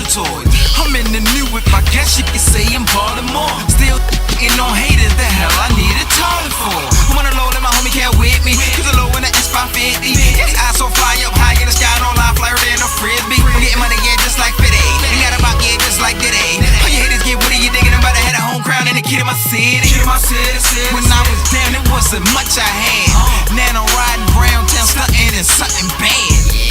toys. I'm in the new whip, I guess you could say I'm Baltimore. Still ain't no haters, the hell I need a toilet for. I'm on the low, let my homie care with me. Cause the low in the S550. Yes, I so fly up high in the sky, don't lie, flyer than a frisbee. I'm getting money, yeah, just like 50. Ain't got a box, yeah, just like Diddy. All your haters get witty, you digging about to had a home crown and the kid in my city. When I was down, it wasn't much I had. Now I'm riding brown town, stunting and something bad.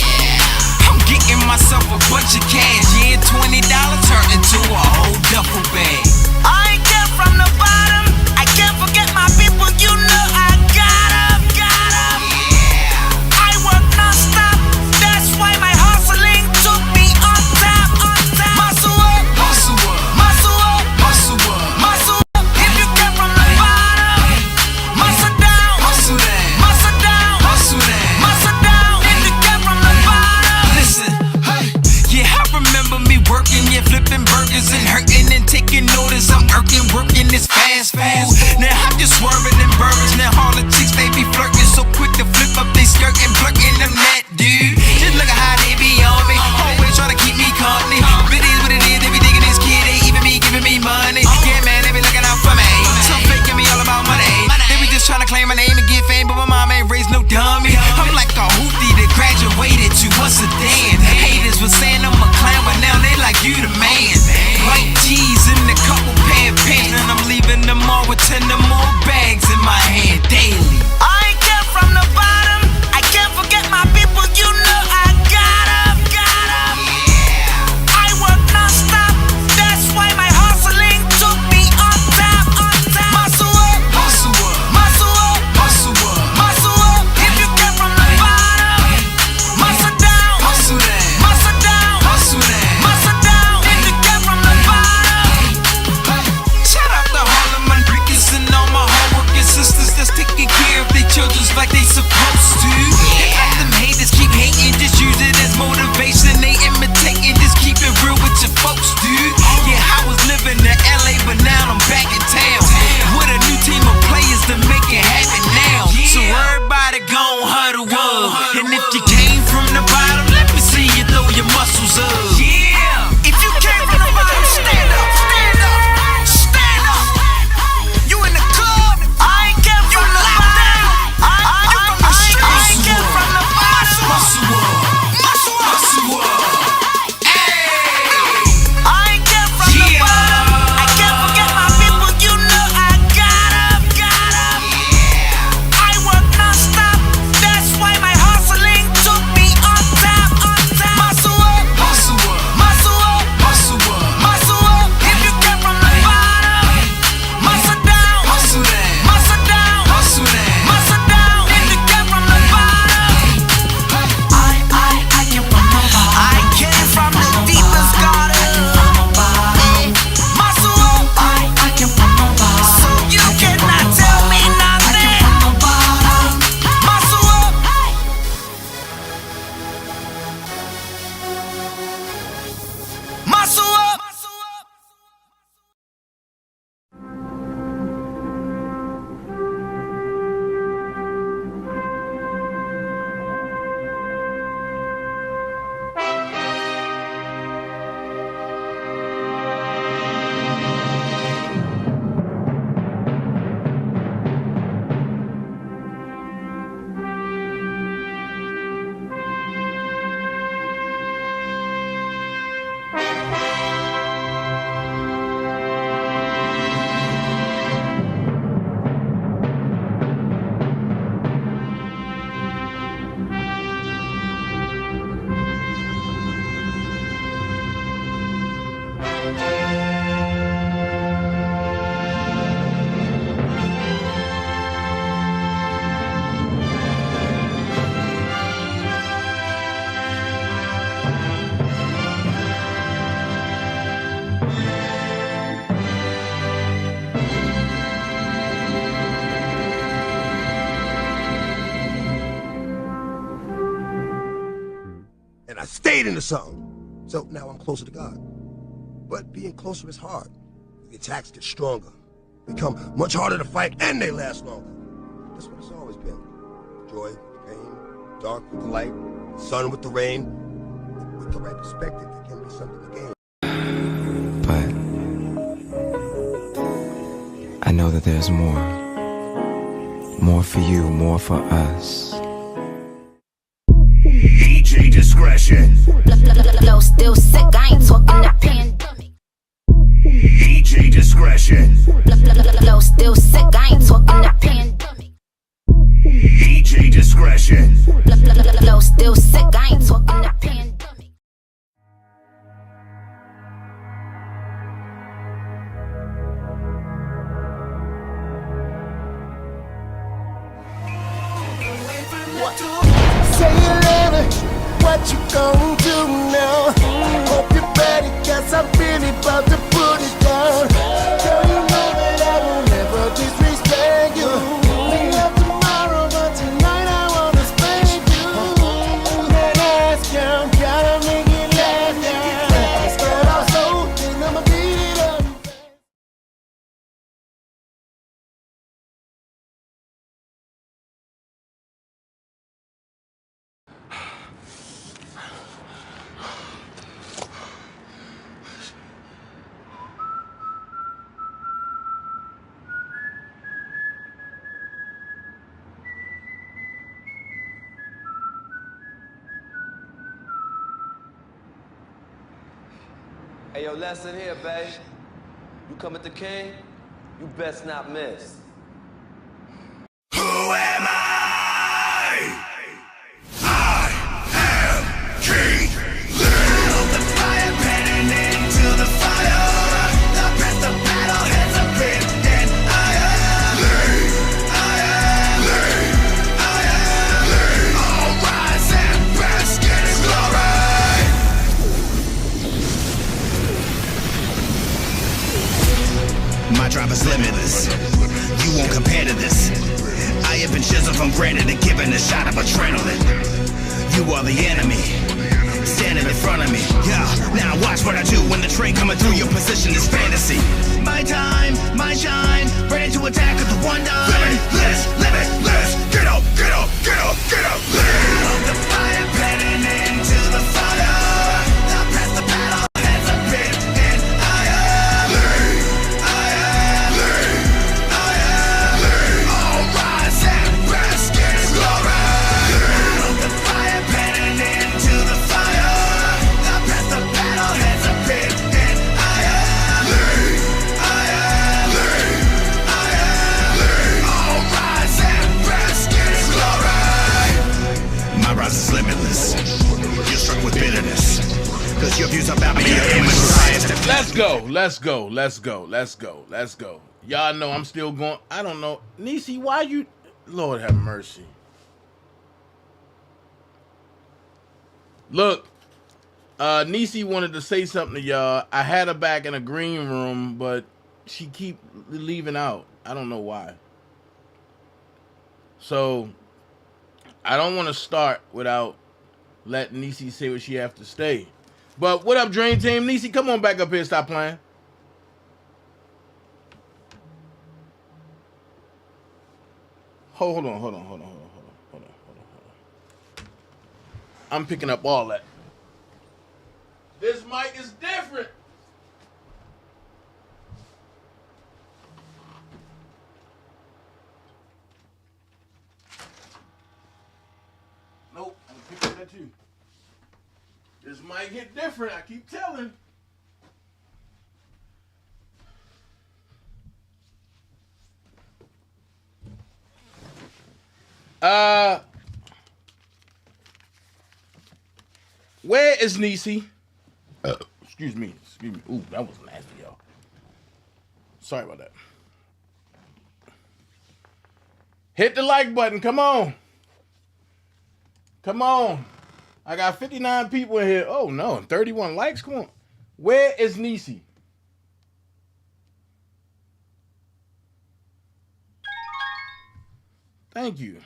I'm getting myself a bunch of cash. Yeah, $20 turned into a whole duffel bag. I came from the bottom. I can't forget my people. You know I got 'em. I work non-stop. That's why my hustling took me on top. Muscle up, Muscle up, muscle up, muscle up, muscle up. If you came from the bottom, muscle down, muscle down, muscle down, muscle down, muscle down. If you came from the bottom. Listen, hey, yeah, I remember me working, yeah, flipping burgers and hurting and taking notice. I'm working this fast food. Now I'm just swerving in burgers. Now all the chicks, they be flirting so quick to flip up they skirt and blurting them that dude. Just look at how they be on me, always trying to keep me company. But it is what it is, they be digging this kid, they even me giving me money. Yeah, man, they be looking out for me. Some faking me all about money. They be just trying to claim my name and get fame, but my mom ain't raised no dummy. I'm like a hoopty that graduated to a sedan. Haters was saying I'm a clown, but now they like you the man. White tees and a couple pair of pants, and I'm leaving them all with 10 or more bags in my hand daily. I came from the bottom. I can't forget my people. You know I got 'em. I work non-stop. That's why my hustling took me on top. Muscle up, Muscle up, muscle up, muscle up, muscle up. If you came from the bottom, muscle down, muscle down, muscle down, muscle down. muscle down. If you came from the bottom. Shout out to all of my niggas and all my hardworking sisters that's taking care of their children like they supposed to. And let them haters keep hating, just use it as motivation. They imitating, just keep it real with your folks, dude. Yeah, I was living in LA, but now I'm back in town with a new team of players to make it happen now. So everybody gon' huddle up, and if you came from the bottom, let me see you throw your muscles up. Yeah, If you came from the bottom, stand up, stand up, stand up. You in the club? I came from the bottom. I came from the bottom. muscle up, Muscle up. muscle up. Hey. I came from the bottom. I can't forget my people. You know I got 'em. I work non-stop. That's why my hustling took me on top. Muscle up, Muscle up, muscle up, muscle up, muscle up. If you came from the bottom, muscle down, muscle down, muscle down, muscle down. muscle down. If you came from the bottom. I came from the bottom. I came from the deepest gutter. Muscle up. I came from the bottom. So you cannot tell me nothing. I came from the bottom. Muscle up. Muscle up. And I stayed into something. So now I'm closer to God. But being closer is hard. The attacks get stronger, become much harder to fight, and they last longer. That's what it's always been. Joy with the pain, dark with the light, sun with the rain. With the right perspective, there can be something to gain. there's more. More for you, more for us. DJ discretion. Flow still sick, I ain't talking to pandemic. DJ discretion. Flow still sick, I ain't talking to pandemic. DJ discretion. Flow still sick, I ain't talking to pandemic. Say you love me, what you gon' do now? Hope you're ready, cause I'm really about to put it down. Girl, you know that I will never disrespect you. We love tomorrow, but tonight I wanna spank you. That ass count, gotta make it last now. Spread our soul, and I'ma beat it up. Hey, yo, lesson here, babe. You come at the king, you best not miss. Who am I? I am King. Build the fire, panning into the fire. The press the battle, heads up in, and I am All rise and bask in his glory. My drive is limitless. You won't compare to this. I have been chiseled from granite and given a shot of adrenaline. You are the enemy, standing in front of me. Yeah, now watch what I do when the train coming through. Your position is fantasy. My time, my shine, ready to attack with the one dime. Limitless, limitless. Get up, get up, get up, get up. Build the fire, panning into the fire. Now press the battle, heads up in, and I am all rise and bask in his glory. Build the fire, panning into the fire. Now press the battle, heads up in, and I am all rise and bask in his glory. My rise is limitless. You're struck with bitterness, cause your views about me are immature. Let's go, let's go, let's go, let's go, let's go. Y'all know I'm still going. I don't know. Niecy, why you... Lord have mercy. Look, Niecy wanted to say something to y'all. I had her back in a green room, but she keep leaving out. I don't know why. So, I don't want to start without letting Niecy say what she have to say. But what up, Dream Team? Niecy, come on back up here. Stop playing. Hold on. I'm picking up all that. This mic is different. Nope, I'm picking up that too. This might hit different, I keep telling. Where is Niecy? Excuse me. Ooh, that was nasty, y'all. Sorry about that. Hit the like button, come on. Come on. I got 59 people in here. Oh no, 31 likes, come on. Where is Niecy? Thank you.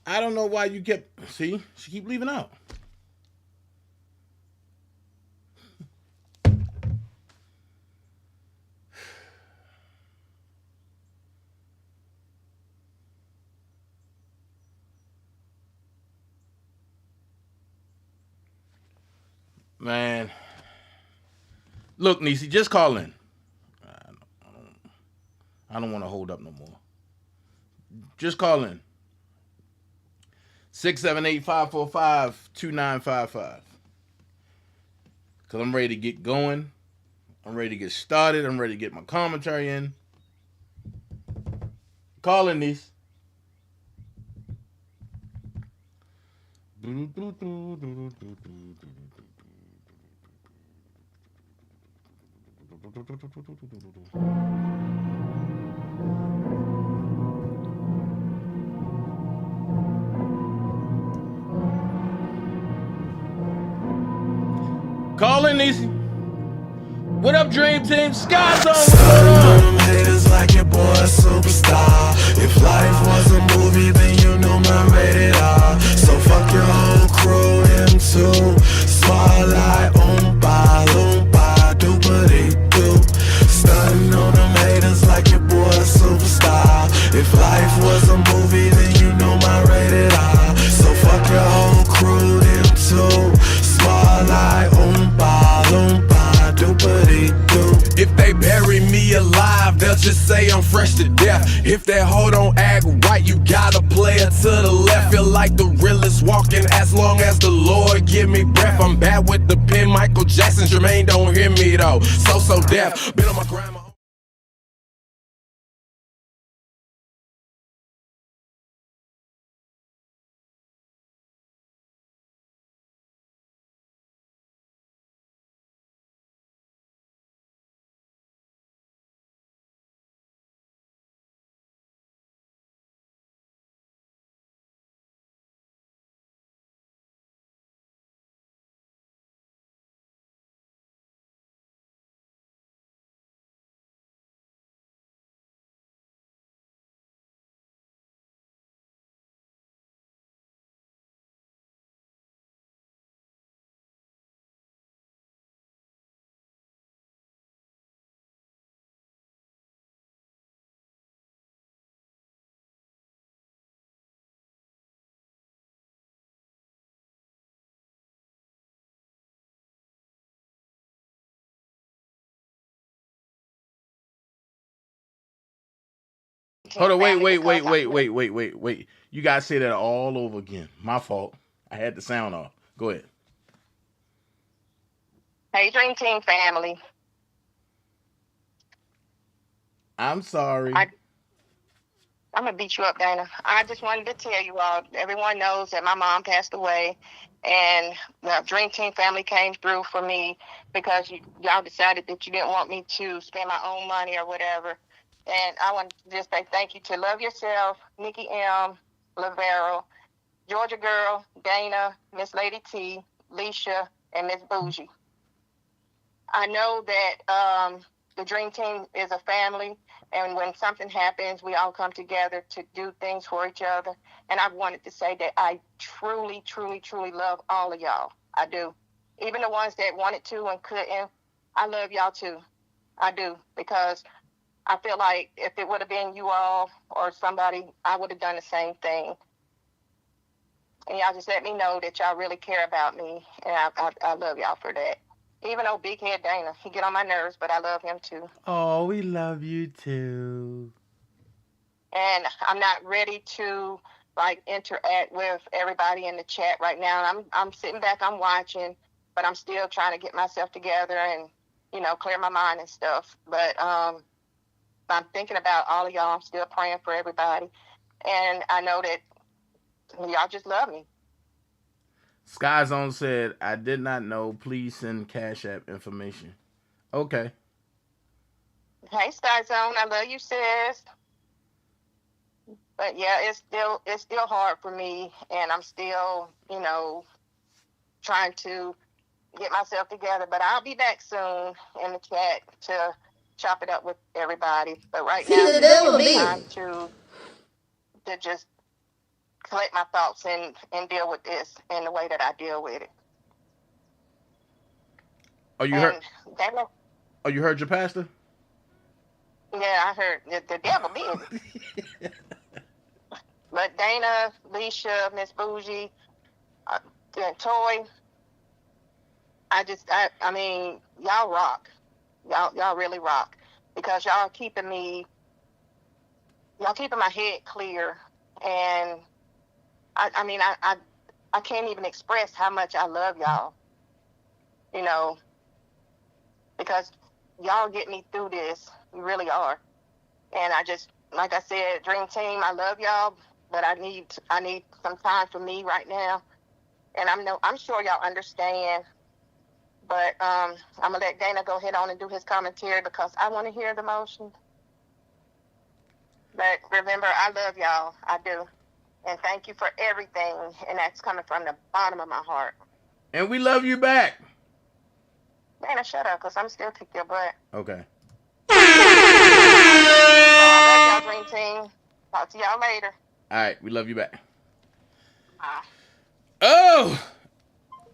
I don't know why you kept... See? She keep leaving out. Man. Look, Niecy, just call in. I don't want to hold up no more. Just call in. 678-545-2955. Because I'm ready to get going. I'm ready to get started. I'm ready to get my commentary in. Call in, niece. Call in, Niecy. What up, Dream Team? Sky's on. Them haters like your boy a superstar. If life was a movie, then you know my rated R. So fuck your whole crew, him too. Spotlight, oompa, doopity-doo. Stunning on them haters like your boy a superstar. If life was a movie, then you know my rated R. So fuck your whole crew, him too. Spotlight, oompa, doopity-doo. If they bury me alive, they'll just say I'm fresh to death. If that hoe don't act right, you gotta play her to the left. Feel like the realest walking as long as the Lord give me breath. I'm bad with the pen, Michael Jackson, Jermaine don't hear me though. So deaf, been on my grandma. Hold on, wait. You gotta say that all over again. My fault. I had the sound off. Go ahead. Hey, Dream Team family. I'm sorry. I'm going to beat you up, Dana. I just wanted to tell you all, everyone knows that my mom passed away, and the Dream Team family came through for me because y'all decided that you didn't want me to spend my own money or whatever. And I want to just say thank you to Love Yourself, Nikki M., Lavero, Georgia Girl, Dana, Miss Lady T, Leisha, and Miss Bougie. I know that the Dream Team is a family, and when something happens, we all come together to do things for each other. And I wanted to say that I truly, truly, truly love all of y'all. I do. Even the ones that wanted to and couldn't, I love y'all too. I do, because I feel like if it would have been you all or somebody, I would have done the same thing. And y'all just let me know that y'all really care about me, and I love y'all for that. Even though Big Head Dana, he get on my nerves, but I love him too. Oh, we love you too. And I'm not ready to like interact with everybody in the chat right now. I'm sitting back, I'm watching, but I'm still trying to get myself together and, you know, clear my mind and stuff. But I'm thinking about all of y'all. I'm still praying for everybody. And I know that y'all just love me. Sky Zone said, I did not know. Please send Cash App information. Okay. Hey, Sky Zone, I love you, sis. But yeah, it's still hard for me, and I'm still, you know, trying to get myself together. But I'll be back soon in the chat to chop it up with everybody. But right now, it's time to just collect my thoughts and deal with this in the way that I deal with it. Oh, you heard? Oh, you heard your pastor? Yeah, I heard the devil did. But Dana, Leisha, Miss Bougie, Toy, I mean, y'all rock. Y'all really rock, because y'all keeping my head clear, and I mean I can't even express how much I love y'all, you know, because y'all get me through this. You really are. And I just, like I said, Dream Team, I love y'all, but I need some time for me right now. And I'm sure y'all understand. But I'm gonna let Dana go ahead on and do his commentary, because I want to hear the motion. But remember, I love y'all. I do. And thank you for everything. And that's coming from the bottom of my heart. And we love you back. Dana, shut up, because I'm still kick your butt. Okay. So I love y'all, Dream Team. Talk to y'all later. All right, we love you back. Bye. Oh,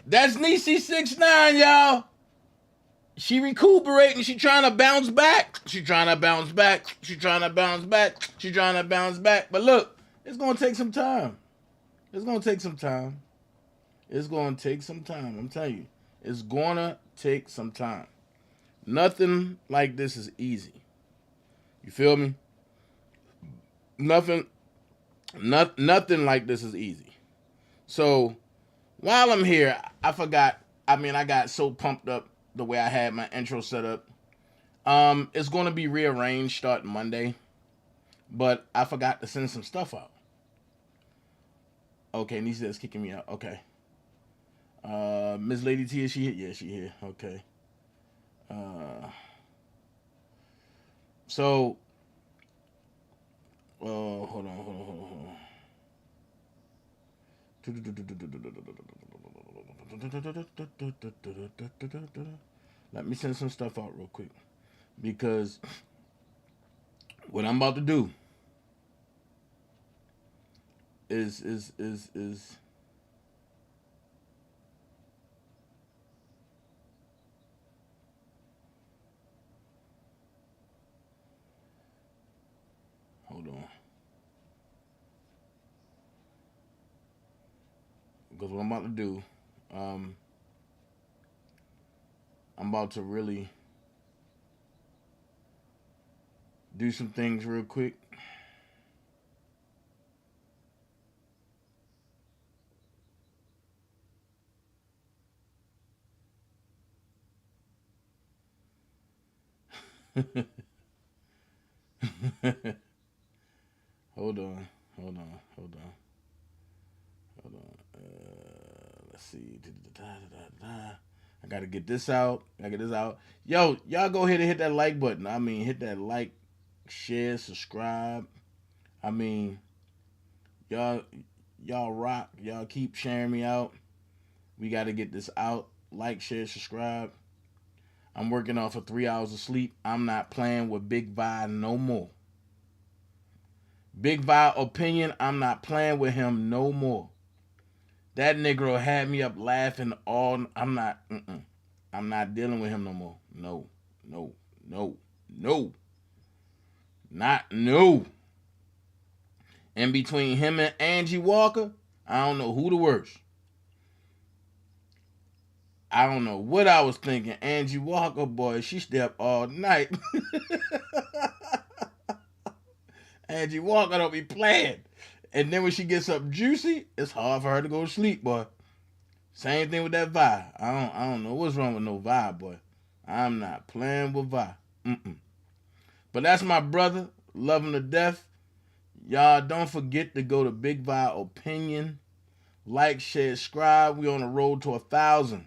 that's Niecy69, y'all. She recuperating. She trying to bounce back. She trying to bounce back. She trying to bounce back. She trying to bounce back. But look, it's going to take some time. It's going to take some time. It's going to take some time. I'm telling you. It's going to take some time. Nothing like this is easy. You feel me? Nothing like this is easy. So, while I'm here, I got so pumped up the way I had my intro set up. It's going to be rearranged starting Monday, but I forgot to send some stuff out. Okay, Niecy is kicking me out. Okay. Miss Lady T, is she here? Yeah, she here. Okay. So, hold on. Let me send some stuff out real quick, because what I'm about to do is hold on. Because what I'm about to do, I'm about to really do some things real quick. Hold on. Let's see. I gotta get this out. Yo, y'all go ahead and hit that like button. I mean, hit that like, share, subscribe. I mean, y'all rock. Y'all keep sharing me out. We gotta get this out. Like, share, subscribe. I'm working off of 3 hours of sleep. I'm not playing with Big Vi no more. Big Vi opinion, I'm not playing with him no more. That Negro had me up laughing all. I'm not dealing with him no more. No. And between him and Angie Walker, I don't know who the worst. I don't know what I was thinking. Angie Walker, boy, she stayed up all night. Angie Walker don't be playing. And then when she gets up juicy, it's hard for her to go to sleep, boy. Same thing with that Vi. I don't know what's wrong with no Vi, boy. I'm not playing with Vi. But that's my brother. Love him to death. Y'all don't forget to go to Big Vi Opinion. Like, share, subscribe. We on the road to 1,000.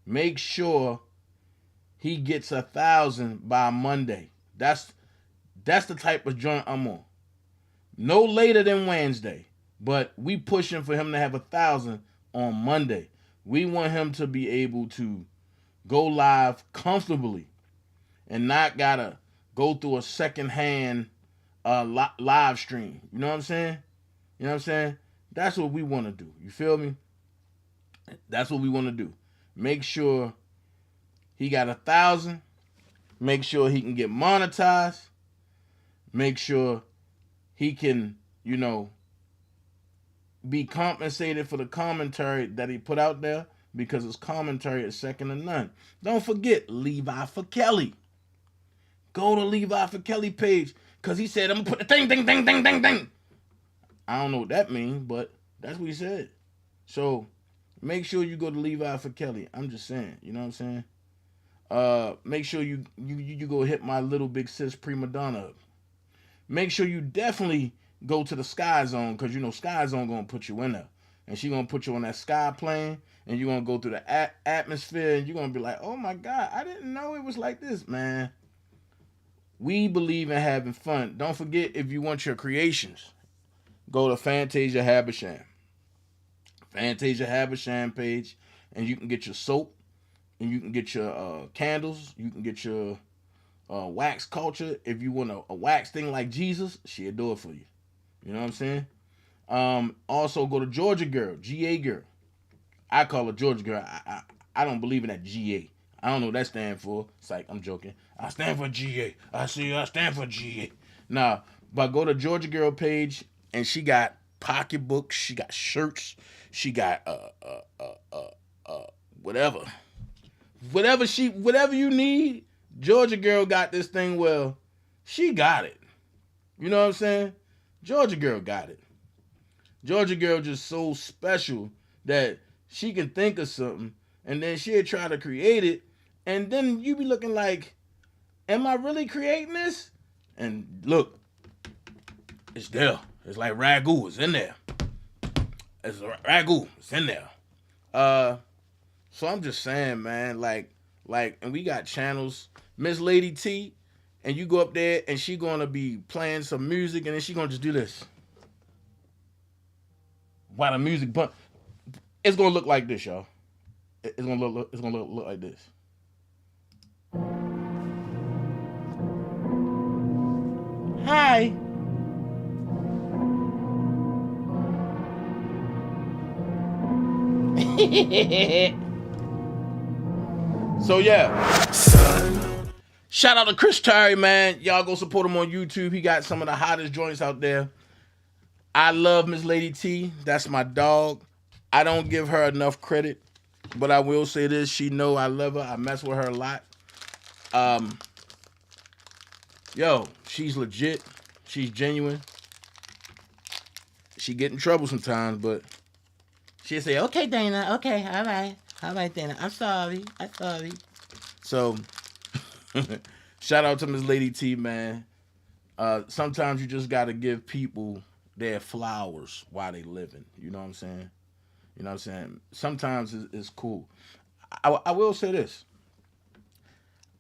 Make sure he gets 1,000 by Monday. That's the type of joint I'm on. No later than Wednesday. But we pushing for him to have 1,000 on Monday. We want him to be able to go live comfortably and not gotta go through a secondhand live stream. You know what I'm saying? That's what we want to do. You feel me? That's what we want to do. Make sure he got 1,000. Make sure he can get monetized. Make sure he can, be compensated for the commentary that he put out there, because his commentary is second to none. Don't forget, Levi for Kelly. Go to Levi for Kelly page. Because he said, I'm going to put the thing. I don't know what that means, but that's what he said. So make sure you go to Levi for Kelly. I'm just saying. You know what I'm saying? Make sure you go hit my little big sis Prima Donna up. Make sure you definitely go to the Sky Zone, because you know Sky Zone going to put you in there. And she going to put you on that sky plane, and you're going to go through the atmosphere, and you're going to be like, oh my God, I didn't know it was like this, man. We believe in having fun. Don't forget, if you want your creations, go to Fantasia Habisham. Fantasia Habisham page, and you can get your soap, and you can get your candles, you can get your wax culture. If you want a wax thing like Jesus, she'll do it for you. You know what I'm saying? Also go to Georgia Girl, GA Girl. I call her Georgia Girl. I don't believe in that GA. I don't know what that stands for. It's like, I'm joking. I stand for GA. I stand for GA. Nah, but go to Georgia Girl page, and she got pocketbooks, she got shirts, she got whatever you need. Georgia Girl got this thing. Well, she got it. You know what I'm saying? Georgia Girl got it. Georgia Girl just so special that she can think of something, and then she'll try to create it, and then you be looking like, am I really creating this? And look, it's there. It's like ragu. It's in there. It's ragu. It's in there. So I'm just saying, man, like, and we got channels, Miss Lady T, and you go up there, and she gonna be playing some music, and then she gonna just do this. While the music bump, it's gonna look like this, y'all. It's gonna look like this. Hi. So yeah. Shout out to Chris Terry, man. Y'all go support him on YouTube. He got some of the hottest joints out there. I love Miss Lady T. That's my dog. I don't give her enough credit, but I will say this. She know I love her. I mess with her a lot. Yo, she's legit. She's genuine. She get in trouble sometimes, but she'll say, okay, Dana. Okay, all right. All right, Dana. I'm sorry. So, shout out to Miss Lady T, man. Sometimes you just got to give people their flowers while they living. You know what I'm saying? You know what I'm saying? Sometimes it's cool. I will say this.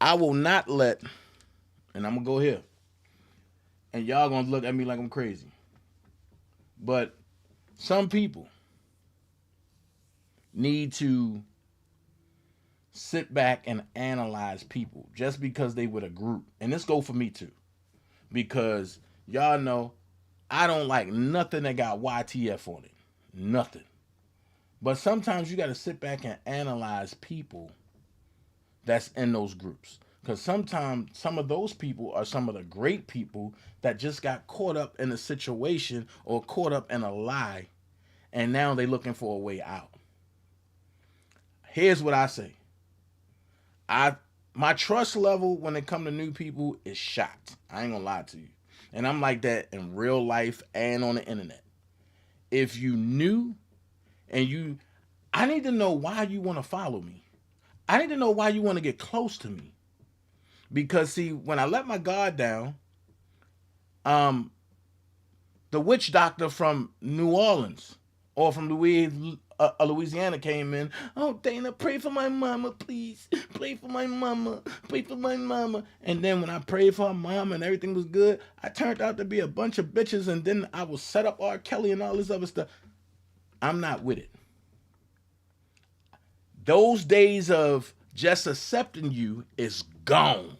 I will not let, and I'm going to go here, and y'all going to look at me like I'm crazy, but some people need to sit back and analyze people just because they with a group. And this go for me too, because y'all know I don't like nothing that got YTF on it. Nothing. But sometimes you got to sit back and analyze people that's in those groups. Because sometimes some of those people are some of the great people that just got caught up in a situation or caught up in a lie, and now they looking for a way out. Here's what I say. My trust level when it come to new people is shot. I ain't gonna lie to you. And I'm like that in real life and on the internet. If you new and I need to know why you want to follow me. I need to know why you want to get close to me. Because see, when I let my guard down, the witch doctor from New Orleans or from Louisiana came in. Oh, Dana, pray for my mama, please. Pray for my mama. Pray for my mama. And then when I prayed for her mama and everything was good, I turned out to be a bunch of bitches, and then I was set up R. Kelly and all this other stuff. I'm not with it. Those days of just accepting you is gone.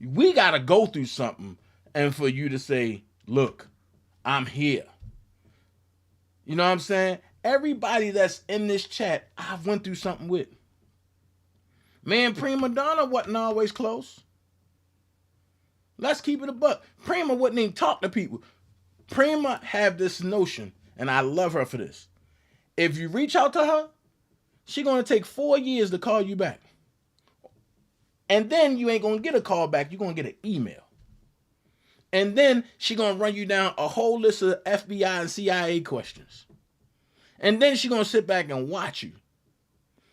We got to go through something and for you to say, look, I'm here. You know what I'm saying? Everybody that's in this chat, I went through something with. Me and Prima Donna wasn't always close. Let's keep it a buck. Prima wouldn't even talk to people. Prima have this notion, and I love her for this. If you reach out to her, she's going to take 4 years to call you back. And then you ain't gonna get a call back. You're gonna get an email. And then she gonna run you down a whole list of FBI and CIA questions. And then she gonna sit back and watch you.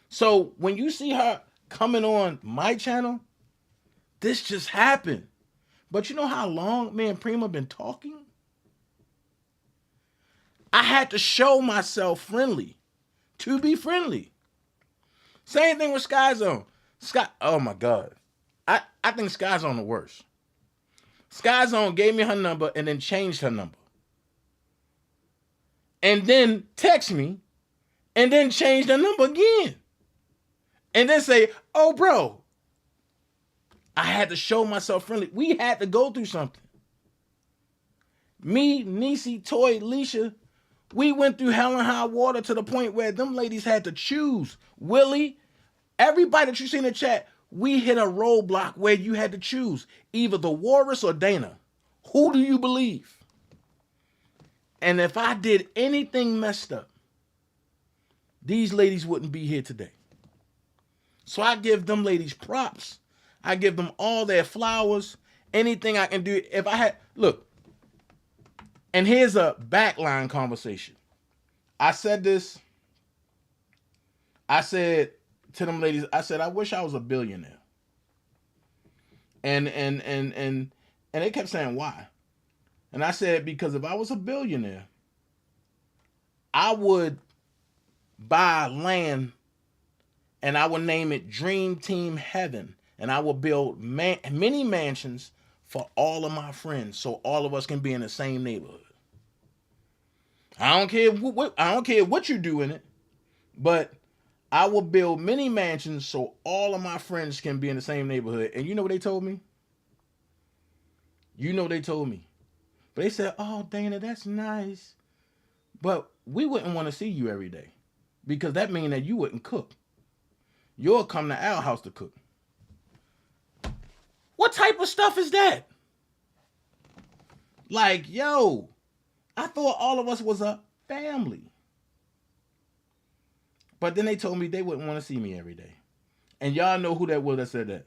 So when you see her coming on my channel, this just happened. But you know how long me and Prima been talking? I had to show myself friendly to be friendly. Same thing with Sky Zone. Oh my God. I think Sky Zone the worst. Sky Zone gave me her number and then changed her number. And then text me and then changed her number again. And then say, oh bro, I had to show myself friendly. We had to go through something. Me, Niecy, Toy, Leisha, we went through hell and high water to the point where them ladies had to choose. Willie, everybody that you see in the chat, we hit a roadblock where you had to choose either the Walrus or Dana. Who do you believe? And if I did anything messed up, these ladies wouldn't be here today. So I give them ladies props. I give them all their flowers. Anything I can do. If I had, look, and here's a backline conversation. I said this. I said to them ladies, I said, I wish I was a billionaire. And they kept saying, why? And I said, because if I was a billionaire, I would buy land and I would name it Dream Team Heaven. And I would build many mansions for all of my friends so all of us can be in the same neighborhood. I don't care what you do in it, but I will build many mansions so all of my friends can be in the same neighborhood. And you know what they told me? But they said, oh, Dana, that's nice. But we wouldn't want to see you every day because that means that you wouldn't cook. You'll come to our house to cook. What type of stuff is that? Like, yo, I thought all of us was a family. But then they told me they wouldn't want to see me every day. And y'all know who that was that said that?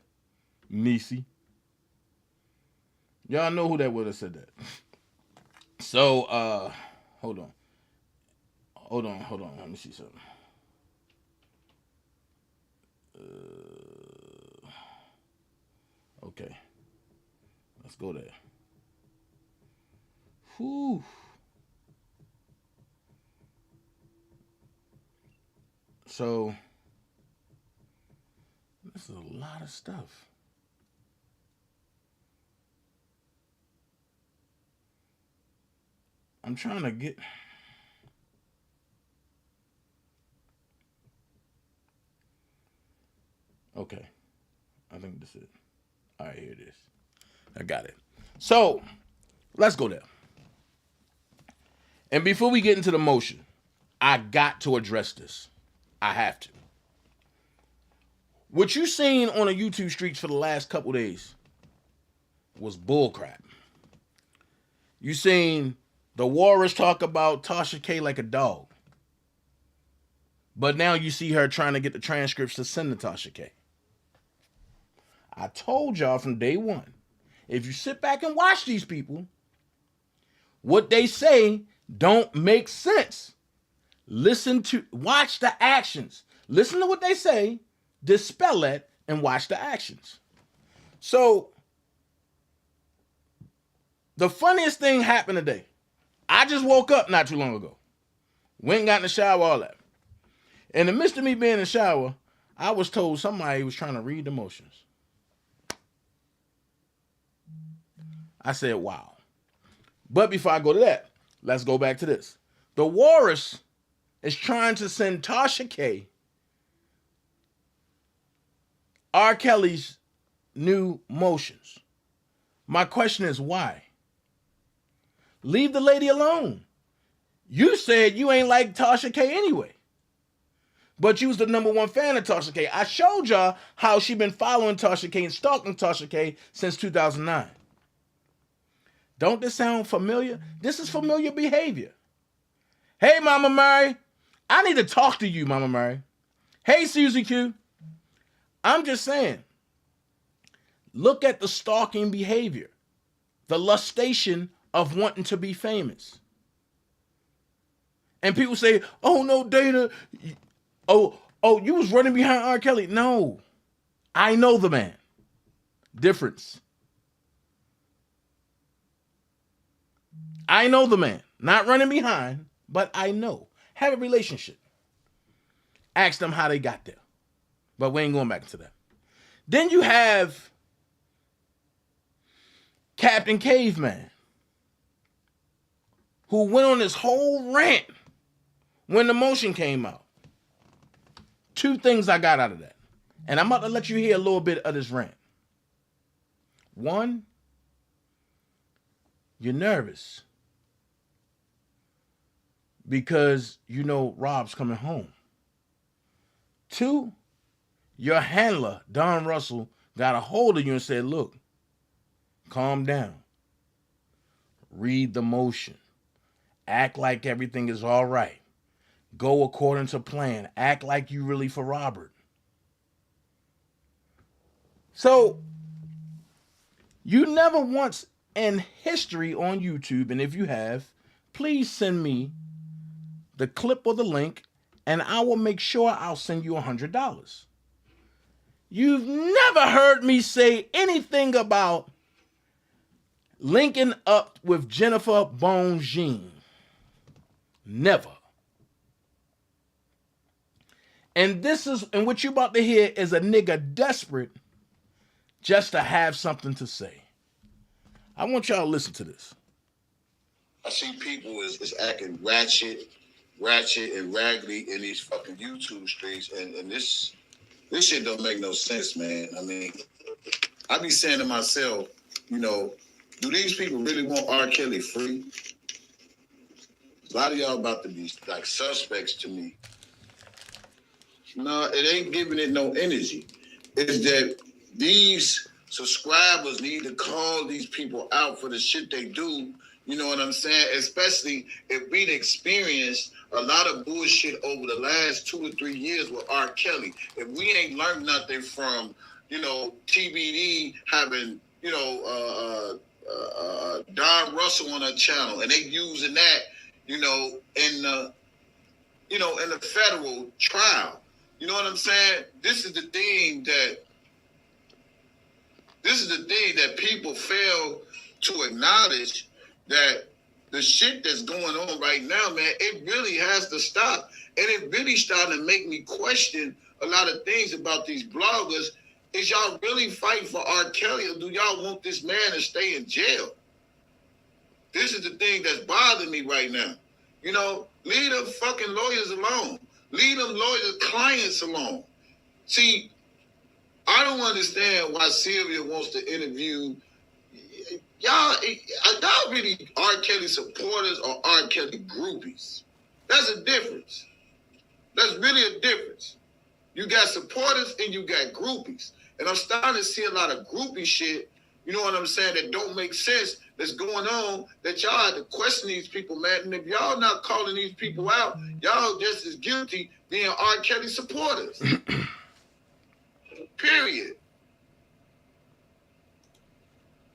Niecy. Y'all know who that was that said that. So, hold on. Let me see something. Okay. Let's go there. Whew. So, this is a lot of stuff. I'm trying to get... Okay. I think this is it. All right, here it is. I got it. So, let's go there. And before we get into the motion, I got to address this. I have to. What you seen on the YouTube streets for the last couple days was bullcrap. You seen the Walrus talk about Tasha K like a dog. But now you see her trying to get the transcripts to send to Tasha K. I told y'all from day one, if you sit back and watch these people, what they say don't make sense. Watch the actions. Listen to what they say, dispel it, and watch the actions. So, the funniest thing happened today. I just woke up not too long ago. Went and got in the shower, all that. In the midst of me being in the shower, I was told somebody was trying to read the motions. I said, wow. But before I go to that, let's go back to this. The Walrus is trying to send Tasha K R. Kelly's new motions. My question is why? Leave the lady alone. You said you ain't like Tasha K anyway. But you was the #1 fan of Tasha K. I showed y'all how she been following Tasha K and stalking Tasha K since 2009. Don't this sound familiar? This is familiar behavior. Hey, Mama Mary. I need to talk to you, Mama Mary. Hey, Susie Q. I'm just saying. Look at the stalking behavior, the lustation of wanting to be famous. And people say, oh no, Dana, oh, you was running behind R. Kelly. No, I know the man. Difference. I know the man. Not running behind, but I know. Have a relationship. Ask them how they got there. But we ain't going back into that. Then you have Captain Caveman, who went on this whole rant when the motion came out. Two things I got out of that. And I'm about to let you hear a little bit of this rant. One, you're nervous because you know Rob's coming home. Two, your handler, Don Russell, got a hold of you and said, look, calm down. Read the motion. Act like everything is all right. Go according to plan. Act like you really for Robert. So, you never once in history on YouTube, and if you have, please send me the clip or the link, and I will make sure I'll send you $100. You've never heard me say anything about linking up with Jennifer Bongine. Never. And what you're about to hear is a nigga desperate just to have something to say. I want y'all to listen to this. I see people is acting ratchet and raggedy in these fucking YouTube streets, and this shit don't make no sense, man. I mean, I be saying to myself, you know, do these people really want R. Kelly free? A lot of y'all about to be like suspects to me. No, it ain't giving it no energy. It's that these subscribers need to call these people out for the shit they do. You know what I'm saying? Especially if we'd experienced a lot of bullshit over the last 2 or 3 years with R. Kelly. If we ain't learned nothing from, you know, TBD having, you know, Don Russell on her channel, and they using that, you know, in the federal trial. You know what I'm saying? This is the thing that people fail to acknowledge, that the shit that's going on right now, man, it really has to stop. And it really starting to make me question a lot of things about these bloggers. Is y'all really fighting for R. Kelly, or do y'all want this man to stay in jail? This is the thing that's bothering me right now. You know, leave them fucking lawyers alone. Leave them lawyers' clients alone. See, I don't understand why Sylvia wants to interview y'all really R. Kelly supporters or R. Kelly groupies. That's a difference. That's really a difference. You got supporters and you got groupies. And I'm starting to see a lot of groupie shit, you know what I'm saying, that don't make sense, that's going on, that y'all have to question these people, man. And if y'all not calling these people out, y'all just as guilty being R. Kelly supporters. Period.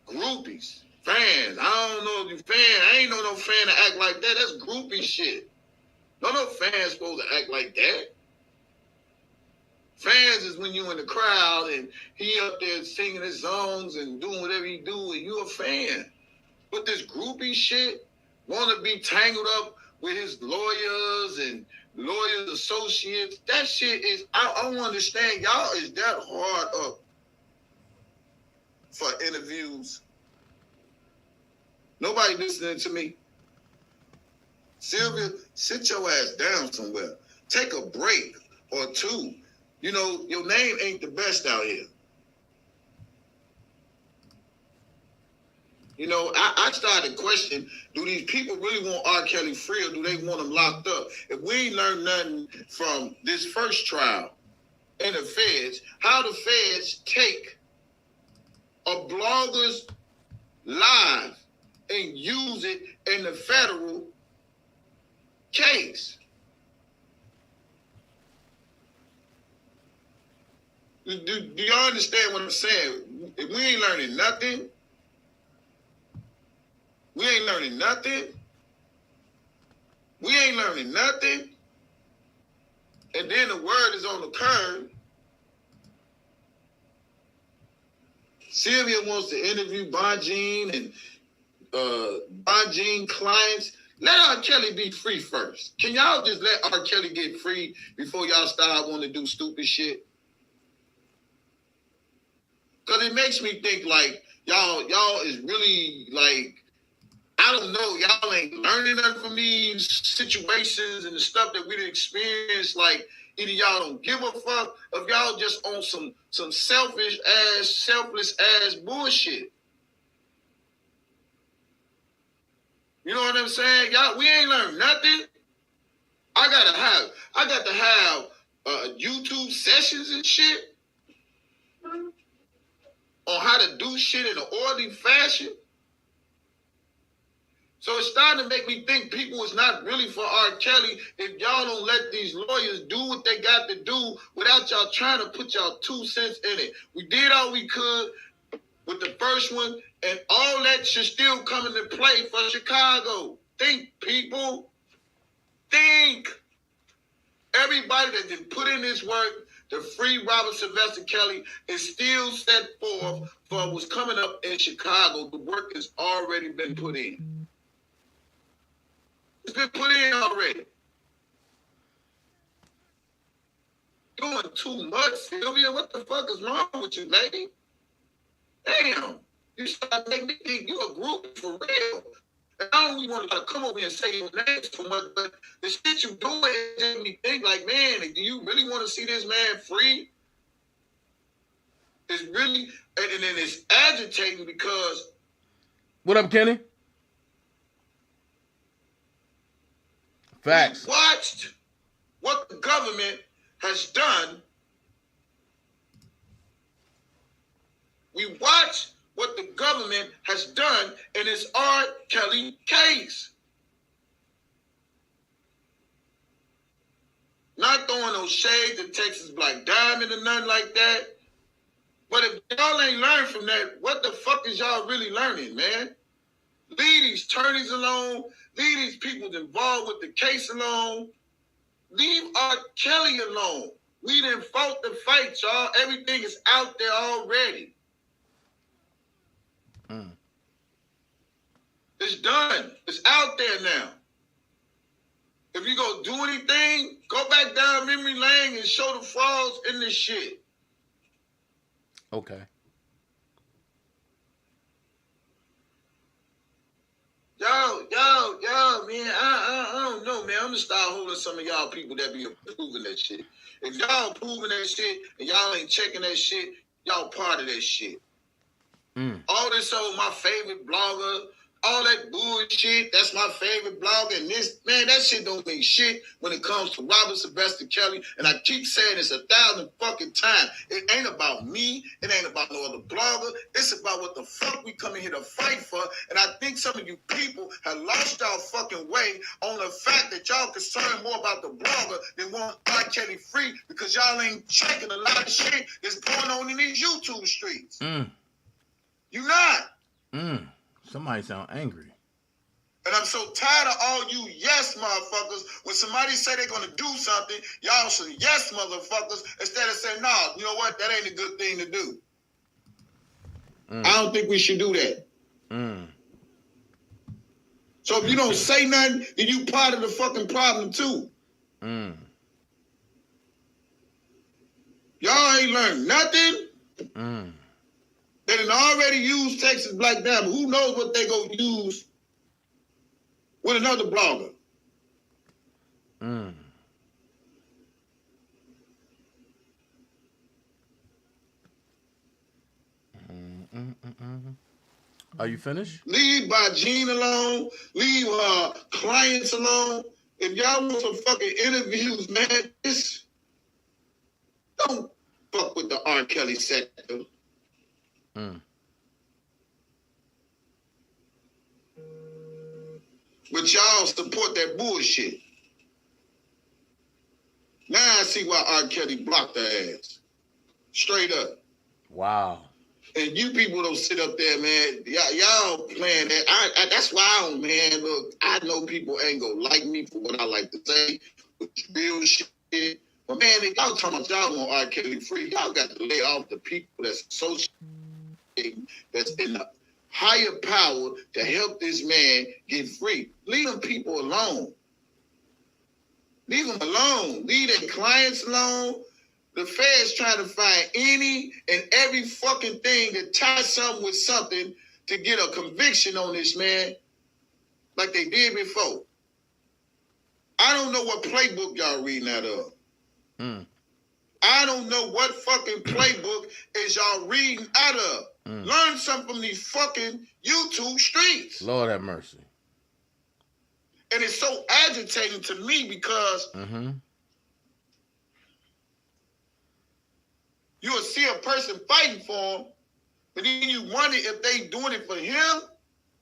Groupies, fans. I don't know if you fan. I ain't know no fan to act like that. That's groupie shit. No fans supposed to act like that. Fans is when you in the crowd and he up there singing his songs and doing whatever he do, and you a fan. But this groupie shit, want to be tangled up with his lawyers and lawyers associates, that shit is, I don't understand. Y'all is that hard up for interviews. Nobody listening to me. Sylvia, sit your ass down somewhere. Take a break or two. You know, your name ain't the best out here. You know, I started questioning, do these people really want R. Kelly free, or do they want him locked up? If we ain't learned nothing from this first trial in the feds, how the feds take a blogger's live and use it in the federal case. Do y'all understand what I'm saying? If we ain't learning nothing, we ain't learning nothing. We ain't learning nothing. And then the word is on the curve. Sylvia wants to interview Bonjean and Bonjean clients. Let R. Kelly be free first. Can y'all just let R. Kelly get free before y'all start wanting to do stupid shit? Because it makes me think like y'all is really like, I don't know, y'all ain't learning nothing from these situations and the stuff that we done experienced. Like, either y'all don't give a fuck, or y'all just on some selfish ass, selfless ass bullshit. You know what I'm saying? Y'all, we ain't learned nothing. I got to have YouTube sessions and shit on how to do shit in an orderly fashion. So it's starting to make me think people is not really for R. Kelly if y'all don't let these lawyers do what they got to do without y'all trying to put y'all 2 cents in it. We did all we could with the first one, and all that should still come into play for Chicago. Think, people. Think. Everybody that did put in this work to free Robert Sylvester Kelly is still set forth for what's coming up in Chicago. The work has already been put in. It's been put in already. Doing too much, Sylvia. What the fuck is wrong with you, lady? Damn. You start making me think you a group for real. And I don't even want to come over here and say your names too much, but the shit you doing is making me think like, man, do you really want to see this man free? It's really, and then it's agitating because... What up, Kenny? Facts. We watched what the government has done. We watched what the government has done in this R. Kelly case. Not throwing no shade to Texas Black Diamond or nothing like that. But if y'all ain't learned from that, what the fuck is y'all really learning, man? Leave these attorneys alone. Leave these people involved with the case alone. Leave R. Kelly alone. We didn't fought the fight, y'all. Everything is out there already. It's done. It's out there now. If you go do anything, go back down memory lane and show the frauds in this shit. Okay. Y'all, man, I don't know, man. I'm gonna start holding some of y'all people that be approving that shit. If y'all approving that shit and y'all ain't checking that shit, y'all part of that shit. All this old my favorite blogger, all that bullshit, that's my favorite blogger, and this, man, that shit don't mean shit when it comes to Robert Sylvester Kelly, and I keep saying this 1,000 fucking times. It ain't about me, it ain't about no other blogger, it's about what the fuck we come in here to fight for, and I think some of you people have lost y'all fucking way on the fact that y'all concerned more about the blogger than want R. Kelly free, because y'all ain't checking a lot of shit that's going on in these YouTube streets. You not. Somebody sound angry. And I'm so tired of all you yes motherfuckers. When somebody say they're going to do something, y'all some yes motherfuckers instead of saying, no, you know what? That ain't a good thing to do. I don't think we should do that. So if you don't say nothing, then you part of the fucking problem too. Y'all ain't learned nothing. They done already used Texas Black Diamond. Who knows what they gonna use with another blogger? Are you finished? Leave Bonjean alone. Leave clients alone. If y'all want some fucking interviews, man, just don't fuck with the R. Kelly sector. But y'all support that bullshit. Now I see why R. Kelly blocked her ass. Straight up. Wow. And you people don't sit up there, man. Y'all playing that. That's why I don't, man. Look, I know people ain't gonna like me for what I like to say, which is real shit. But man, if y'all talking about y'all want R. Kelly free, y'all got to lay off the people that's associated, that's in the higher power to help this man get free. Leave them people alone. Leave them alone. Leave their clients alone. The feds trying to find any and every fucking thing to tie something with something to get a conviction on this man like they did before. I don't know what playbook y'all reading out of. I don't know what fucking playbook is y'all reading out of. Learn something from these fucking YouTube streets. Lord have mercy. And it's so agitating to me because you'll see a person fighting for him, but then you wonder if they doing it for him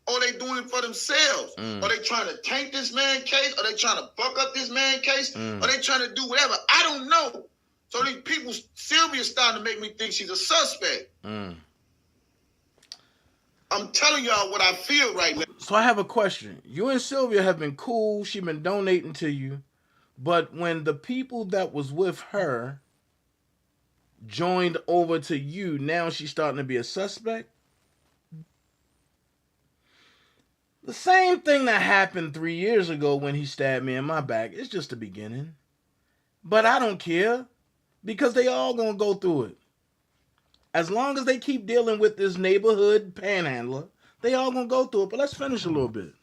or they doing it for themselves. Are they trying to tank this man's case? Are they trying to fuck up this man's case? Are they trying to do whatever? I don't know. So these people, Sylvia's starting to make me think she's a suspect. I'm telling y'all what I feel right now. So I have a question. You and Sylvia have been cool. She's been donating to you. But when the people that was with her joined over to you, now she's starting to be a suspect? The same thing that happened 3 years ago when he stabbed me in my back. It's just the beginning. But I don't care because they all gonna go through it. As long as they keep dealing with this neighborhood panhandler, they all gonna go through it. But let's finish a little bit.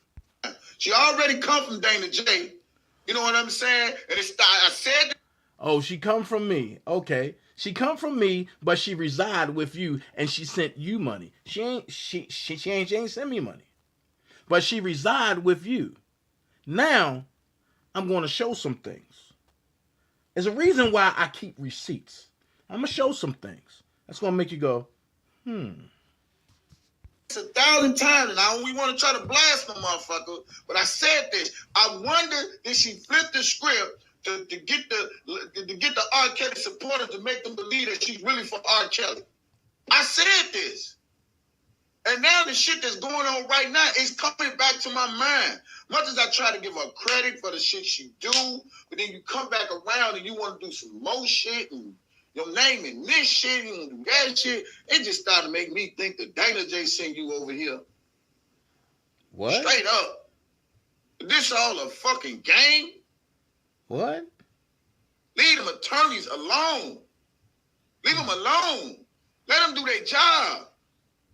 She already come from DanaJay. You know what I'm saying? And I said... Oh, she come from me. Okay. She come from me, but she reside with you and she sent you money. She ain't send me money. But she reside with you. Now, I'm going to show some things. There's a reason why I keep receipts. I'm going to show some things. That's going to make you go, It's 1,000 times, and I only want to try to blast the motherfucker, but I said this. I wonder if she flipped the script to get the R. Kelly supporters to make them believe that she's really for R. Kelly. I said this. And now the shit that's going on right now is coming back to my mind. Much as I try to give her credit for the shit she do, but then you come back around and you want to do some more shit and your name and this shit and that shit. It just started to make me think that DanaJay sent you over here. What? Straight up. This all a fucking game? What? Leave them attorneys alone. Leave them alone. Let them do their job.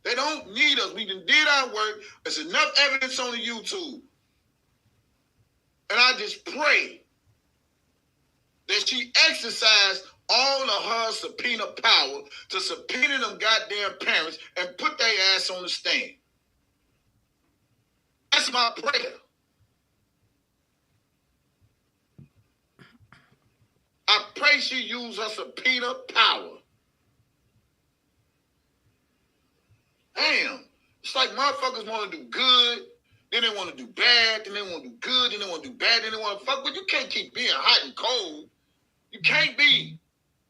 They don't need us. We done did our work. There's enough evidence on the YouTube. And I just pray that she exercised all of her subpoena power to subpoena them goddamn parents and put their ass on the stand. That's my prayer. I pray she use her subpoena power. Damn. It's like motherfuckers want to do good, then they want to do bad, then they want to do good, then they want to do bad, then they want to fuck. But you can't keep being hot and cold. You can't be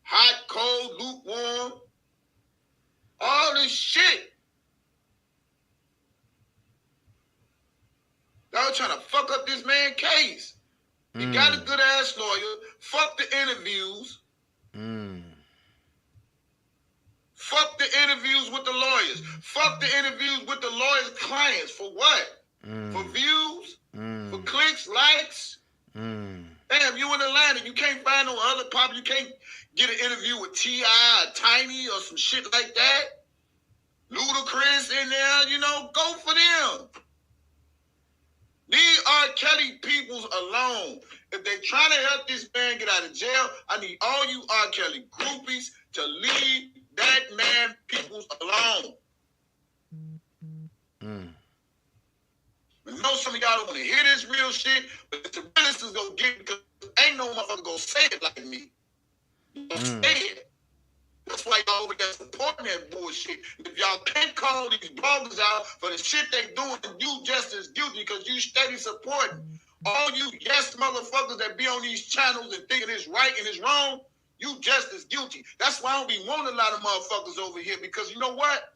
hot, cold, lukewarm. All this shit. Y'all trying to fuck up this man's case. He got a good ass lawyer. Fuck the interviews. Fuck the interviews with the lawyers. Fuck the interviews with the lawyers' clients. For what? For views? For clicks, likes? Damn, you in Atlanta. You can't find no other pop. You can't get an interview with T.I. or Tiny or some shit like that. Ludacris in there, you know, go for them. Leave R. Kelly peoples alone. If they trying to help this man get out of jail, I need all you R. Kelly groupies to leave that man peoples alone. I know some of y'all don't want to hear this real shit, but the realest is going to get it because ain't no motherfucker going to say it like me. Say it. That's why y'all over there supporting that bullshit. If y'all can't call these bloggers out for the shit they doing, you just as guilty because you steady supporting. All you yes motherfuckers that be on these channels and thinking it's right and it's wrong, you just as guilty. That's why I don't be wanting a lot of motherfuckers over here because you know what?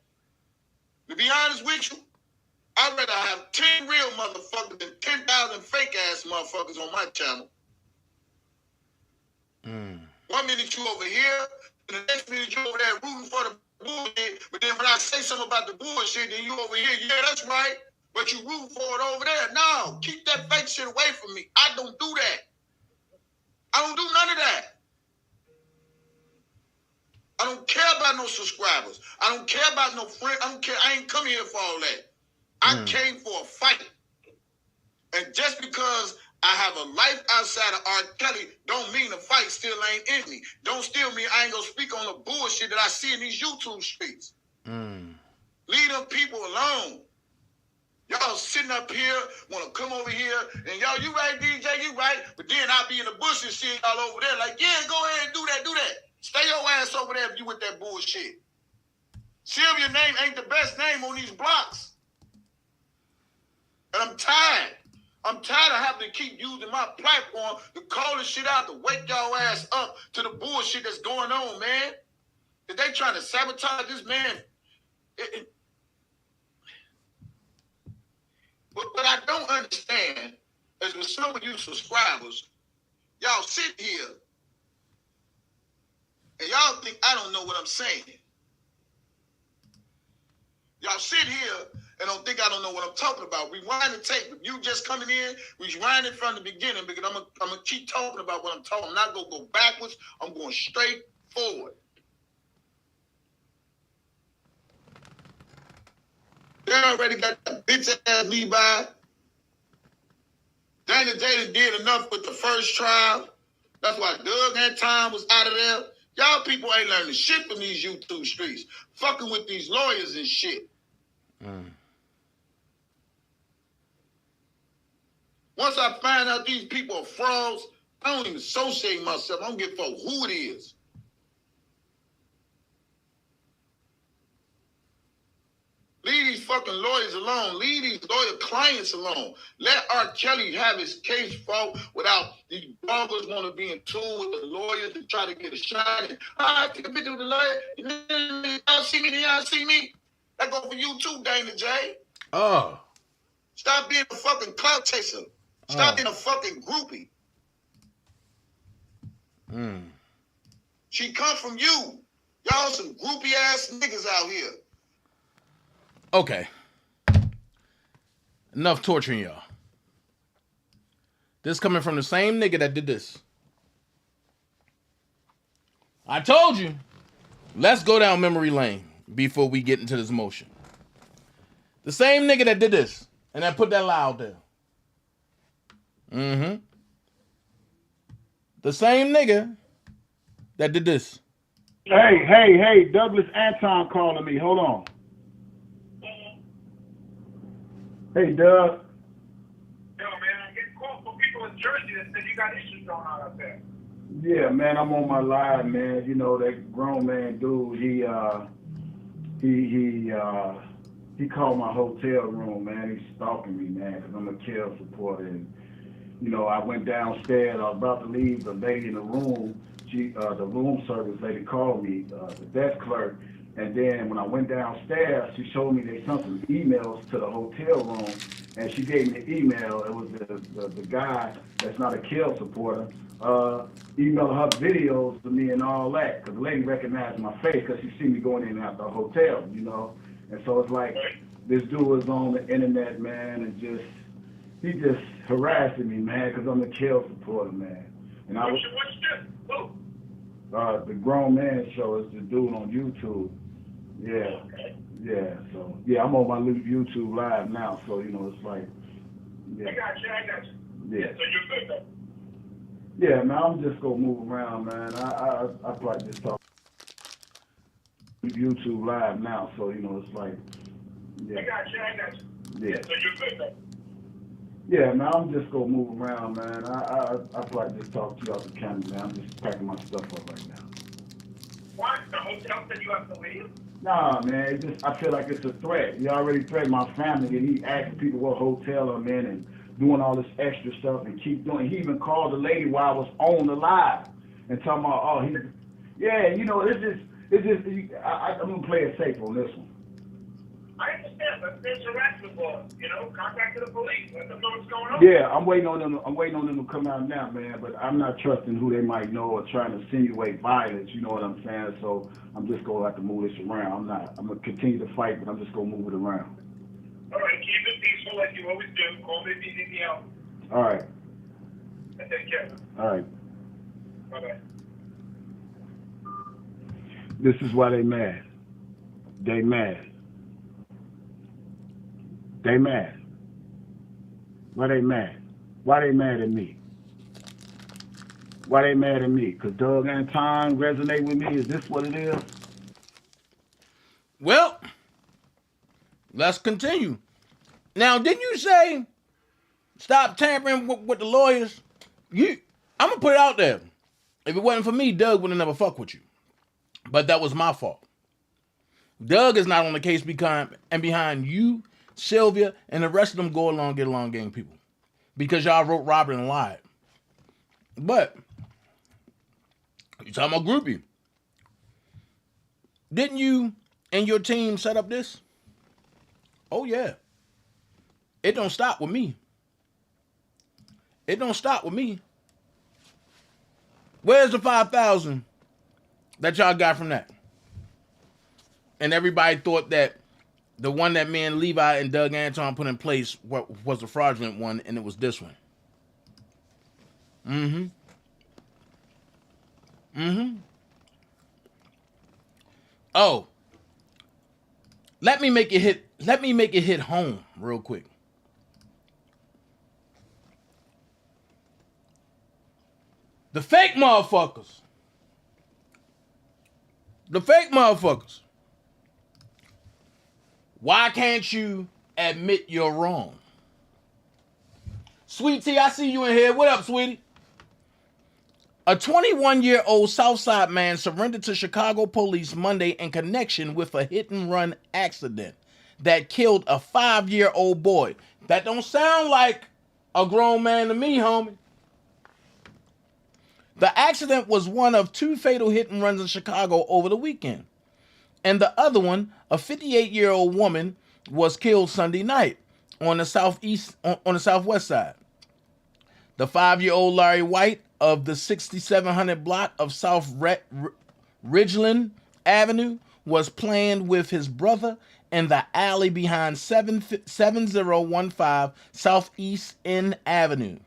To be honest with you, I'd rather have 10 real motherfuckers than 10,000 fake ass motherfuckers on my channel. 1 minute you over here, and the next minute you over there rooting for the bullshit. But then when I say something about the bullshit, then you over here, yeah, that's right. But you rooting for it over there. No, keep that fake shit away from me. I don't do that. I don't do none of that. I don't care about no subscribers. I don't care about no friends. I don't care. I ain't come here for all that. I came for a fight. And just because I have a life outside of R. Kelly don't mean the fight still ain't in me. Don't still mean I ain't gonna speak on the bullshit that I see in these YouTube streets. Leave them people alone. Y'all sitting up here, want to come over here, and y'all, you right, DJ, you right. But then I'll be in the bush and shit all over there like, yeah, go ahead and do that, do that. Stay your ass over there if you with that bullshit. Sylvia name ain't the best name on these blocks. And I'm tired. I'm tired of having to keep using my platform to call this shit out, to wake y'all ass up to the bullshit that's going on, man. If they trying to sabotage this man, What I don't understand is with some of you subscribers, y'all sit here and y'all think I don't know what I'm saying. Y'all sit here and don't think I don't know what I'm talking about. Rewind the tape. If you just coming in, rewind it from the beginning because I'm gonna keep talking about what I'm talking. I'm not gonna go backwards. I'm going straight forward. They already got that bitch ass Levi. DanaJay did enough with the first trial. That's why Doug and Tom was out of there. Y'all people ain't learning shit from these YouTube streets. Fucking with these lawyers and shit. Once I find out these people are frauds, I don't even associate myself. I don't give a fuck who it is. Leave these fucking lawyers alone. Leave these lawyer clients alone. Let R. Kelly have his case fought without these bloggers want to be in tune with the lawyers to try to get a shot. And, I take a picture with the lawyer. Y'all see me, y'all see me. That go for you too, DanaJay. Oh. Stop being a fucking clout chaser. Stop being a fucking groupie. She come from you. Y'all some groupie ass niggas out here. Okay. Enough torturing y'all. This coming from the same nigga that did this. I told you. Let's go down memory lane before we get into this motion. The same nigga that did this and that put that lie out there. The same nigga that did this. Hey, Douglas Anton calling me. Hold on. Hey, Doug. Yo, man, I get calls from people in Jersey that said you got issues going on out there. Yeah, man, I'm on my live, man. You know, that grown man dude, he called my hotel room, man. He's stalking me, man, because I'm a care supporter. And, you know, I went downstairs. I was about to leave. The lady in the room, the room service lady called me, the desk clerk. And then when I went downstairs, she showed me they sent some emails to the hotel room, and she gave me the email. It was the guy that's not a kill supporter, emailed her videos to me and all that, because the lady recognized my face because she see me going in and out the hotel, you know. And so it's like this dude was on the internet, man, and he just harassing me, man, because I'm a kill supporter, man. And what's this? Who? The Grown Man Show is the dude on YouTube. Yeah. Okay. Yeah. So yeah, I'm on my YouTube live now. So you know, it's like. Yeah. I got you. Yeah. So you're good though. Yeah, man. I'm just gonna move around, man. I probably just talk YouTube live now. So you know, it's like. Yeah. I got you. Yeah. So you're good though. Yeah, man, I'm just gonna move around, man. I probably just talk to you off the camera, man. I'm just packing my stuff up right now. Why? The hotel said you have to leave? Nah, man, I feel like it's a threat. He already threatened my family, and he asking people what hotel I'm in and doing all this extra stuff and keep doing. He even called the lady while I was on the live and talking about, yeah, you know, it's just. I'm gonna play it safe on this one. I understand, but there's harassment laws. You know, contact the police. Let them know what's going on. Yeah, I'm waiting on them. I'm waiting on them to come out now, man. But I'm not trusting who they might know or trying to insinuate violence. You know what I'm saying? So I'm just gonna have to move this around. I'm gonna continue to fight, but I'm just gonna move it around. All right, keep it peaceful like you always do. Call me if you need me out. All right. And take care. All right. Bye bye. This is why they mad. They mad. They mad. Why they mad? Why they mad at me? Why they mad at me? Because Doug and Tom resonate with me? Is this what it is? Well, let's continue. Now, didn't you say stop tampering with the lawyers? I'm going to put it out there. If it wasn't for me, Doug would have never fucked with you. But that was my fault. Doug is not on the case behind you, Sylvia, and the rest of them get along gang people. Because y'all wrote Robert and lied. But, you talking about groupie. Didn't you and your team set up this? Oh, yeah. It don't stop with me. It don't stop with me. Where's the 5,000 that y'all got from that? And everybody thought that the one that me and Levi and Doug Anton put in place was the fraudulent one, and it was this one. Oh. Let me make it hit home real quick. The fake motherfuckers. Why can't you admit you're wrong? Sweet Tea, I see you in here. What up, sweetie? A 21-year-old Southside man surrendered to Chicago police Monday in connection with a hit-and-run accident that killed a 5-year-old boy. That don't sound like a grown man to me, homie. The accident was one of 2 fatal hit-and-runs in Chicago over the weekend. And the other one, a 58-year-old woman, was killed Sunday night on the southwest side. The 5-year-old Larry White of the 6700 block of South Ridgeland Avenue was playing with his brother in the alley behind 7015 Southeast N Avenue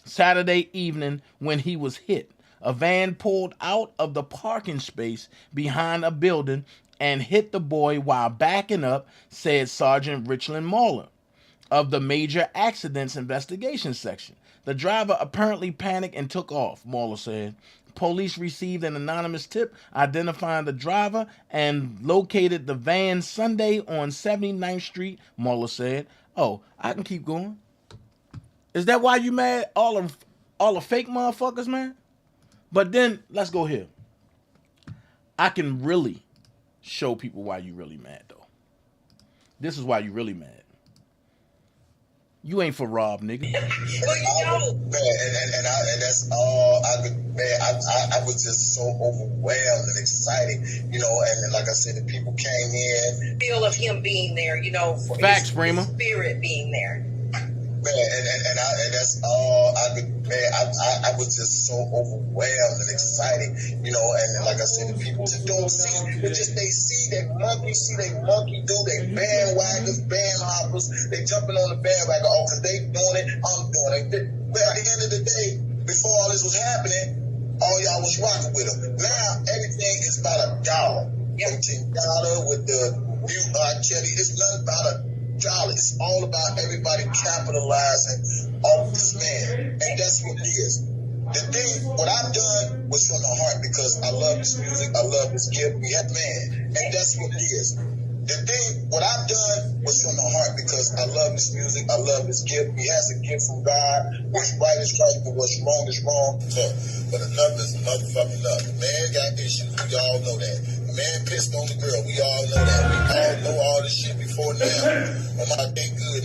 Saturday evening when he was hit. A van pulled out of the parking space behind a building and hit the boy while backing up, said Sergeant Richland Mahler of the Major Accidents Investigation Section. The driver apparently panicked and took off, Mahler said. Police received an anonymous tip identifying the driver and located the van Sunday on 79th Street, Mahler said. Oh, I can keep going. Is that why you mad? All the fake motherfuckers, man? But then, let's go here. I can really show people why you really mad, though. This is why you really mad. You ain't for Rob, nigga. Well, you know, man, and that's all I could, man. I was just so overwhelmed and excited, you know. And like I said, the people came in. Feel of him being there, you know, for facts, Prima. Spirit being there. Man, and that's all I could, man. I was just so overwhelmed and excited, you know. And like I said, the people just don't see, but just they see that monkey, do they bandwagoners, band hoppers, they jumping on the bandwagon, oh, because they doing it, I'm doing it. But at the end of the day, before all this was happening, all y'all was rocking with them. Now everything is about a dollar. From $10 with the new Kelly, it's nothing about a dollar. It's all about everybody capitalizing off this man, and that's what it is. The thing, what I've done was from the heart because I love this music, I love this gift. We have man, and that's what it is. The thing, what I've done was from the heart because I love this music, I love this gift. He has a gift from God. What's right is right, but what's wrong is wrong. So, but enough is motherfucking enough. The man got issues, we all know that. The man pissed on the girl, we all know that. We all know all this shit before now. I'm not that good,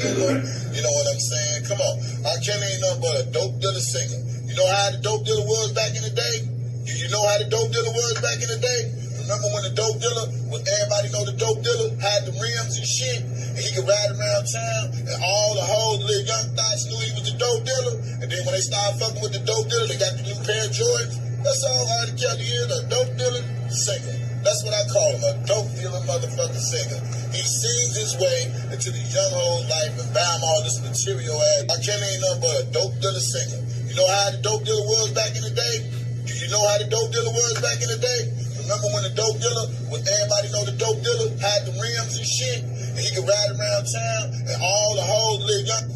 you know what I'm saying? Come on. I can't ain't nothing but a dope dealer singer. You know how the dope dealer was back in the day? Do you know how the dope dealer was back in the day? Remember when the dope dealer, when everybody know the dope dealer had the rims and shit, and he could ride around town, and all the whole little young thoughts knew he was the dope dealer, and then when they started fucking with the dope dealer, they got the new pair of Jordans. That's all R. Kelly is, a dope dealer singer. That's what I call him, a dope dealer motherfucking singer. He sings his way into the young hoe's life and buy him all this material ass. R. Kelly ain't nothing but a dope dealer singer. You know how the dope dealer was back in the day? Do you know how the dope dealer was back in the day? Remember when the dope dealer, when everybody know the dope dealer had the rims and shit, and he could ride around town, and all the hoes live young?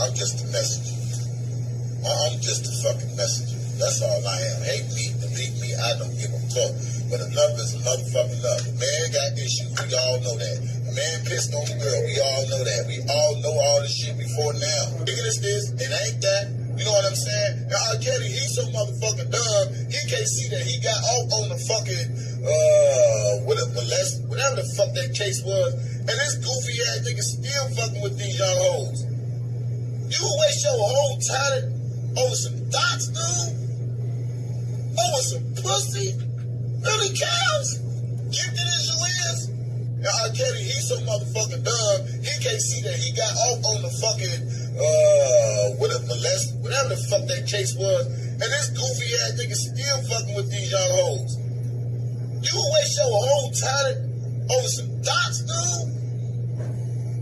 I'm just a messenger. I'm just a fucking messenger. That's all I am. Hate me, delete me, I don't give a fuck. But enough is enough fucking love. The man got issues, we all know that. The man pissed on the girl, we all know that. We all know all this shit before now. Nigga, this, it ain't that. You know what I'm saying? And R. Kelly, he's so motherfucking dumb, he can't see that he got off on the fucking, whatever the fuck that case was. And this goofy ass nigga still fucking with these young hoes. You waste your whole talent over some dots, dude? Over some pussy? Really, cows? Gifted as you is? And R. Kelly, he's so motherfucking dumb, he can't see that he got off on the fucking, whatever the fuck that case was. And this goofy ass nigga still fucking with these young hoes. You waste your whole talent over some dots, dude?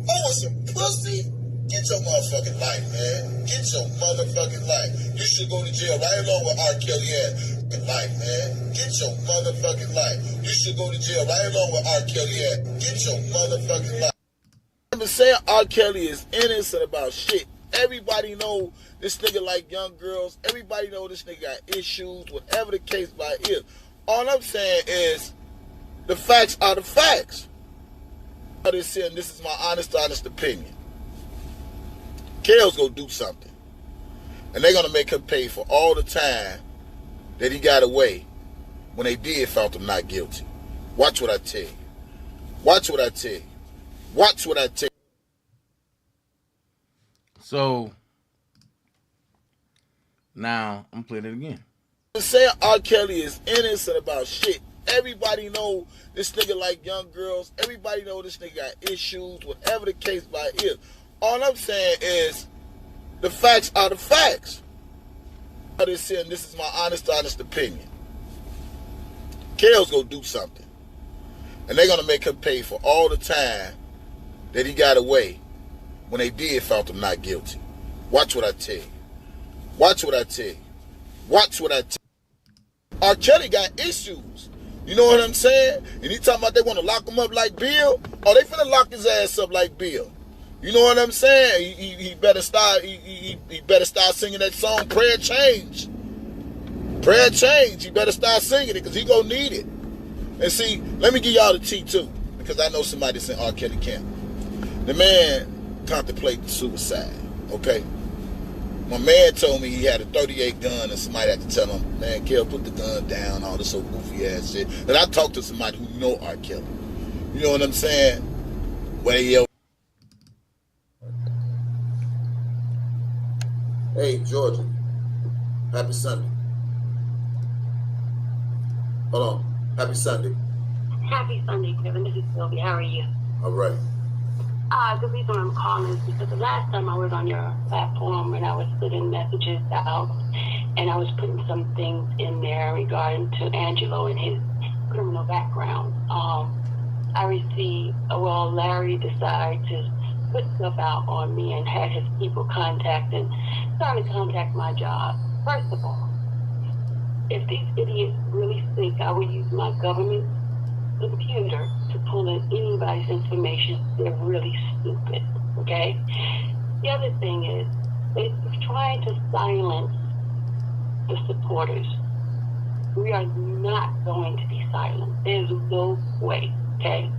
Over some pussy? Get your motherfucking life, man. Get your motherfucking life. You should go to jail right along with R. Kelly ass. Life, man. Get your motherfucking life. You should go to jail right along with R. Kelly ass. Get your motherfucking life. I'm saying R. Kelly is innocent about shit. Everybody know this nigga like young girls. Everybody know this nigga got issues, whatever the case by is. All I'm saying is the facts are the facts. This is my honest opinion. Kale's gonna do something. And they're gonna make him pay for all the time that he got away when they did found him not guilty. Watch what I tell you. Watch what I tell you. Watch what I tell you. So, now, I'm playing it again. Saying R. Kelly is innocent about shit. Everybody know this nigga like young girls. Everybody know this nigga got issues, whatever the case by is. All I'm saying is the facts are the facts. This is my honest opinion. Kale's gonna do something. And they're gonna make him pay for all the time that he got away when they did found him not guilty. Watch what I tell you. Watch what I tell you. Watch what I tell you. R. Kelly got issues. You know what I'm saying? And he talking about they want to lock him up like Bill. Oh, they finna lock his ass up like Bill. You know what I'm saying? He better start. He better start singing that song, "Prayer Change." Prayer Change. He better start singing it because he gonna need it. And see, let me give y'all the tea too, because I know somebody said R. Kelly can't. The man contemplated suicide. Okay. My man told me he had a .38 gun, and somebody had to tell him, "Man, Kel, put the gun down." All this old goofy ass shit. And I talked to somebody who know R. Kelly. You know what I'm saying? Where they yell. Hey, Georgia. Happy Sunday. Hold on. Happy Sunday. Happy Sunday, Kevin. This is Sylvia. How are you? All right. The reason I'm calling is because the last time I was on your platform and I was putting messages out and I was putting some things in there regarding to Angelo and his criminal background. I received, Larry decided to put stuff out on me and had his people contact my job. First of all, if these idiots really think I would use my government computer to pull in anybody's information, they're really stupid, okay? The other thing is, they're trying to silence the supporters. We are not going to be silent. There's no way, okay?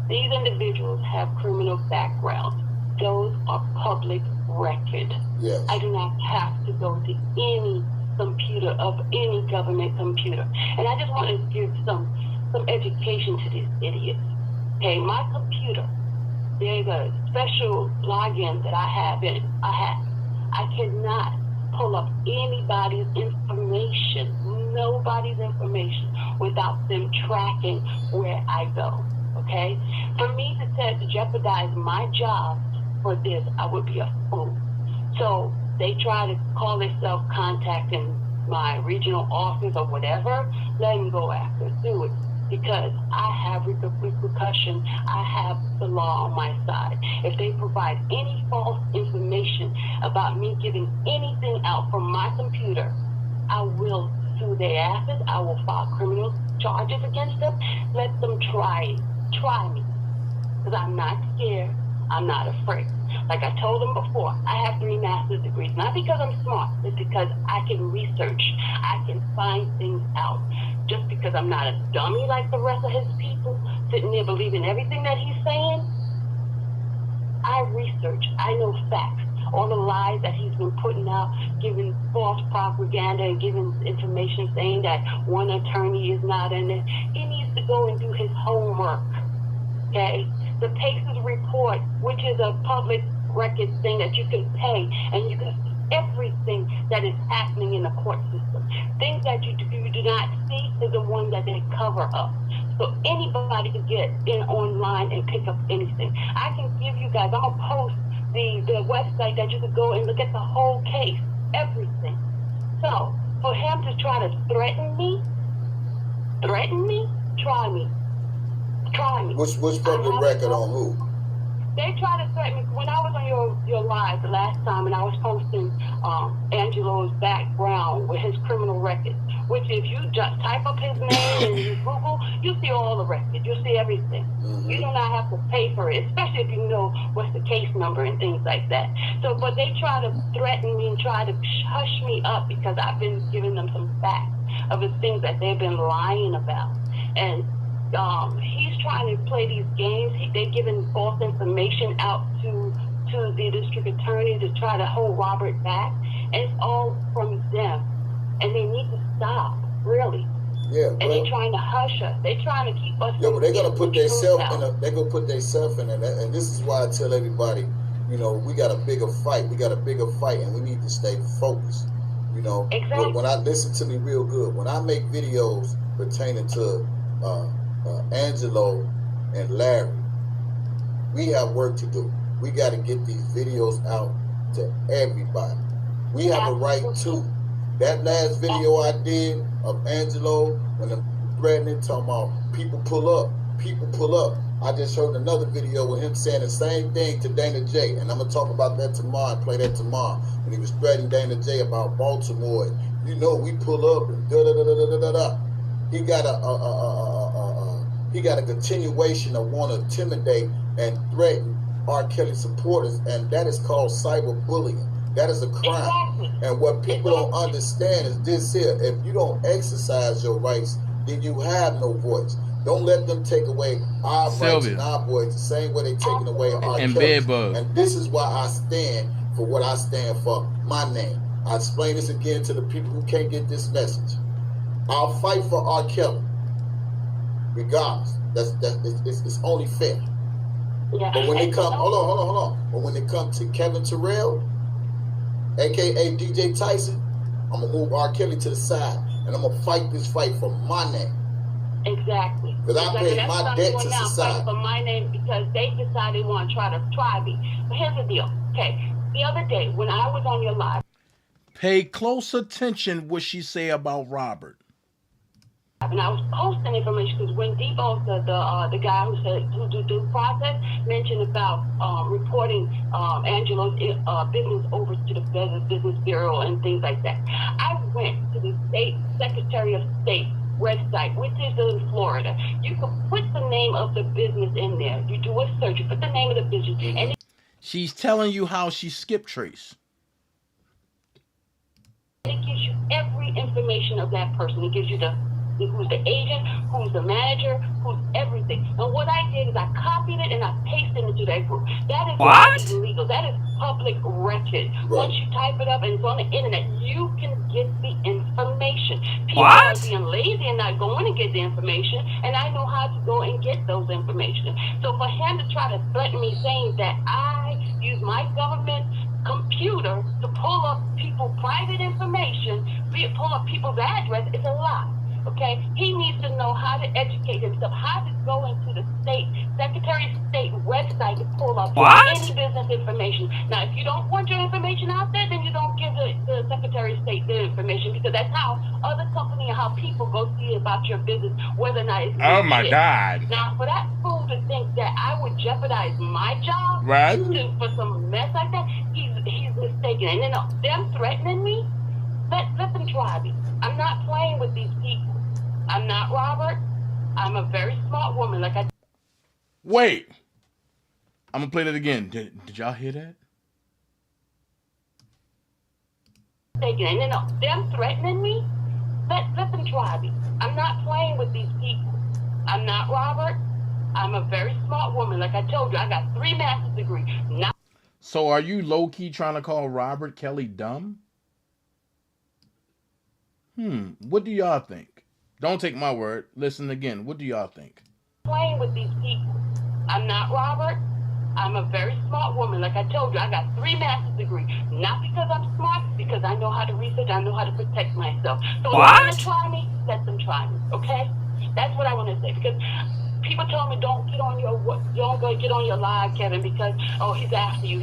These individuals have criminal backgrounds. Those are public record. Yes. I do not have to go to any computer of any government computer. And I just want to give some education to these idiots. Okay, my computer, there's a special login that I have in it. I cannot pull up anybody's information, nobody's information without them tracking where I go. Okay? For me to jeopardize my job for this, I would be a fool. So they try to call themselves contacting my regional office or whatever. Let them go after, do it. Because I have repercussion, I have the law on my side. If they provide any false information about me giving anything out from my computer, I will sue their asses. I will file criminal charges against them. Let them try me. Because I'm not scared. I'm not afraid. Like I told them before, I have 3 master's degrees. Not because I'm smart, it's because I can research. I can find things out. Just because I'm not a dummy like the rest of his people, sitting there believing everything that he's saying, I research. I know facts. All the lies that he's been putting out, giving false propaganda and giving information saying that one attorney is not in it. He needs to go and do his homework. Okay? The Paces report, which is a public record thing that you can pay, and you can see everything that is happening in the court system. Things that you do not see is the one that they cover up. So anybody can get in online and pick up anything. I can give you guys, I'm going to post the website that you could go and look at the whole case, everything. So for him to try to threaten me, try me. Which public record on who? They try to threaten me. When I was on your live the last time, and I was posting Angelo's background with his criminal record, which if you just type up his name and you Google, you see all the records. You see everything. Mm-hmm. You do not have to pay for it, especially if you know what's the case number and things like that. So, but they try to threaten me and try to hush me up because I've been giving them some facts of the things that they've been lying about. And he's trying to play these games. They're giving false information out to the district attorney to try to hold Robert back. And it's all from them. And they need to stop, really. Yeah, and they're trying to hush us. They're trying to keep us. Yeah, but they're gonna put themselves in. They're gonna put themselves in it. And this is why I tell everybody, you know, we got a bigger fight. We got a bigger fight, and we need to stay focused. You know, exactly. When I listen to me real good, when I make videos pertaining to Angelo and Larry, we have work to do. We got to get these videos out to everybody. We have a right to. That last video I did of Angelo, when the threatening, talking about people pull up. I just heard another video with him saying the same thing to DanaJay, and I'm gonna talk about that tomorrow and play that tomorrow. When he was threatening DanaJay about Baltimore, and, you know, we pull up and da da da da da da da. He got a continuation of want to intimidate and threaten R. Kelly supporters, and that is called cyberbullying. That is a crime. Exactly. And what people don't understand is this here: if you don't exercise your rights, then you have no voice. Don't let them take away our rights and our voice the same way they taking away R. Kelly's. And this is why I stand for what I stand for. My name. I explain this again to the people who can't get this message. I'll fight for R. Kelly, regardless. It's only fair. Yeah. But when they come, hold on. But when they come to Kevin Terrell, aka DJ Tyson, I'm gonna move R. Kelly to the side, and I'm gonna fight this fight for my name. Exactly. Because I pay my debt to society. For my name, because they decided they want to try me. But here's the deal. Okay, the other day when I was on your live, pay close attention what she say about Robert. And I was posting information because when Debo, the guy who do due process, mentioned about reporting Angelo's business over to the Business Bureau and things like that, I went to the State Secretary of State website, which is in Florida. You can put the name of the business in there. You do a search, you put the name of the business, and she's telling you how she skip trace. It gives you every information of that person. It gives you who's the agent, who's the manager, who's everything. And what I did is I copied it and I pasted it into that group. That is illegal. That is public record. Right. Once you type it up and it's on the internet, you can get the information. People are being lazy and not going to get the information, and I know how to go and get those information. So for him to try to threaten me saying that I use my government computer to pull up people's private information, pull up people's address, is a lie. Okay? He needs to know how to educate himself, how to go into the Secretary of State website to pull up any business information. Now, if you don't want your information out there, then you don't give the Secretary of State the information, because that's how other companies and how people go see about your business, whether or not it's Oh my legit. God. Now, for that fool to think that I would jeopardize my job for some mess like that, he's mistaken. And then them threatening me, let them try me. I'm not playing with these people. I'm not Robert. I'm a very smart woman. Wait. I'm gonna play that again. Did y'all hear that? And then them threatening me, let them try me. I'm not playing with these people. I'm not Robert. I'm a very smart woman. Like I told you, I got 3 master's degrees. So are you low-key trying to call Robert Kelly dumb? What do y'all think? Don't take my word. Listen again. What do y'all think? Playing with these people. I'm not Robert. I'm a very smart woman. Like I told you, I got 3 master's degrees. Not because I'm smart, because I know how to research. I know how to protect myself. So if they want to try me, let them try me. Okay? That's what I want to say. Because people told me don't get on your live, Kevin, because he's after you.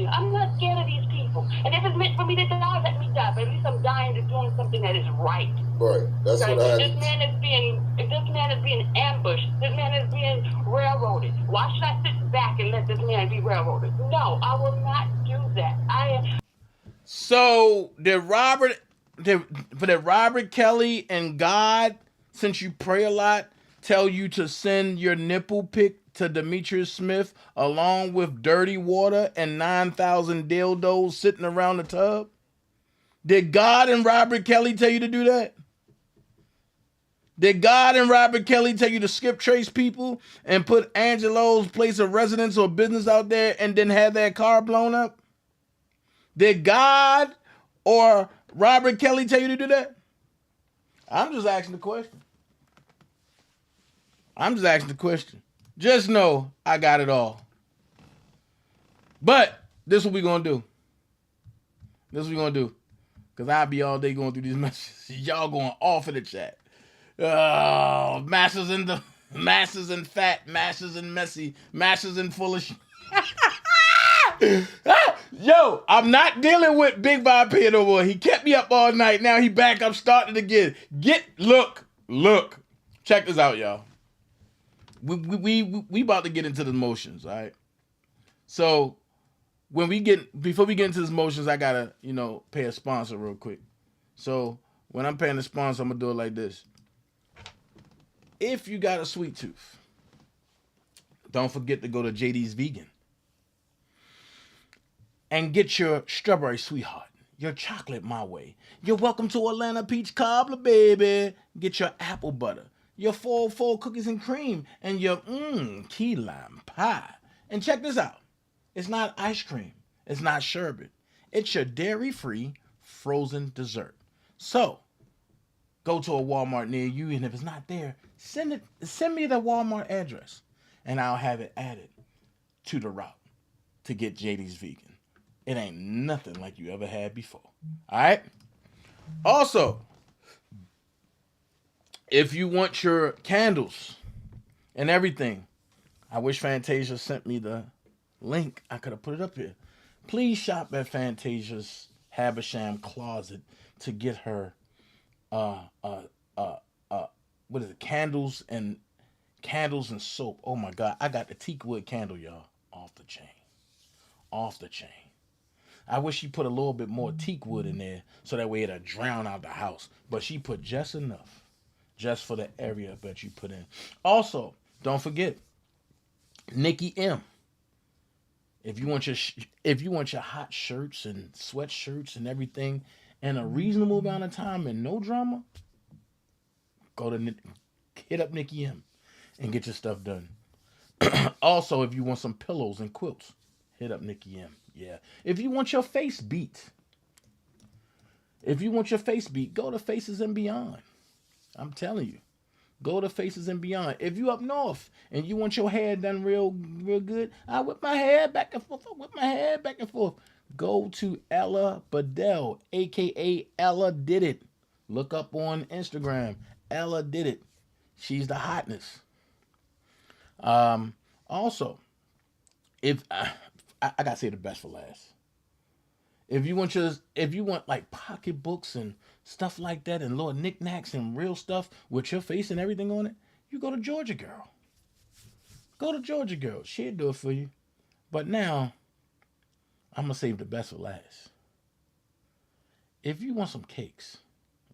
I'm not scared of these people. And if it's meant for me to die, let me die. But at least I'm dying to doing something that is right. Right. That's what I. If this man is being ambushed, this man is being railroaded. Why should I sit back and let this man be railroaded? No, I will not do that. So did Robert Kelly and God, since you pray a lot, tell you to send your nipple pic to Demetrius Smith along with dirty water and 9,000 dildos sitting around the tub? Did God and Robert Kelly tell you to do that? Did God and Robert Kelly tell you to skip trace people and put Angelo's place of residence or business out there and then have that car blown up? Did God or Robert Kelly tell you to do that? I'm just asking the question. Just know I got it all. But this is what we're going to do. Because I'll be all day going through these messages. Y'all going off in the chat. Oh, masses and fat, masses and messy, masses and full of shit. Yo, I'm not dealing with Big Bob P no more. He kept me up all night. Now he back up, starting again. Look. Check this out, y'all. We about to get into the motions, all right? So before we get into the motions, I gotta, pay a sponsor real quick. So when I'm paying the sponsor, I'm gonna do it like this. If you got a sweet tooth, don't forget to go to JD's Vegan and get your strawberry sweetheart, your chocolate my way. You're welcome to Atlanta peach cobbler, baby. Get your apple butter, your 404 cookies and cream, and your key lime pie. And check this out. It's not ice cream. It's not sherbet. It's your dairy-free frozen dessert. So go to a Walmart near you, and if it's not there, send me the Walmart address, and I'll have it added to the route to get JD's Vegan. It ain't nothing like you ever had before. All right? Also, if you want your candles and everything, I wish Fantasia sent me the link. I could have put it up here. Please shop at Fantasia's Habersham Closet to get her what is it? Candles and soap. Oh my God. I got the teak wood candle, y'all. Off the chain. I wish she put a little bit more teak wood in there so that way it'll drown out the house. But she put just enough. Just for the area that you put in. Also, don't forget, Nikki M. If you want your hot shirts and sweatshirts and everything in a reasonable amount of time and no drama, hit up Nikki M and get your stuff done. Also, if you want some pillows and quilts, hit up Nikki M. Yeah. If you want your face beat, go to Faces and Beyond. I'm telling you. Go to Faces and Beyond. If you up north and you want your hair done real good, I whip my hair back and forth. Go to Ella Bedell, aka Ella Did It. Look up on Instagram. Ella Did It. She's the hotness. Also, if I gotta say the best for last. If you want like pocketbooks and stuff like that and little knickknacks and real stuff with your face and everything on it, you go to Georgia Girl. Go to Georgia Girl. She'll do it for you. But now, I'm gonna save the best for last. If you want some cakes,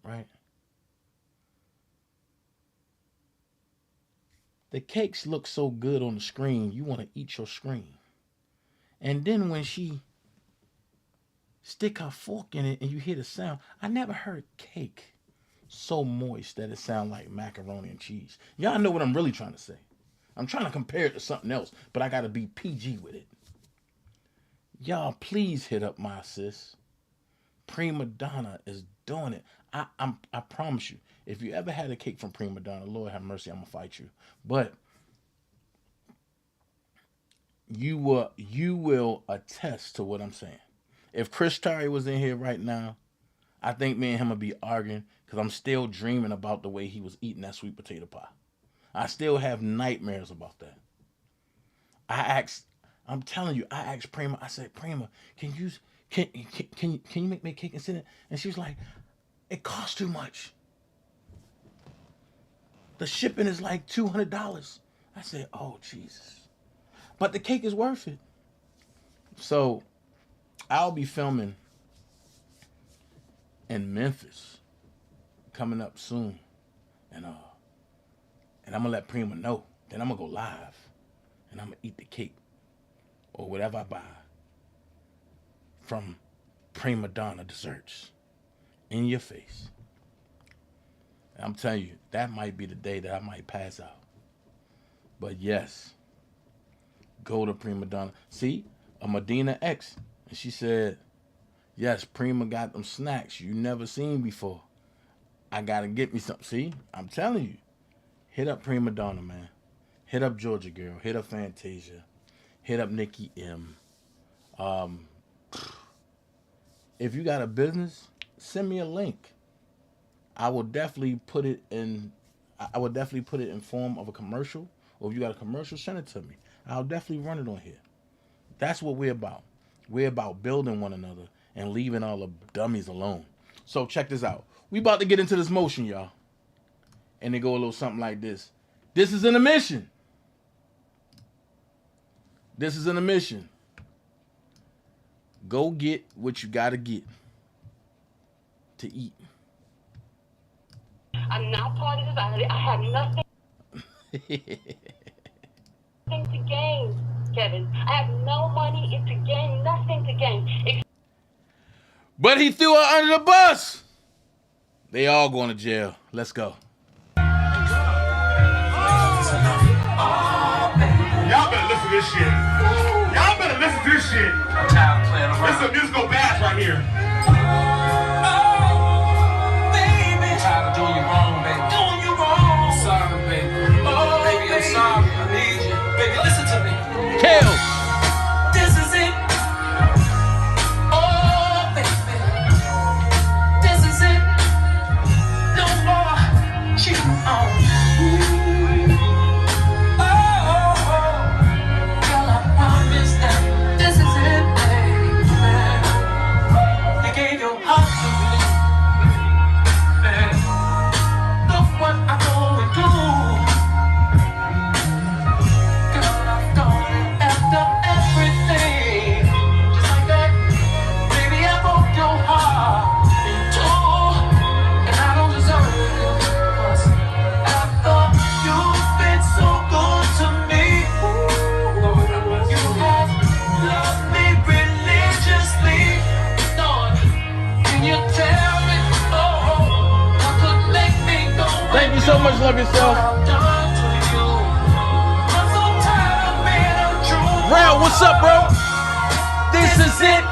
right? The cakes look so good on the screen, you want to eat your screen. And then when she stick her fork in it and you hear the sound, I never heard cake so moist that it sound like macaroni and cheese. Y'all know what I'm really trying to say. I'm trying to compare it to something else, but I got to be PG with it. Y'all, please hit up my sis. Prima Donna is doing it. I promise you, if you ever had a cake from Prima Donna, Lord have mercy, I'm gonna fight you. But you will attest to what I'm saying. If Chris Terry was in here right now, I think me and him would be arguing because I'm still dreaming about the way he was eating that sweet potato pie. I still have nightmares about that. I'm telling you, I asked Prima, I said, Prima, can you make me a cake and send it? And she was like, it costs too much. The shipping is like $200. I said, oh, Jesus. But the cake is worth it. So I'll be filming in Memphis coming up soon. And I'm going to let Prima know. Then I'm going to go live. And I'm going to eat the cake or whatever I buy from Prima Donna Desserts in your face. And I'm telling you, that might be the day that I might pass out. But yes, go to Prima Donna. See, a Medina X. And she said, yes, Prima got them snacks you never seen before. I got to get me some. See, I'm telling you. Hit up Prima Donna, man. Hit up Georgia Girl. Hit up Fantasia. Hit up Nikki M. If you got a business, send me a link. I will definitely put it in form of a commercial. Or if you got a commercial, send it to me. I'll definitely run it on here. That's what we're about. We're about building one another and leaving all the dummies alone. So check this out. We about to get into this motion, y'all. And they go a little something like this. This is an admission. This is an admission. Go get what you gotta get to eat. I'm not part of this. I have nothing to gain, Kevin. I have no money to gain, nothing to gain. But he threw her under the bus. They all going to jail. Let's go. Y'all better listen to this shit. Y'all better listen to this shit. I'm tired of playing around. This is a musical bash right here. Oh, baby. I'm tired of doing you wrong, baby. Doing you wrong. I'm sorry, baby. Oh, baby, I'm sorry. I need you. Baby, listen to me. Kill. This is it. Oh, baby. This is it. No more cheating on you. Thank you so much. Love yourself. Rail, what's up, bro? This is it.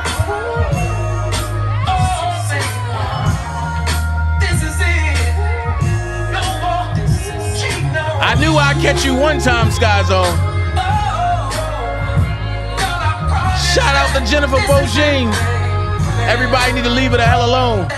I knew I'd catch you one time, Skyzone. Shout out to Jennifer Bojing. Everybody need to leave her the hell alone.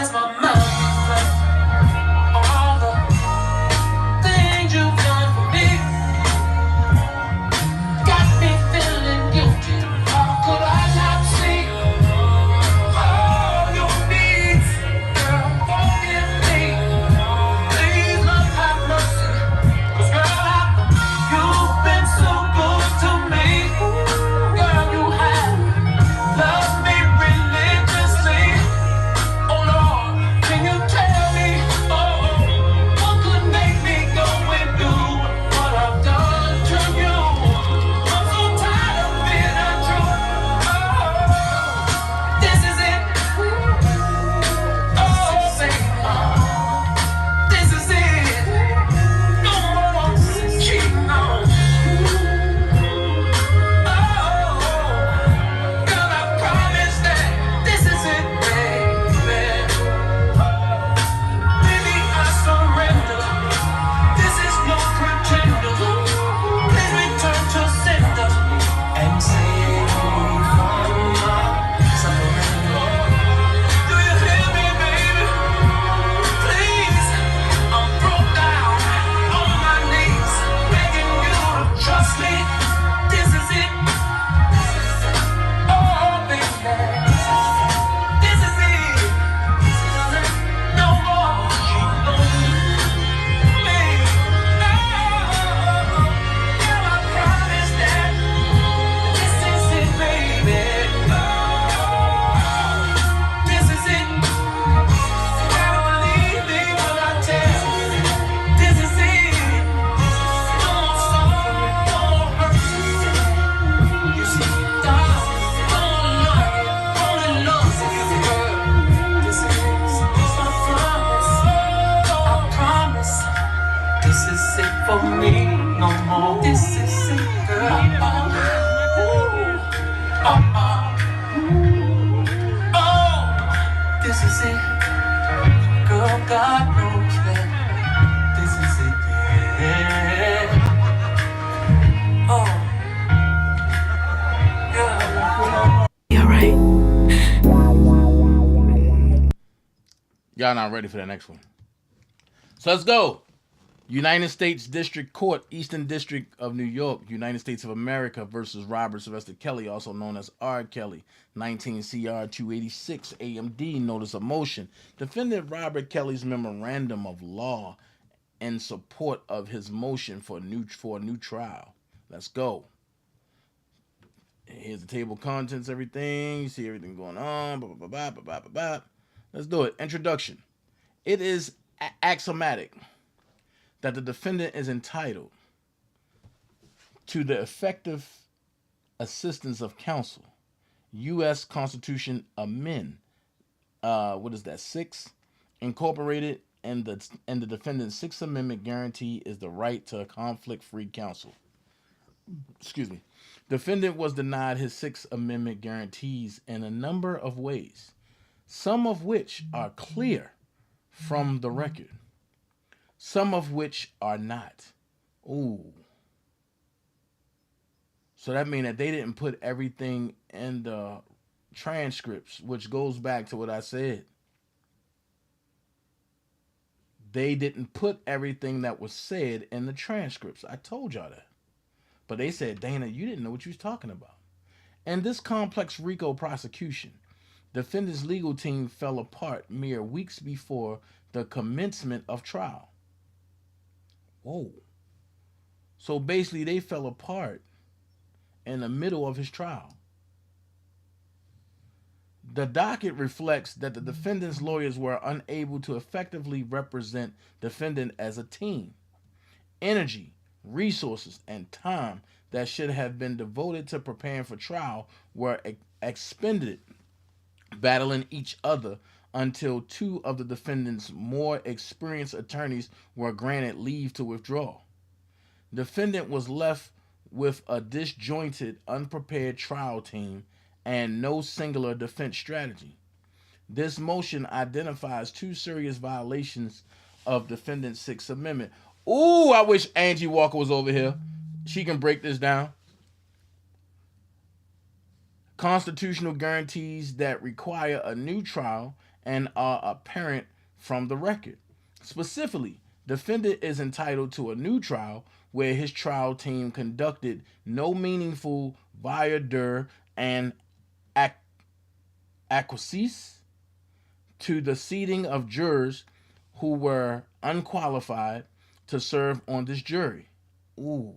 Y'all not ready for the next one. So let's go. United States District Court, Eastern District of New York, United States of America versus Robert Sylvester Kelly, also known as R. Kelly, 19 CR 286 AMD, notice of motion. Defendant Robert Kelly's memorandum of law in support of his motion for a new trial. Let's go. Here's the table of contents, everything. You see everything going on. Blah, blah, blah, blah, blah, blah, blah. Let's do it. Introduction. It is axiomatic that the defendant is entitled to the effective assistance of counsel. U.S. Constitution Amendment, 6, incorporated, and the defendant's Sixth Amendment guarantee is the right to a conflict-free counsel. Excuse me. Defendant was denied his Sixth Amendment guarantees in a number of ways, some of which are clear from the record, some of which are not. Ooh. So that means that they didn't put everything in the transcripts, which goes back to what I said. They didn't put everything that was said in the transcripts. I told y'all that. But they said, Dana, you didn't know what you was talking about. In this complex RICO prosecution, defendant's legal team fell apart mere weeks before the commencement of trial. Whoa. So basically they fell apart in the middle of his trial. The docket reflects that the defendant's lawyers were unable to effectively represent defendant as a team. Energy, resources, and time that should have been devoted to preparing for trial were expended battling each other until two of the defendant's more experienced attorneys were granted leave to withdraw. Defendant was left with a disjointed, unprepared trial team and no singular defense strategy. This motion identifies two serious violations of defendant's Sixth Amendment. Ooh, I wish Angie Walker was over here. She can break this down. constitutional guarantees that require a new trial and are apparent from the record. Specifically, defendant is entitled to a new trial where his trial team conducted no meaningful voir dire and acquiesce to the seating of jurors who were unqualified to serve on this jury. Ooh.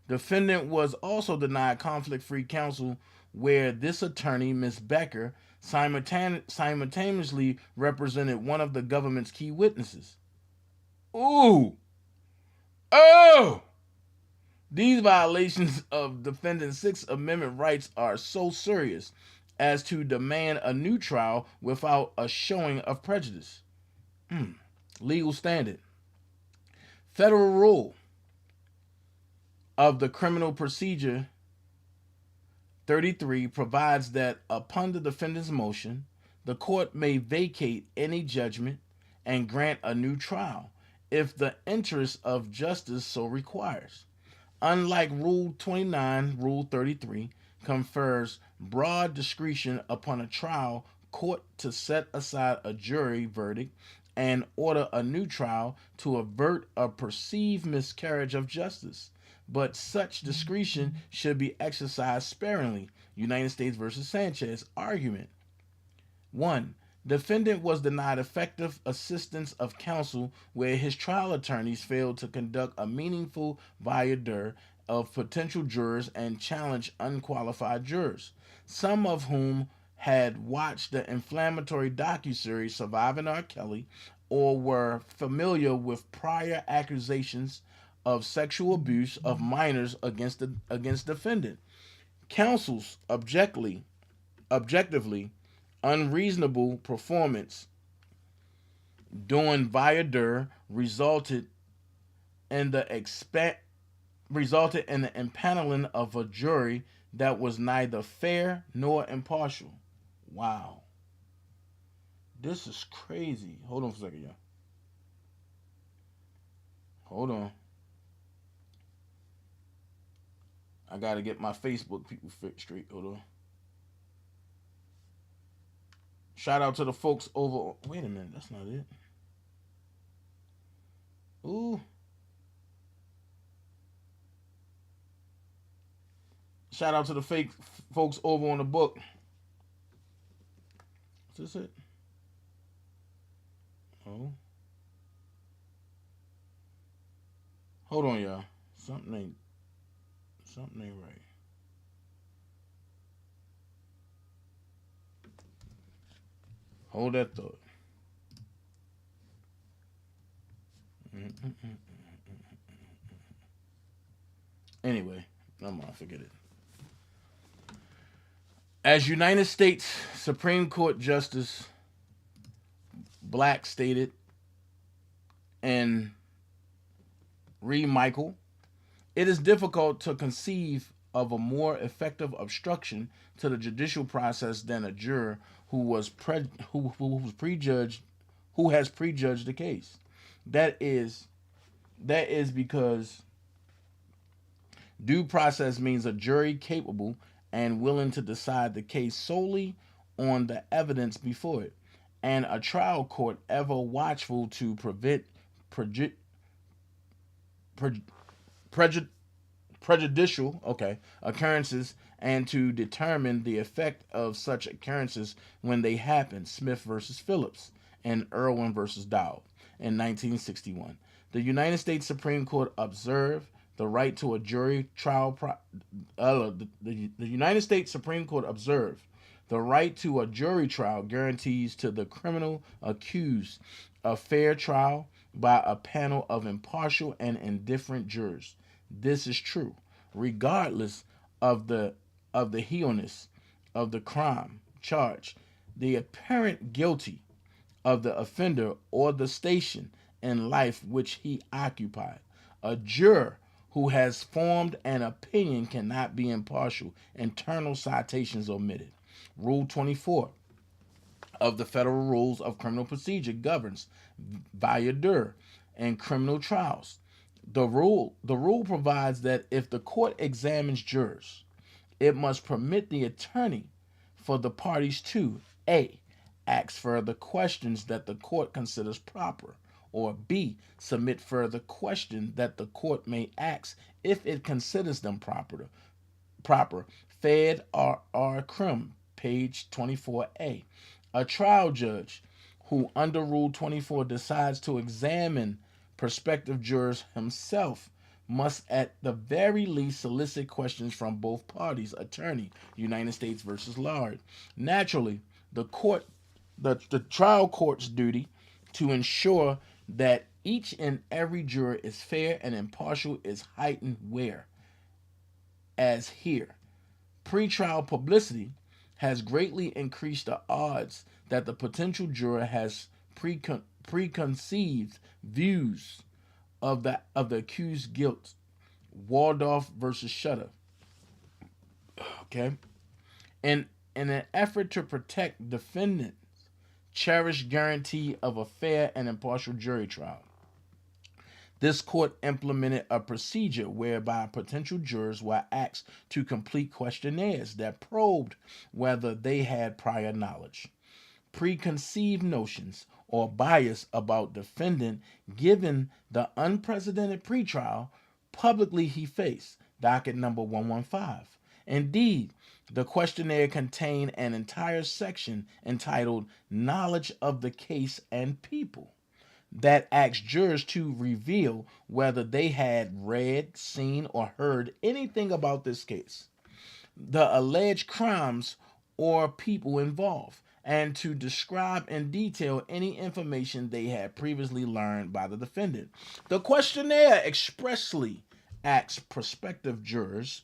Defendant was also denied conflict-free counsel where this attorney, Ms. Becker, simultaneously represented one of the government's key witnesses. Ooh. Oh! These violations of defendant's Sixth Amendment rights are so serious as to demand a new trial without a showing of prejudice. Legal standard. Federal rule of the Criminal Procedure 33 provides that upon the defendant's motion, the court may vacate any judgment and grant a new trial if the interest of justice so requires. Unlike Rule 29, Rule 33 confers broad discretion upon a trial court to set aside a jury verdict and order a new trial to avert a perceived miscarriage of justice. But such discretion should be exercised sparingly. United States v. Sanchez argument. 1. Defendant was denied effective assistance of counsel where his trial attorneys failed to conduct a meaningful voir dire of potential jurors and challenge unqualified jurors, some of whom had watched the inflammatory docuseries Surviving R. Kelly or were familiar with prior accusations of sexual abuse of minors against defendant. Counsel's objectively unreasonable performance during voir dire resulted in the impaneling of a jury that was neither fair nor impartial. Wow. This is crazy. Hold on for a second, y'all. Hold on. I gotta get my Facebook people fixed straight. Hold on. Shout out to the folks over. Wait a minute, that's not it. Ooh. Shout out to the fake folks over on the book. Is this it? Oh. Hold on, y'all. Something ain't right. Hold that thought. Anyway, I'm gonna forget it. As United States Supreme Court Justice Black stated in Michael, it is difficult to conceive of a more effective obstruction to the judicial process than a juror who has prejudged the case. That is because due process means a jury capable and willing to decide the case solely on the evidence before it, and a trial court ever watchful to prevent prejudicial occurrences and to determine the effect of such occurrences when they happen. Smith versus Phillips and Irwin versus Dowd in 1961. The United States Supreme Court observed the right to a jury trial. The United States Supreme Court observed the right to a jury trial guarantees to the criminal accused a fair trial by a panel of impartial and indifferent jurors. This is true, regardless of the heinous of the crime charged, the apparent guilty of the offender, or the station in life which he occupied. A juror who has formed an opinion cannot be impartial. Internal citations omitted. Rule 24 of the Federal Rules of Criminal Procedure governs voir dire and criminal trials. The rule provides that if the court examines jurors, it must permit the attorney for the parties to A. ask further questions that the court considers proper, or B. submit further questions that the court may ask if it considers them proper. Fed R. Crim, page 24A. A trial judge who under Rule 24 decides to examine prospective jurors himself must at the very least solicit questions from both parties. Attorney, United States versus Lard. Naturally, the trial court's duty to ensure that each and every juror is fair and impartial is heightened where, as here, pretrial publicity has greatly increased the odds that the potential juror has preconceived views of the accused's guilt. Waldorf versus Shutter. Okay. In an effort to protect defendants' cherished guarantee of a fair and impartial jury trial, this court implemented a procedure whereby potential jurors were asked to complete questionnaires that probed whether they had prior knowledge, preconceived notions, or bias about defendant given the unprecedented pretrial publicly he faced, docket number 115. Indeed, the questionnaire contained an entire section entitled Knowledge of the Case and People that asked jurors to reveal whether they had read, seen, or heard anything about this case, the alleged crimes or people involved, and to describe in detail any information they had previously learned by the defendant. The questionnaire expressly asked prospective jurors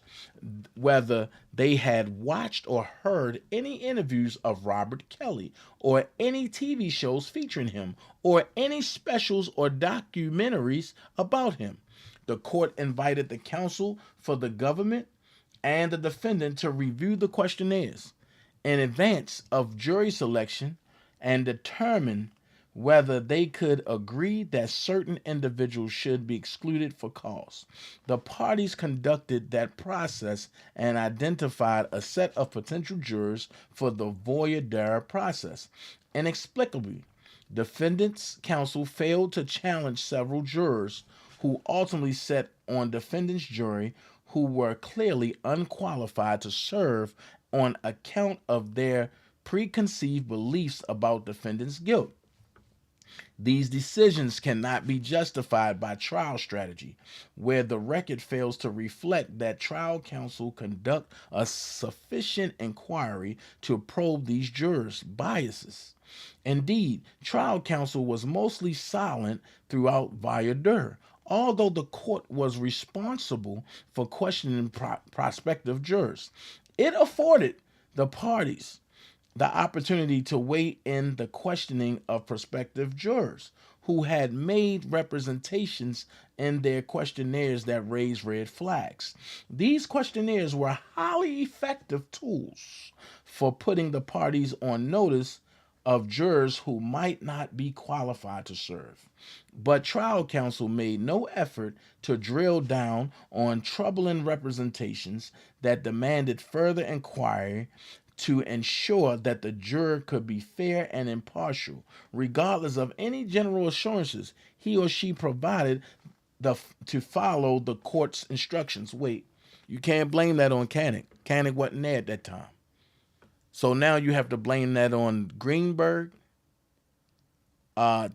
whether they had watched or heard any interviews of Robert Kelly or any TV shows featuring him or any specials or documentaries about him. The court invited the counsel for the government and the defendant to review the questionnaires in advance of jury selection and determine whether they could agree that certain individuals should be excluded for cause. The parties conducted that process and identified a set of potential jurors for the voir dire process. Inexplicably, defendant's counsel failed to challenge several jurors who ultimately sat on defendant's jury who were clearly unqualified to serve on account of their preconceived beliefs about defendant's guilt. These decisions cannot be justified by trial strategy, where the record fails to reflect that trial counsel conduct a sufficient inquiry to probe these jurors' biases. Indeed, trial counsel was mostly silent throughout voir dire, although the court was responsible for questioning prospective jurors. It afforded the parties the opportunity to weigh in the questioning of prospective jurors who had made representations in their questionnaires that raised red flags. These questionnaires were highly effective tools for putting the parties on notice of jurors who might not be qualified to serve. But trial counsel made no effort to drill down on troubling representations that demanded further inquiry to ensure that the juror could be fair and impartial, regardless of any general assurances he or she provided to follow the court's instructions. Wait, you can't blame that on Koenig. Koenig wasn't there at that time. So now you have to blame that on Greenberg, Tom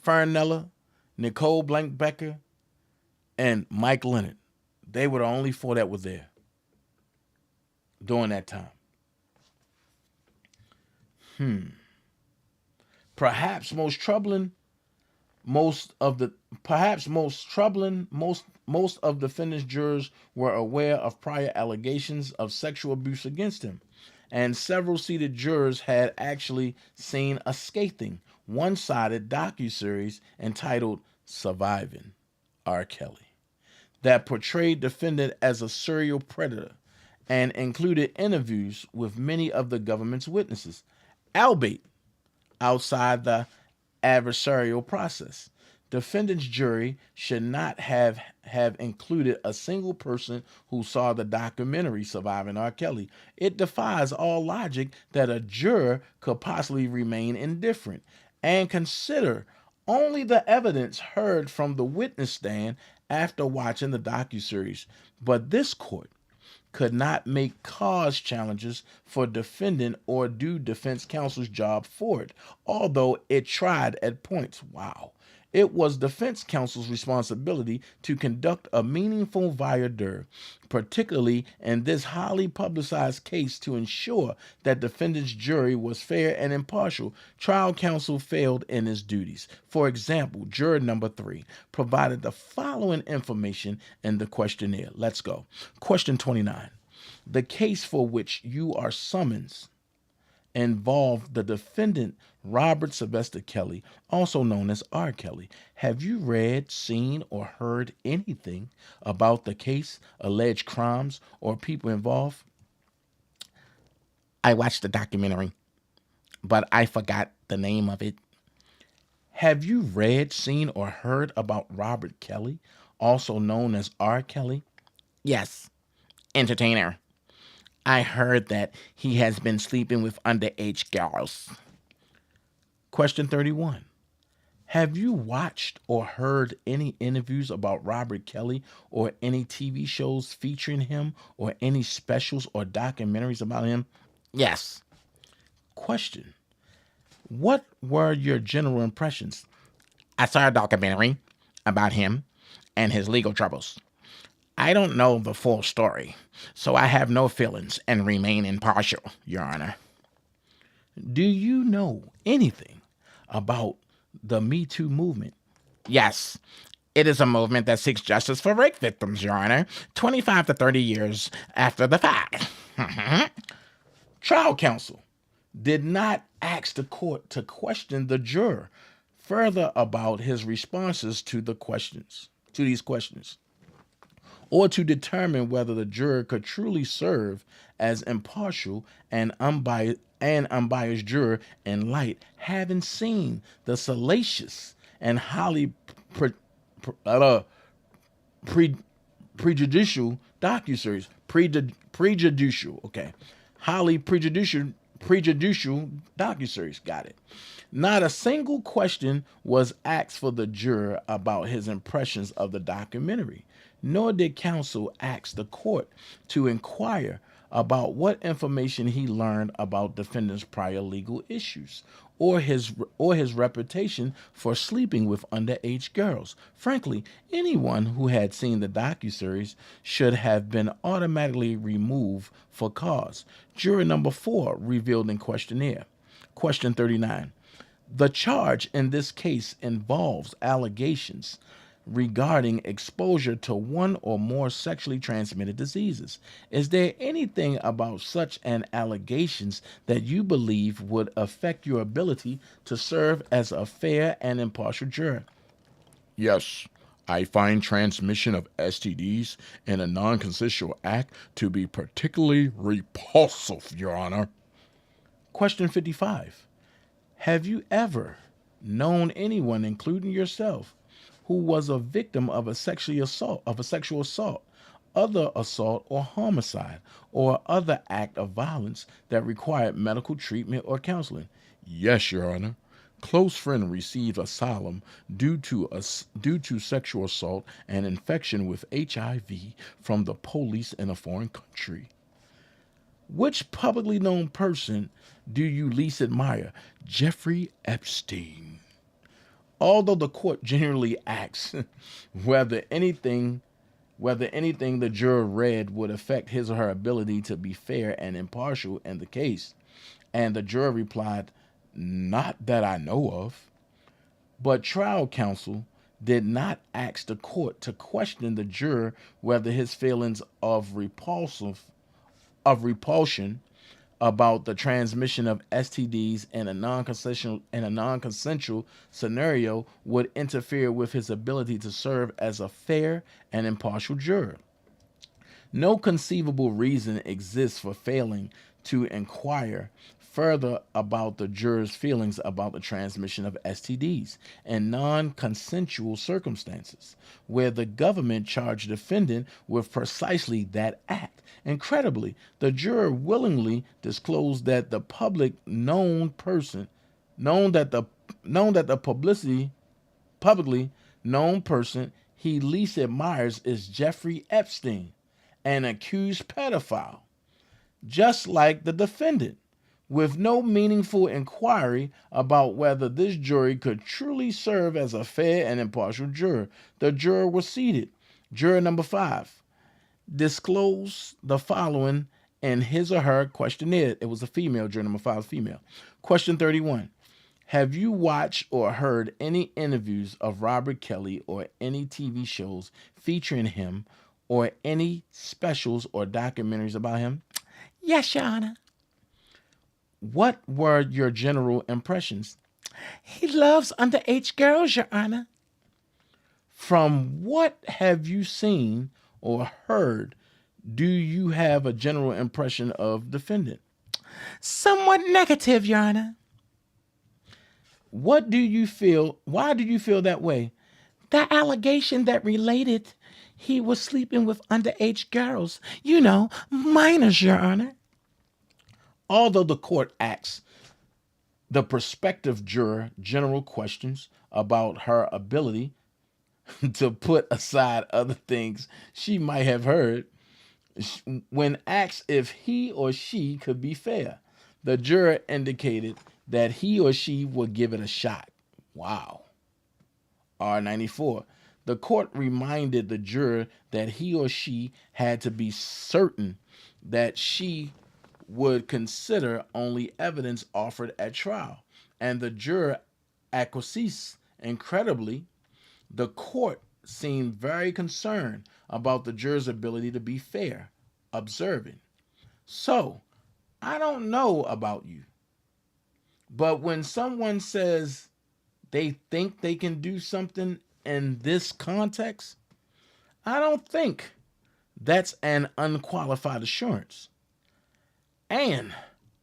Fernella, Nicole Blankbecker, and Mike Leonard. They were the only four that were there during that time. Perhaps most troubling, most of defendant's jurors were aware of prior allegations of sexual abuse against him, and several seated jurors had actually seen a scathing, one-sided docuseries entitled Surviving R. Kelly that portrayed defendant as a serial predator and included interviews with many of the government's witnesses, albeit outside the adversarial process. Defendant's jury should not have included a single person who saw the documentary Surviving R. Kelly. It defies all logic that a juror could possibly remain indifferent and consider only the evidence heard from the witness stand after watching the docuseries. But this court could not make cause challenges for defendant or do defense counsel's job for it, although it tried at points. Wow. It was defense counsel's responsibility to conduct a meaningful voir dire, particularly in this highly publicized case, to ensure that defendant's jury was fair and impartial. Trial counsel failed in his duties. For example, juror number 3 provided the following information in the questionnaire. Let's go. Question 29. The case for which you are summoned involved the defendant Robert Sylvester Kelly, also known as R. Kelly. Have you read, seen, or heard anything about the case, alleged crimes, or people involved? I watched the documentary, but I forgot the name of it. Have you read, seen, or heard about Robert Kelly, also known as R. Kelly? Yes, entertainer. I heard that he has been sleeping with underage girls. Question 31. Have you watched or heard any interviews about Robert Kelly or any TV shows featuring him or any specials or documentaries about him? Yes. Question. What were your general impressions? I saw a documentary about him and his legal troubles. I don't know the full story, so I have no feelings and remain impartial, Your Honor. Do you know anything about the Metoo movement? Yes, it is a movement that seeks justice for rape victims, Your Honor, 25 to 30 years after the fact. Trial counsel did not ask the court to question the juror further about his responses to these questions, or to determine whether the juror could truly serve as impartial and unbiased juror in light, having seen the salacious and highly prejudicial docuseries. Highly prejudicial docuseries. Got it. Not a single question was asked for the juror about his impressions of the documentary, nor did counsel ask the court to inquire about what information he learned about defendant's prior legal issues or his reputation for sleeping with underage girls. Frankly, anyone who had seen the docuseries should have been automatically removed for cause. Juror number 4 revealed in questionnaire. Question 39. The charge in this case involves allegations regarding exposure to one or more sexually transmitted diseases. Is there anything about such an allegations that you believe would affect your ability to serve as a fair and impartial juror? Yes, I find transmission of STDs in a non-consensual act to be particularly repulsive, Your Honor. Question 55. Have you ever known anyone, including yourself, who was a victim of a sexual assault, other assault or homicide, or other act of violence that required medical treatment or counseling? Yes, Your Honor. Close friend received asylum due to sexual assault and infection with HIV from the police in a foreign country. Which publicly known person do you least admire? Jeffrey Epstein. Although the court generally asks whether anything the juror read would affect his or her ability to be fair and impartial in the case, and the juror replied, "Not that I know of." But trial counsel did not ask the court to question the juror whether his feelings of repulsion about the transmission of STDs in a non-consensual scenario would interfere with his ability to serve as a fair and impartial juror. No conceivable reason exists for failing to inquire further about the jurors' feelings about the transmission of STDs and non-consensual circumstances, where the government charged the defendant with precisely that act. Incredibly, the juror willingly disclosed that the publicly known person he least admires is Jeffrey Epstein, an accused pedophile, just like the defendant, with no meaningful inquiry about whether this jury could truly serve as a fair and impartial juror. The juror was seated. Juror number 5 disclosed the following in his or her questionnaire. It was a female, juror number 5 was female. Question 31. Have you watched or heard any interviews of Robert Kelly or any TV shows featuring him or any specials or documentaries about him? Yes, Your Honor. What were your general impressions? He loves underage girls, Your Honor. From what have you seen or heard, do you have a general impression of defendant? Somewhat negative, Your Honor. Why do you feel that way? The allegation that related he was sleeping with underage girls. Minors, Your Honor. Although the court asks the prospective juror general questions about her ability to put aside other things she might have heard, when asked if he or she could be fair, the juror indicated that he or she would give it a shot. Wow. R94. The court reminded the juror that he or she had to be certain that she would consider only evidence offered at trial, and the juror acquiesced. Incredibly, the court seemed very concerned about the juror's ability to be fair, observing. So, I don't know about you, but when someone says they think they can do something in this context, I don't think that's an unqualified assurance. And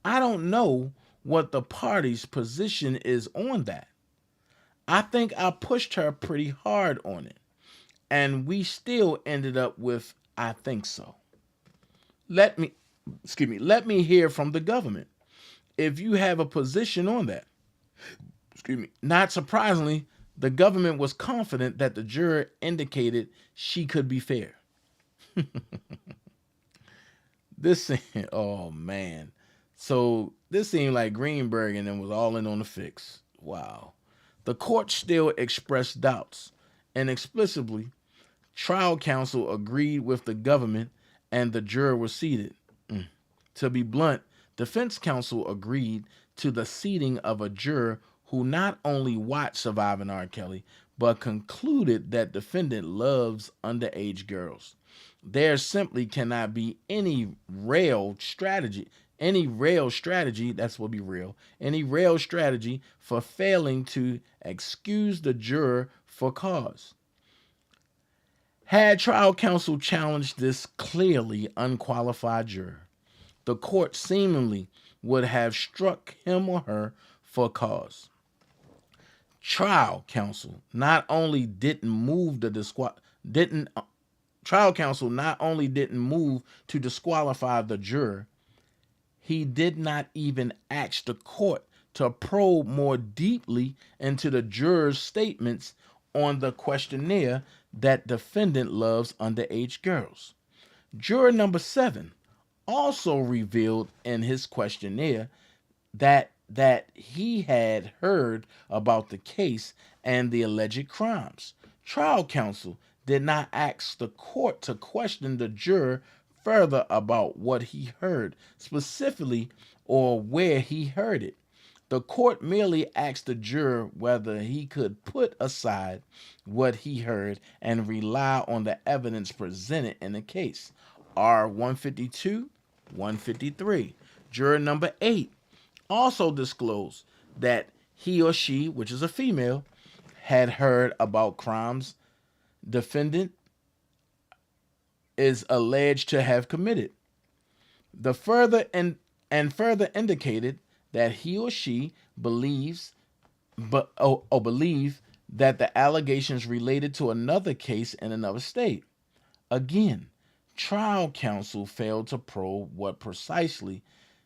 I don't know what the party's position is on that. I think I pushed her pretty hard on it, and we still ended up with, I think so. Let me hear from the government if you have a position on that. Not surprisingly, the government was confident that the juror indicated she could be fair. Oh man. So this seemed like Greenberg and then was all in on the fix. Wow. The court still expressed doubts, and explicitly, trial counsel agreed with the government and the juror was seated. To be blunt, defense counsel agreed to the seating of a juror who not only watched Surviving R. Kelly, but concluded that defendant loves underage girls. There simply cannot be any rail strategy for failing to excuse the juror for cause. Had trial counsel challenged this clearly unqualified juror, the court seemingly would have struck him or her for cause. Trial counsel not only didn't move to disqualify the juror, he did not even ask the court to probe more deeply into the juror's statements on the questionnaire that defendant loves underage girls. Juror number 7 also revealed in his questionnaire that he had heard about the case and the alleged crimes. Trial counsel did not ask the court to question the juror further about what he heard specifically or where he heard it. The court merely asked the juror whether he could put aside what he heard and rely on the evidence presented in the case. R152, 153. Juror number 8 also disclosed that he or she, which is a female, had heard about crimes defendant is alleged to have committed. The further indicated that he or she believes believe that the allegations related to another case in another state. Again, trial counsel failed to probe what precisely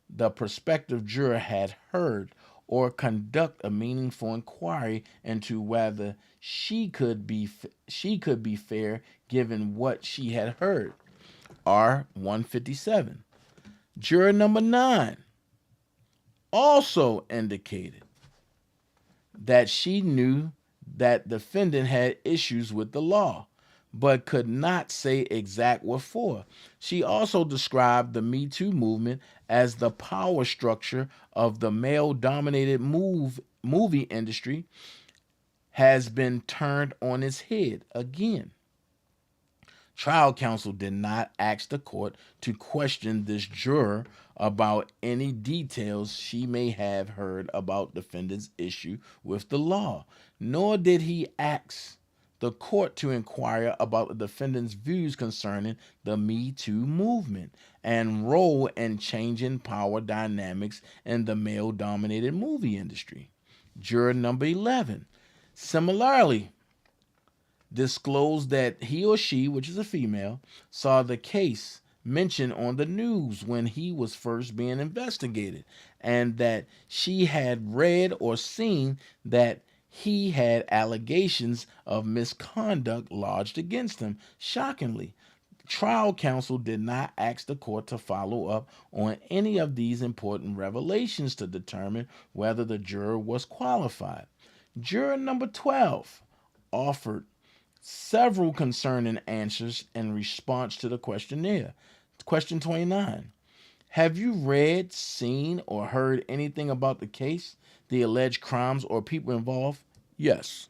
the prospective juror had heard or conduct a meaningful inquiry into whether she could be fair given what she had heard. R-157. Juror number 9 also indicated that she knew that defendant had issues with the law, but could not say exact what for. She also described the Metoo movement as the power structure of the male-dominated movie industry has been turned on its head again. Trial counsel did not ask the court to question this juror about any details she may have heard about defendant's issue with the law, nor did he ask the court to inquire about the defendant's views concerning the Me Too movement and role in changing power dynamics in the male-dominated movie industry. Juror number 11 similarly disclosed that he or she, which is a female, saw the case mentioned on the news when he was first being investigated, and that she had read or seen that he had allegations of misconduct lodged against him. Shockingly, trial counsel did not ask the court to follow up on any of these important revelations to determine whether the juror was qualified. Juror number 12 offered several concerning answers in response to the questionnaire. Question 29. Have you read, seen, or heard anything about the case, the alleged crimes, or people involved? Yes.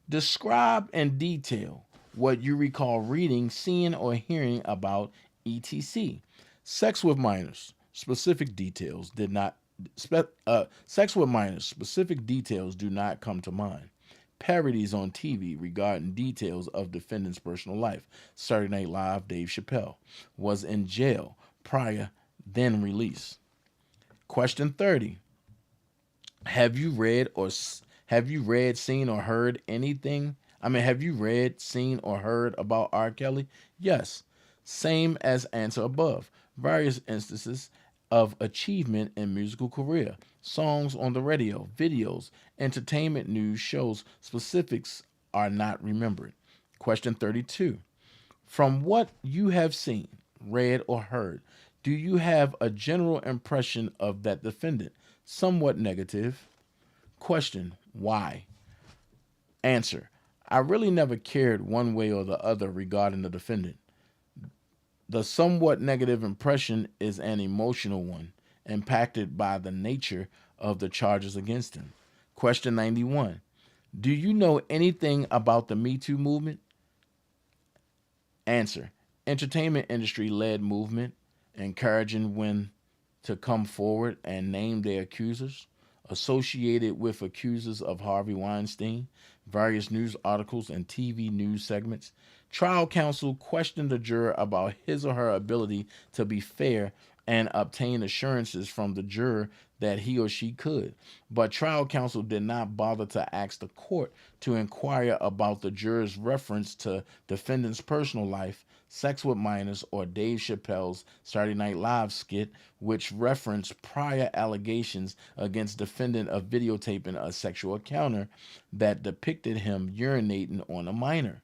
Describe in detail what you recall reading, seeing, or hearing about ETC. Sex with minors. Specific details do not come to mind. Parodies on TV regarding details of defendant's personal life. Saturday Night Live, Dave Chappelle was in jail prior, then release. Question 30. Have you read, seen, or heard anything? Have you read, seen, or heard about R. Kelly? Yes. Same as answer above. Various instances of achievement in musical career, songs on the radio, videos, entertainment news shows. Specifics are not remembered. Question 32. From what you have seen, read, or heard, do you have a general impression of that defendant? Somewhat negative. Question, why? Answer, I really never cared one way or the other regarding the defendant. The somewhat negative impression is an emotional one, impacted by the nature of the charges against him. Question 91. Do you know anything about the Me Too movement? Answer. Entertainment industry-led movement, encouraging women to come forward and name their accusers, associated with accusers of Harvey Weinstein, various news articles and TV news segments. Trial counsel questioned the juror about his or her ability to be fair and obtain assurances from the juror that he or she could. But trial counsel did not bother to ask the court to inquire about the juror's reference to defendant's personal life, sex with minors, or Dave Chappelle's Saturday Night Live skit, which referenced prior allegations against defendant of videotaping a sexual encounter that depicted him urinating on a minor,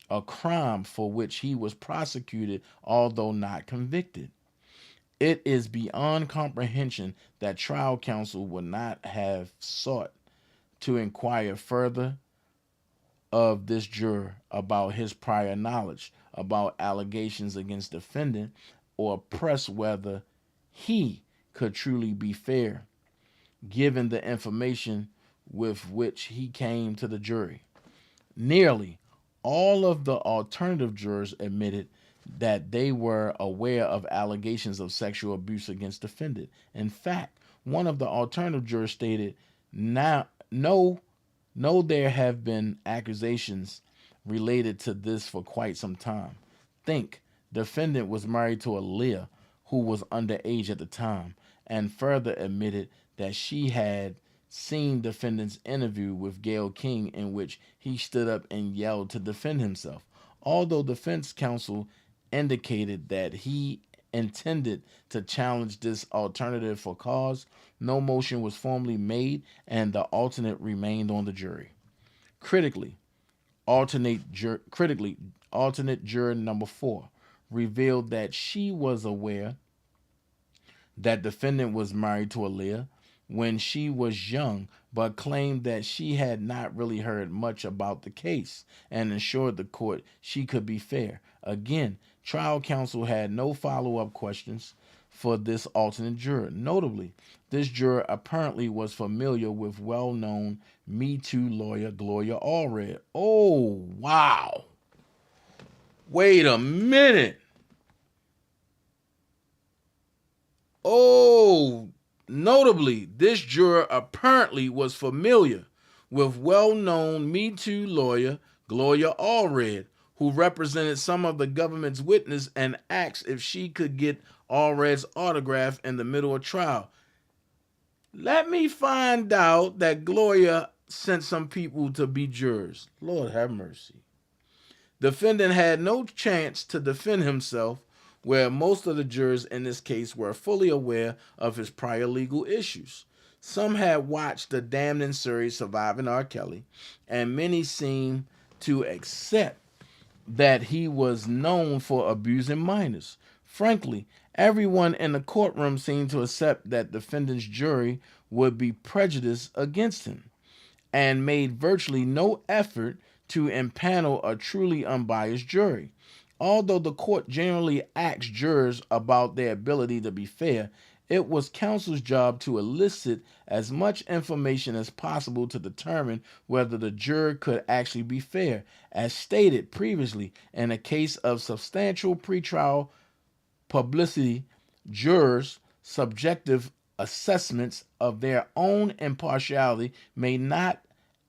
a crime for which he was prosecuted although not convicted. It is beyond comprehension that trial counsel would not have sought to inquire further of this juror about his prior knowledge about allegations against defendant, or press whether he could truly be fair, given the information with which he came to the jury. Nearly all of the alternative jurors admitted that they were aware of allegations of sexual abuse against defendant. In fact, one of the alternative jurors stated, no, there have been accusations related to this for quite some time. Think, defendant was married to Aaliyah, who was underage at the time, and further admitted that she had seen defendant's interview with Gayle King in which he stood up and yelled to defend himself. Although defense counsel indicated that he intended to challenge this alternative for cause, no motion was formally made and the alternate remained on the jury. Critically, alternate juror number 4 revealed that she was aware that defendant was married to Aaliyah when she was young, but claimed that she had not really heard much about the case and assured the court she could be fair. Again, trial counsel had no follow-up questions for this alternate juror. Notably, this juror apparently was familiar with well-known Me Too lawyer Gloria Allred. Oh, wow. Wait a minute. Oh, notably, this juror apparently was familiar with well-known Me Too lawyer Gloria Allred, who represented some of the government's witness and asked if she could get Allred's autograph in the middle of trial. Let me find out that Gloria sent some people to be jurors. Lord have mercy. Defendant had no chance to defend himself, where most of the jurors in this case were fully aware of his prior legal issues. Some had watched the damning series Surviving R. Kelly, and many seemed to accept that he was known for abusing minors. Frankly, everyone in the courtroom seemed to accept that defendant's jury would be prejudiced against him, and made virtually no effort to impanel a truly unbiased jury. Although the court generally asked jurors about their ability to be fair, it was counsel's job to elicit as much information as possible to determine whether the juror could actually be fair. As stated previously, in a case of substantial pretrial publicity, jurors' subjective assessments of their own impartiality may not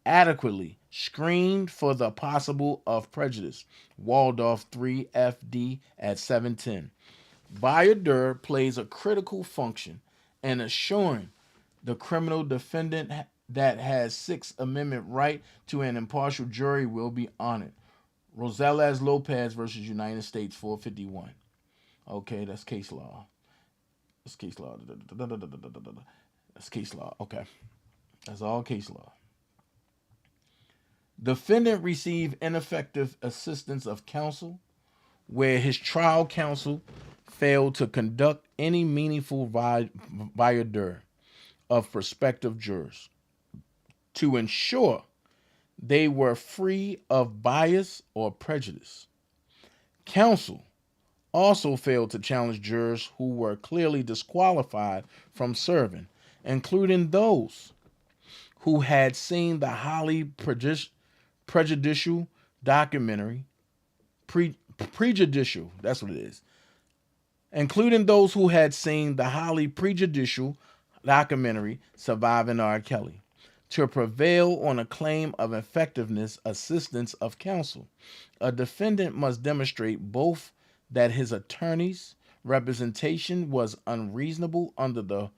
adequately screen for the possible of prejudice. Waldorf 3 FD at 710. Voir dire plays a critical function in assuring the criminal defendant that has Sixth Amendment right to an impartial jury will be honored. Rosales Lopez versus United States 451. Okay, that's case law. That's case law. That's case law. Okay. That's all case law. Defendant received ineffective assistance of counsel where his trial counsel failed to conduct any meaningful voir dire of prospective jurors to ensure they were free of bias or prejudice. Counsel also failed to challenge jurors who were clearly disqualified from serving, including those who had seen the highly prejudicial documentary, prejudicial, that's what it is, including those who had seen the highly prejudicial documentary Surviving R. Kelly, to prevail on a claim of effectiveness assistance of counsel. A defendant must demonstrate both that his attorney's representation was unreasonable under the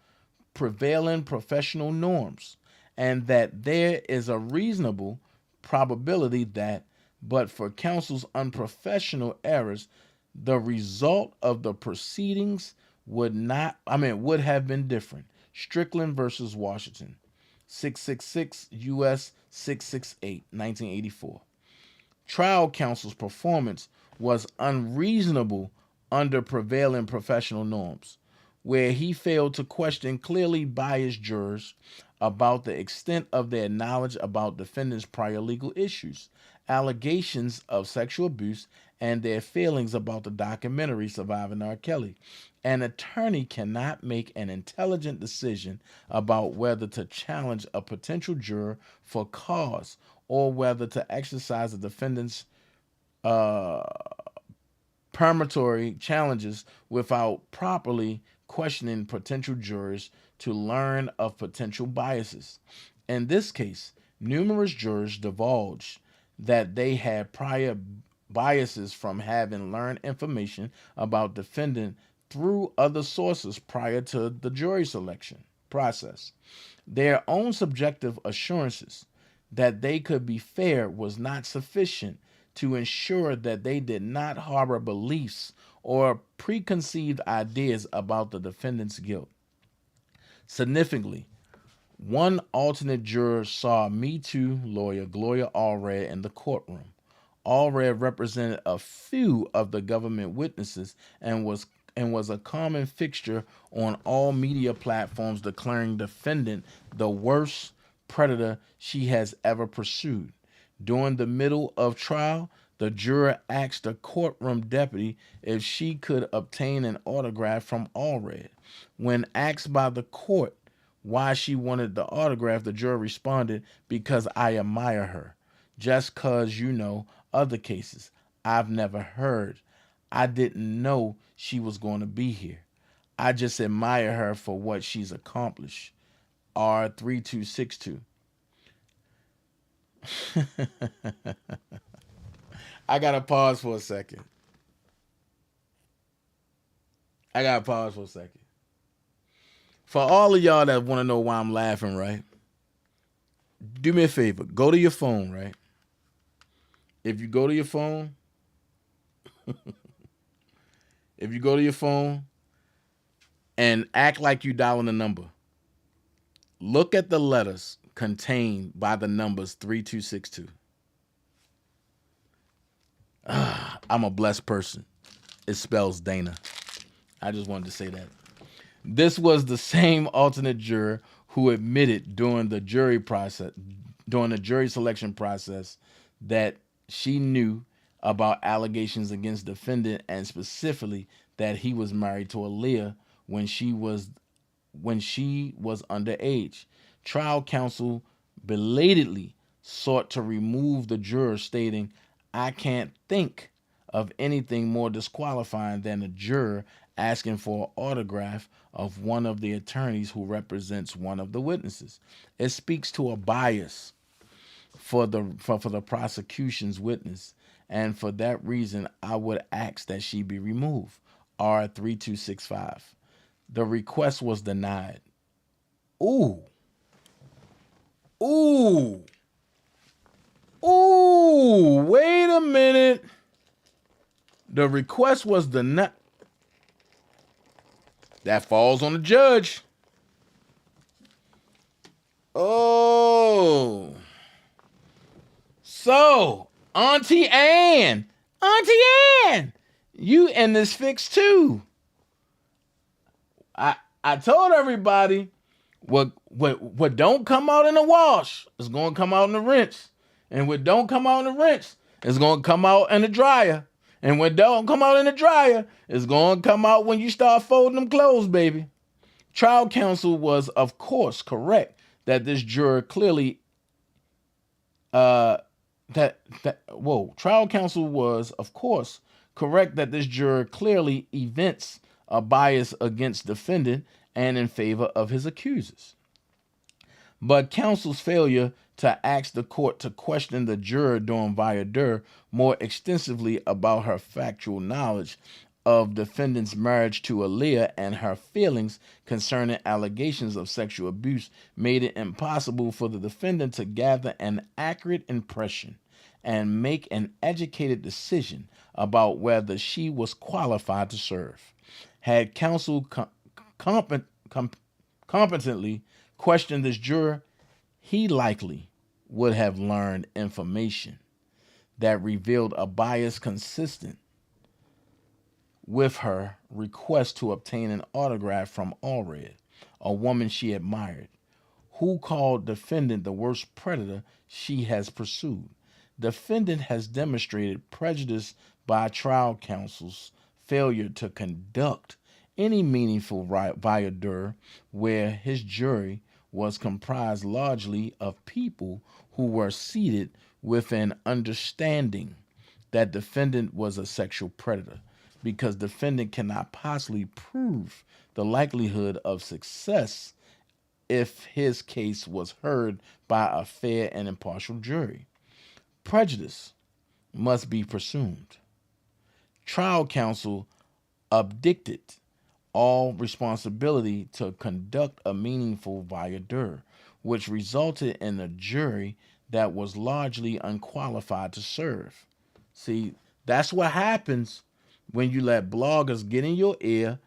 prevailing professional norms, and that there is a reasonable probability that, but for counsel's unprofessional errors, the result of the proceedings would have been different. Strickland versus Washington, 666 U.S. 668, 1984. Trial counsel's performance was unreasonable under prevailing professional norms, where he failed to question clearly biased jurors about the extent of their knowledge about defendants' prior legal issues, allegations of sexual abuse, and their feelings about the documentary Surviving R. Kelly. An attorney cannot make an intelligent decision about whether to challenge a potential juror for cause or whether to exercise the defendant's peremptory challenges without properly questioning potential jurors to learn of potential biases. In this case, numerous jurors divulged that they had prior biases from having learned information about defendant through other sources prior to the jury selection. process. Their own subjective assurances that they could be fair was not sufficient to ensure that they did not harbor beliefs or preconceived ideas about the defendant's guilt. Significantly, one alternate juror saw Metoo lawyer Gloria Allred in the courtroom. Allred represented a few of the government witnesses and was a common fixture on all media platforms, declaring defendant the worst predator she has ever pursued. During the middle of trial, the juror asked the courtroom deputy if she could obtain an autograph from Allred. When asked by the court why she wanted the autograph, the juror responded, "Because I admire her. Just 'cause, other cases I've never heard. I didn't know she was going to be here. I just admire her for what she's accomplished." R3262. I gotta pause for a second. For all of y'all that want to know why I'm laughing, right? Do me a favor. Go to your phone, right? If you go to your phone, and act like you dialing a number, look at the letters contained by the numbers 3262. I'm a blessed person. It spells Dana. I just wanted to say that. This was the same alternate juror who admitted during the jury selection process, that she knew about allegations against defendant, and specifically that he was married to Aaliyah when she was underage. Trial counsel belatedly sought to remove the juror, stating, "I can't think of anything more disqualifying than a juror asking for an autograph of one of the attorneys who represents one of the witnesses. It speaks to a bias for the prosecution's witness, and for that reason, I would ask that she be removed." R3265. The request was denied. Ooh, wait a minute. The request was denied. That falls on the judge. Oh. So, Auntie Ann, you in this fix too. I told everybody what don't come out in the wash is going to come out in the rinse. And what don't come out in the rinse is going to come out in the dryer. And what don't come out in the dryer is going to come out when you start folding them clothes, baby. Trial counsel was, of course, correct that this juror clearly Trial counsel was, of course, correct that this juror clearly evinced a bias against defendant and in favor of his accusers. But counsel's failure to ask the court to question the juror during voir dire more extensively about her factual knowledge of defendant's marriage to Aaliyah and her feelings concerning allegations of sexual abuse made it impossible for the defendant to gather an accurate impression and make an educated decision about whether she was qualified to serve. Had counsel competently questioned this juror, he likely would have learned information that revealed a bias consistent with her request to obtain an autograph from Allred, a woman she admired, who called defendant the worst predator she has pursued. Defendant has demonstrated prejudice by trial counsel's failure to conduct any meaningful voir dire where his jury was comprised largely of people who were seated with an understanding that defendant was a sexual predator, because defendant cannot possibly prove the likelihood of success if his case was heard by a fair and impartial jury. Prejudice must be presumed. Trial counsel abdicated all responsibility to conduct a meaningful voir dire, which resulted in a jury that was largely unqualified to serve. See, that's what happens when you let bloggers get in your ear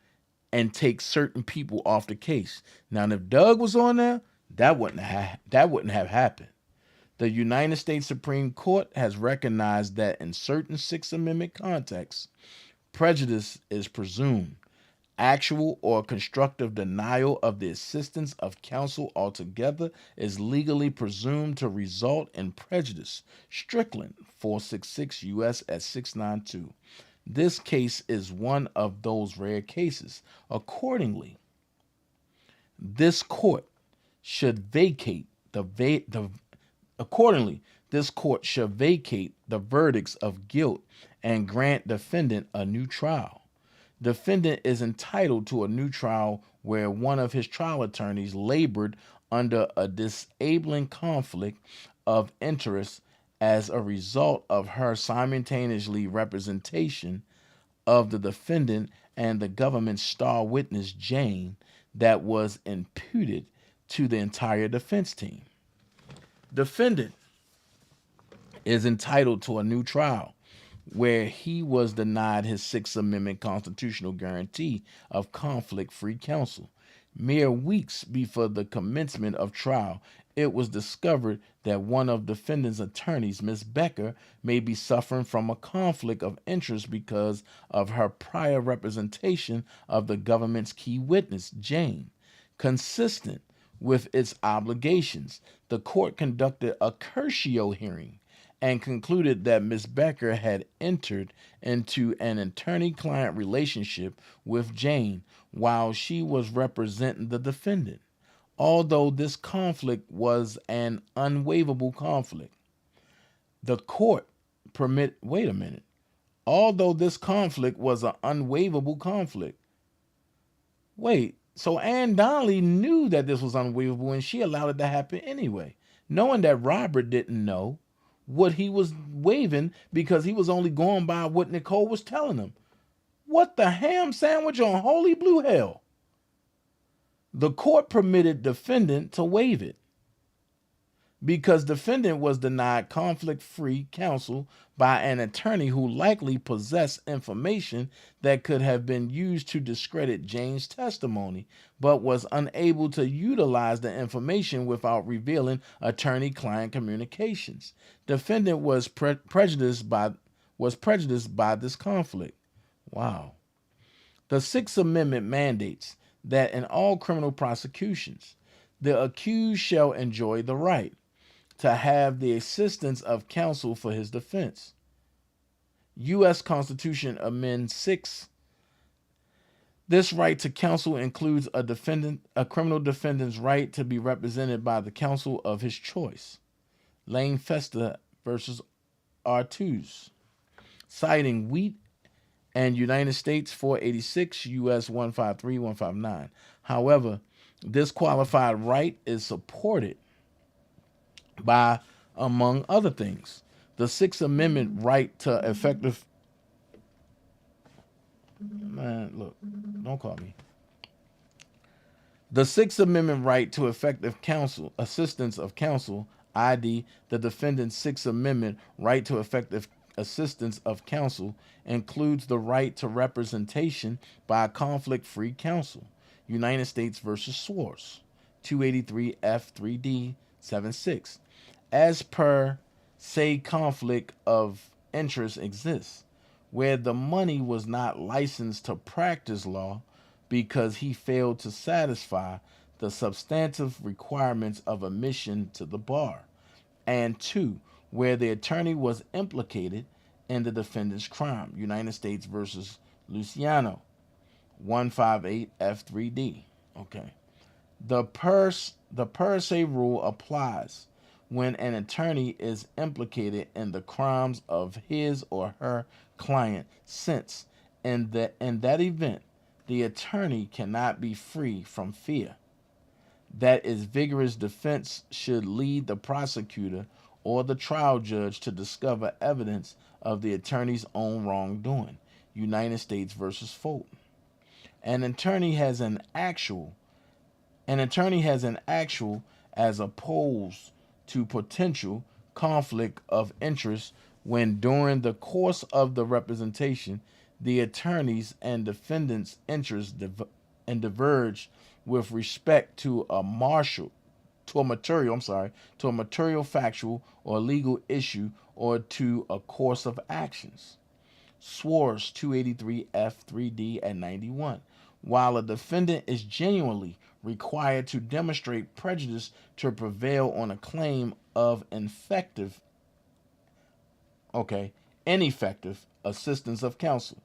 and take certain people off the case. Now, if Doug was on there, that wouldn't have happened. The United States Supreme Court has recognized that in certain Sixth Amendment contexts, prejudice is presumed. Actual or constructive denial of the assistance of counsel altogether is legally presumed to result in prejudice. Strickland, 466 U.S. at 692. This case is one of those rare cases. Accordingly, this court should vacate this court should vacate the verdicts of guilt and grant defendant a new trial. Defendant is entitled to a new trial where one of his trial attorneys labored under a disabling conflict of interest as a result of her simultaneously representation of the defendant and the government's star witness Jane that was imputed to the entire defense team. Defendant is entitled to a new trial where he was denied his Sixth Amendment constitutional guarantee of conflict-free counsel. Mere weeks before the commencement of trial, it was discovered that one of defendant's attorneys, Ms. Becker, may be suffering from a conflict of interest because of her prior representation of the government's key witness, Jane. Consistent with its obligations, the court conducted a crucial hearing and concluded that Ms. Becker had entered into an attorney-client relationship with Jane while she was representing the defendant. Although this conflict was an unwaivable conflict, Although this conflict was an unwaivable conflict. So Ann Donnelly knew that this was unwaivable and she allowed it to happen anyway, knowing that Robert didn't know what he was waiving because he was only going by what Nicole was telling him. What the ham sandwich on holy blue hell? The court permitted defendant to waive it because defendant was denied conflict-free counsel by an attorney who likely possessed information that could have been used to discredit Jane's testimony, but was unable to utilize the information without revealing attorney-client communications. Defendant was prejudiced by this conflict. Wow. The Sixth Amendment mandates that in all criminal prosecutions, the accused shall enjoy the right to have the assistance of counsel for his defense. U.S. Constitution Amendment 6. This right to counsel includes a criminal defendant's right to be represented by the counsel of his choice. Lane Festa versus Artuz, citing Wheat and United States 486 U.S. 153-159. However, this qualified right is supported by, among other things, the Sixth Amendment right to effective... Man, look, don't call me. The Sixth Amendment right to effective counsel, assistance of counsel, ID, the defendant's Sixth Amendment right to effective assistance of counsel includes the right to representation by conflict-free counsel. United States versus Swartz, 283 F3D 76. As per say conflict of interest exists, where the money was not licensed to practice law because he failed to satisfy the substantive requirements of admission to the bar, and 2, where the attorney was implicated in the defendant's crime. United States versus Luciano, 158 F3D. Okay. The per se rule applies when an attorney is implicated in the crimes of his or her client, since in that event the attorney cannot be free from fear that its vigorous defense should lead the prosecutor or the trial judge to discover evidence of the attorney's own wrongdoing. United States versus Fulton. An attorney has an actual as opposed to potential conflict of interest when during the course of the representation the attorney's and defendant's interests diverge with respect to a material, factual, or legal issue or to a course of actions. Swartz 283 F3D at 91. While a defendant is genuinely required to demonstrate prejudice to prevail on a claim of ineffective assistance of counsel.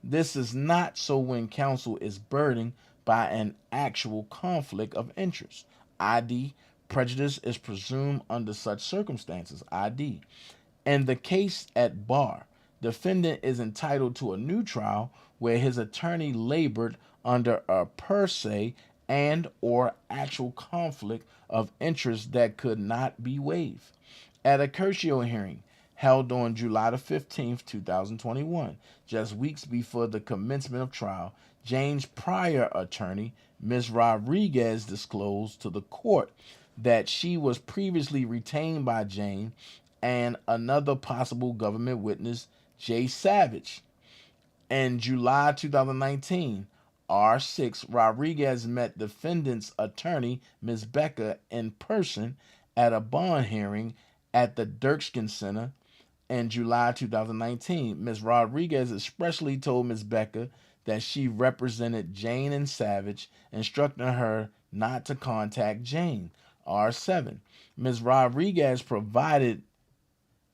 This is not so when counsel is burdened by an actual conflict of interest. ID. Prejudice is presumed under such circumstances. ID. In the case at bar, defendant is entitled to a new trial where his attorney labored under a per se and or actual conflict of interest that could not be waived. At a crucial hearing held on July the 15th, 2021, just weeks before the commencement of trial, Jane's prior attorney, Ms. Rodriguez, disclosed to the court that she was previously retained by Jane and another possible government witness, Jay Savage. In July 2019, R6 Rodriguez met defendant's attorney, Ms. Becker, in person at a bond hearing at the Dirksen Center. In July 2019, Ms. Rodriguez expressly told Ms. Becker that she represented Jane and Savage, instructing her not to contact Jane. R7. Ms. Rodriguez provided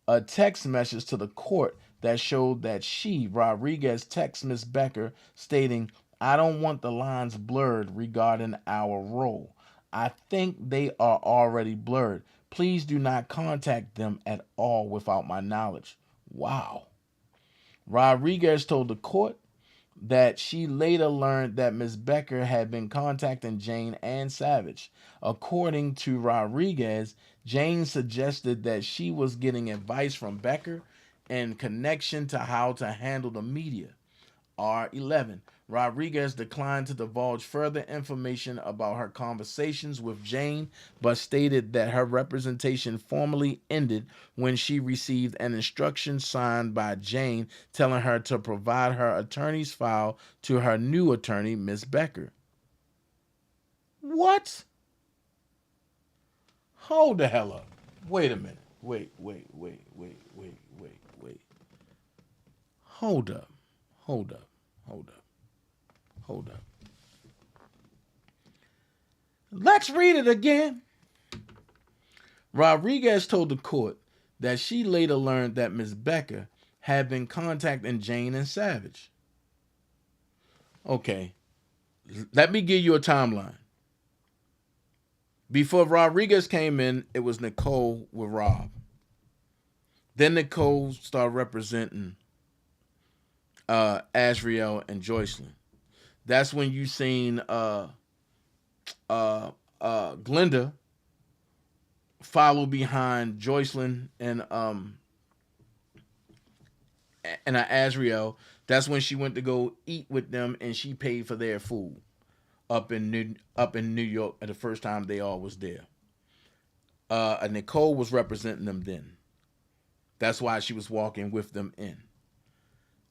a text message to the court that showed that she, Rodriguez, texted Ms. Becker stating, "I don't want the lines blurred regarding our role. I think they are already blurred. Please do not contact them at all without my knowledge." Wow. Rodriguez told the court that she later learned that Ms. Becker had been contacting Jane and Savage. According to Rodriguez, Jane suggested that she was getting advice from Becker in connection to how to handle the media. R11. Rodriguez declined to divulge further information about her conversations with Jane, but stated that her representation formally ended when she received an instruction signed by Jane telling her to provide her attorney's file to her new attorney, Ms. Becker. What? Hold the hell up. Wait a minute. Wait. Hold up. Let's read it again. Rodriguez told the court that she later learned that Ms. Becker had been contacting Jane and Savage. Okay, let me give you a timeline. Before Rodriguez came in, it was Nicole with Rob. Then Nicole started representing Azriel and Joycelyn. That's when you seen Glenda follow behind Joycelyn and Azriel. That's when she went to go eat with them, and she paid for their food up in New York at the first time they all was there. Nicole was representing them then. That's why she was walking with them in.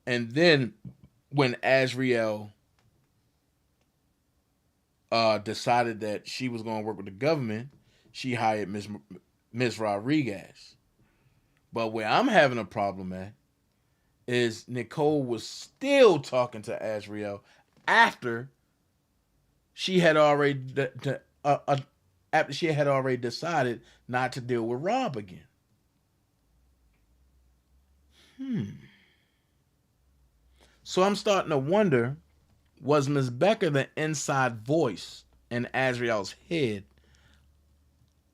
And then when Azriel decided that she was going to work with the government, she hired Ms. Rodriguez. But where I'm having a problem at is Nicole was still talking to Azriel after she had already decided not to deal with Rob again. So I'm starting to wonder, was Ms. Becker the inside voice in Azriel's head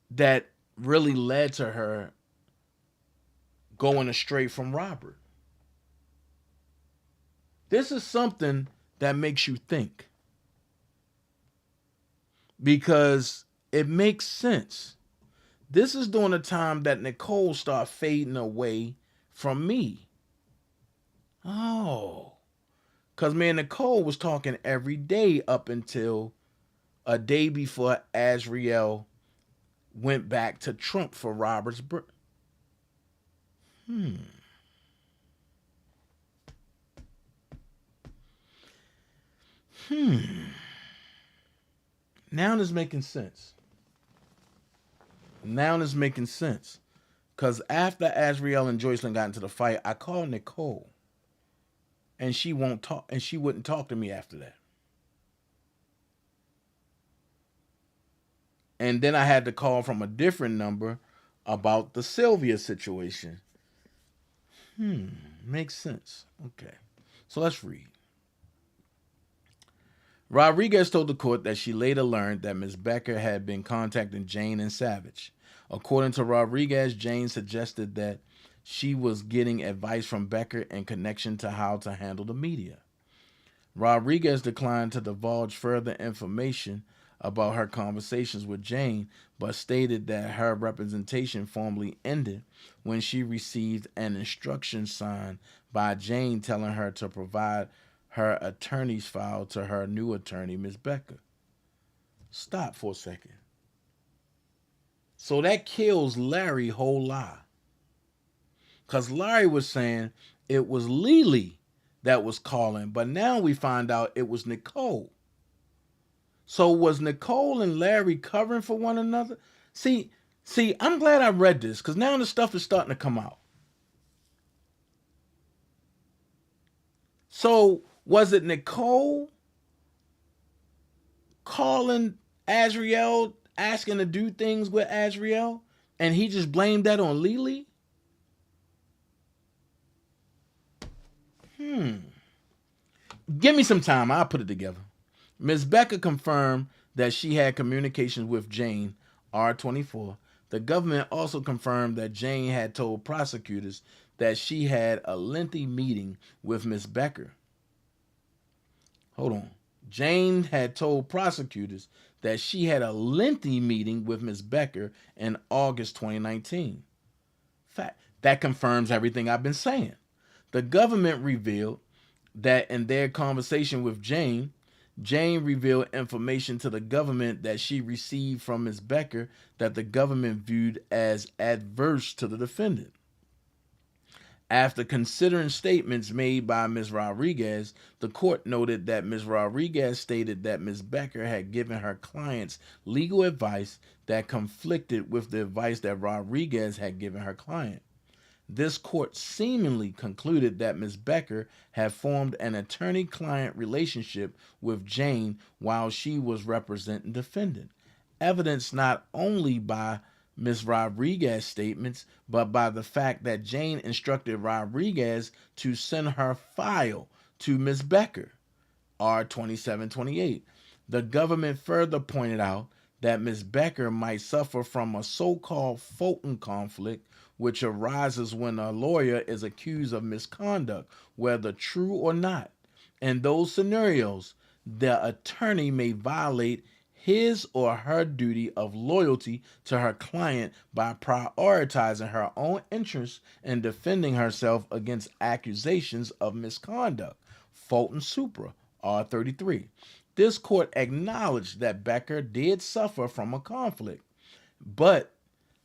that really led to her going astray from Robert? This is something that makes you think, because it makes sense. This is during the time that Nicole started fading away from me. Oh, Because me and Nicole was talking every day up until a day before Azriel went back to Trump for Robert's birth. Now it's making sense. Because after Azriel and Joycelyn got into the fight, I called Nicole. And she wouldn't talk to me after that. And then I had to call from a different number about the Sylvia situation. Makes sense. Okay. So let's read. Rodriguez told the court that she later learned that Ms. Becker had been contacting Jane and Savage. According to Rodriguez, Jane suggested that she was getting advice from Becker in connection to how to handle the media. Rodriguez declined to divulge further information about her conversations with Jane, but stated that her representation formally ended when she received an instruction signed by Jane telling her to provide her attorney's file to her new attorney, Ms. Becker. Stop for a second. So that kills Larry's whole lie. Because Larry was saying it was Lily that was calling, but now we find out it was Nicole. So was Nicole and Larry covering for one another? See, I'm glad I read this, because now the stuff is starting to come out. So was it Nicole calling Azriel, asking to do things with Azriel, and he just blamed that on Lily? Give me some time. I'll put it together. Ms. Becker confirmed that she had communications with Jane, R24. The government also confirmed that Jane had told prosecutors that she had a lengthy meeting with Ms. Becker. Hold on. Jane had told prosecutors that she had a lengthy meeting with Ms. Becker in August 2019. Fact, that confirms everything I've been saying. The government revealed that in their conversation with Jane, Jane revealed information to the government that she received from Ms. Becker that the government viewed as adverse to the defendant. After considering statements made by Ms. Rodriguez, the court noted that Ms. Rodriguez stated that Ms. Becker had given her clients legal advice that conflicted with the advice that Rodriguez had given her client. This court seemingly concluded that Ms. Becker had formed an attorney-client relationship with Jane while she was representing the defendant, evidenced not only by Ms. Rodriguez's statements, but by the fact that Jane instructed Rodriguez to send her file to Ms. Becker, R2728. The government further pointed out that Ms. Becker might suffer from a so-called Fulton conflict, which arises when a lawyer is accused of misconduct, whether true or not. In those scenarios, the attorney may violate his or her duty of loyalty to her client by prioritizing her own interests and defending herself against accusations of misconduct. Fulton Supra, R33. This court acknowledged that Becker did suffer from a conflict, but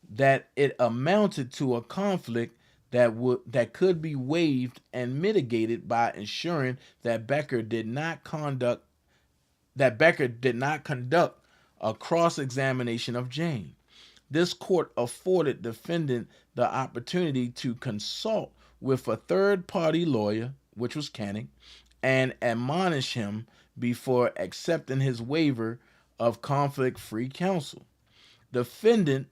that it amounted to a conflict that could be waived and mitigated by ensuring that Becker did not conduct a cross-examination of Jane. This court afforded defendant the opportunity to consult with a third-party lawyer, which was Canning, and admonish him before accepting his waiver of conflict-free counsel. Defendant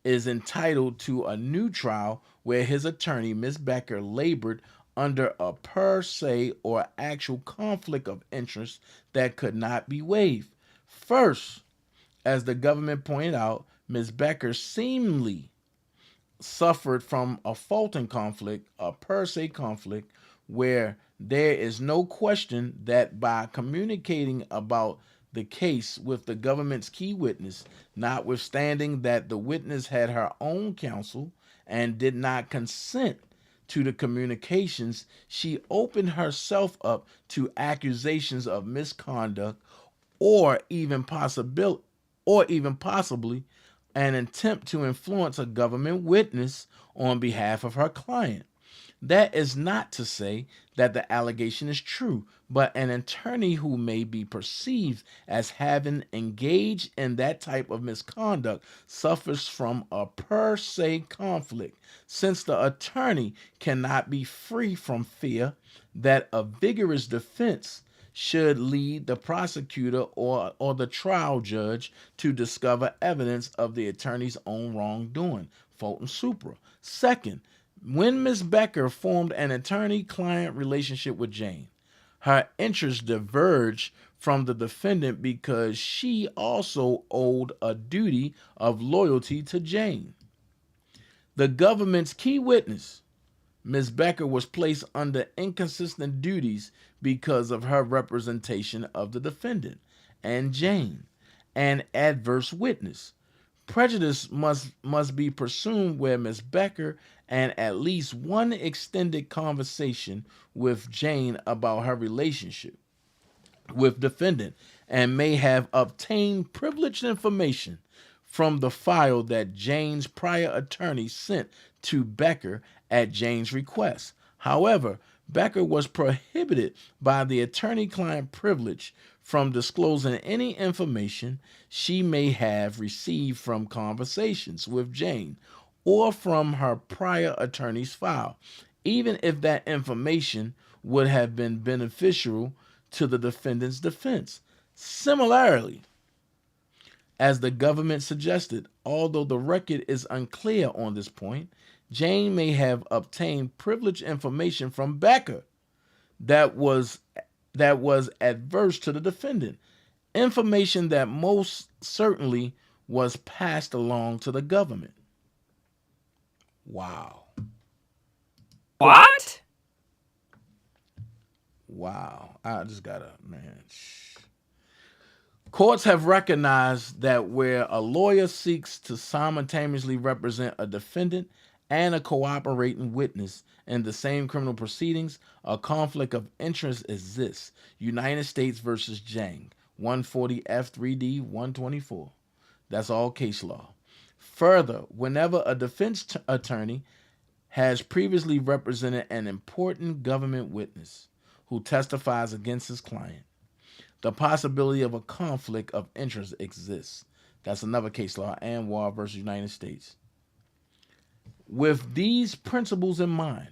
is entitled to a new trial where his attorney, Ms. Becker, labored under a per se or actual conflict of interest that could not be waived. First, as the government pointed out, Ms. Becker seemingly suffered from a Fulton conflict, a per se conflict, where there is no question that by communicating about the case with the government's key witness, notwithstanding that the witness had her own counsel and did not consent to the communications, she opened herself up to accusations of misconduct or even possibly an attempt to influence a government witness on behalf of her client. That is not to say that the allegation is true, but an attorney who may be perceived as having engaged in that type of misconduct suffers from a per se conflict, since the attorney cannot be free from fear that a vigorous defense should lead the prosecutor or the trial judge to discover evidence of the attorney's own wrongdoing. Fulton Supra. Second, when Ms. Becker formed an attorney-client relationship with Jane, her interests diverged from the defendant because she also owed a duty of loyalty to Jane. The government's key witness, Ms. Becker, was placed under inconsistent duties because of her representation of the defendant and Jane, an adverse witness. Prejudice must be presumed where Ms. Becker and at least one extended conversation with Jane about her relationship with defendant and may have obtained privileged information from the file that Jane's prior attorney sent to Becker at Jane's request. However, Becker was prohibited by the attorney-client privilege from disclosing any information she may have received from conversations with Jane or from her prior attorney's file, even if that information would have been beneficial to the defendant's defense. Similarly, as the government suggested, although the record is unclear on this point, Jane may have obtained privileged information from Becker that was adverse to the defendant, information that most certainly was passed along to the government. Wow. What? Wow. I just gotta, man. Courts have recognized that where a lawyer seeks to simultaneously represent a defendant and a cooperating witness in the same criminal proceedings, a conflict of interest exists. United States versus Jang, 140 F3D 124. That's all case law. Further, whenever a defense attorney has previously represented an important government witness who testifies against his client, the possibility of a conflict of interest exists. That's another case law, Anwar versus United States. With these principles in mind,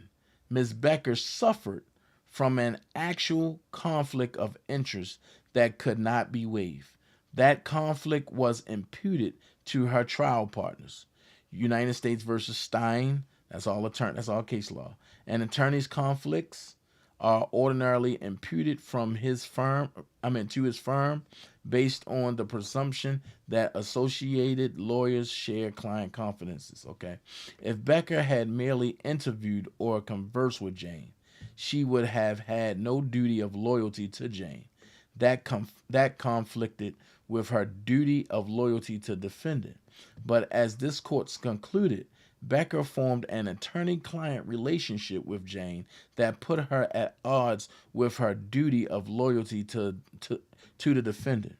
Ms. Becker suffered from an actual conflict of interest that could not be waived. That conflict was imputed to her trial partners. United States versus Stein, that's all case law. An attorney's conflicts are ordinarily imputed from to his firm based on the presumption that associated lawyers share client confidences. Okay. If Becker had merely interviewed or conversed with Jane, she would have had no duty of loyalty to Jane. That conflicted with her duty of loyalty to defendant. But as this court's concluded, Becker formed an attorney-client relationship with Jane that put her at odds with her duty of loyalty to the defendant.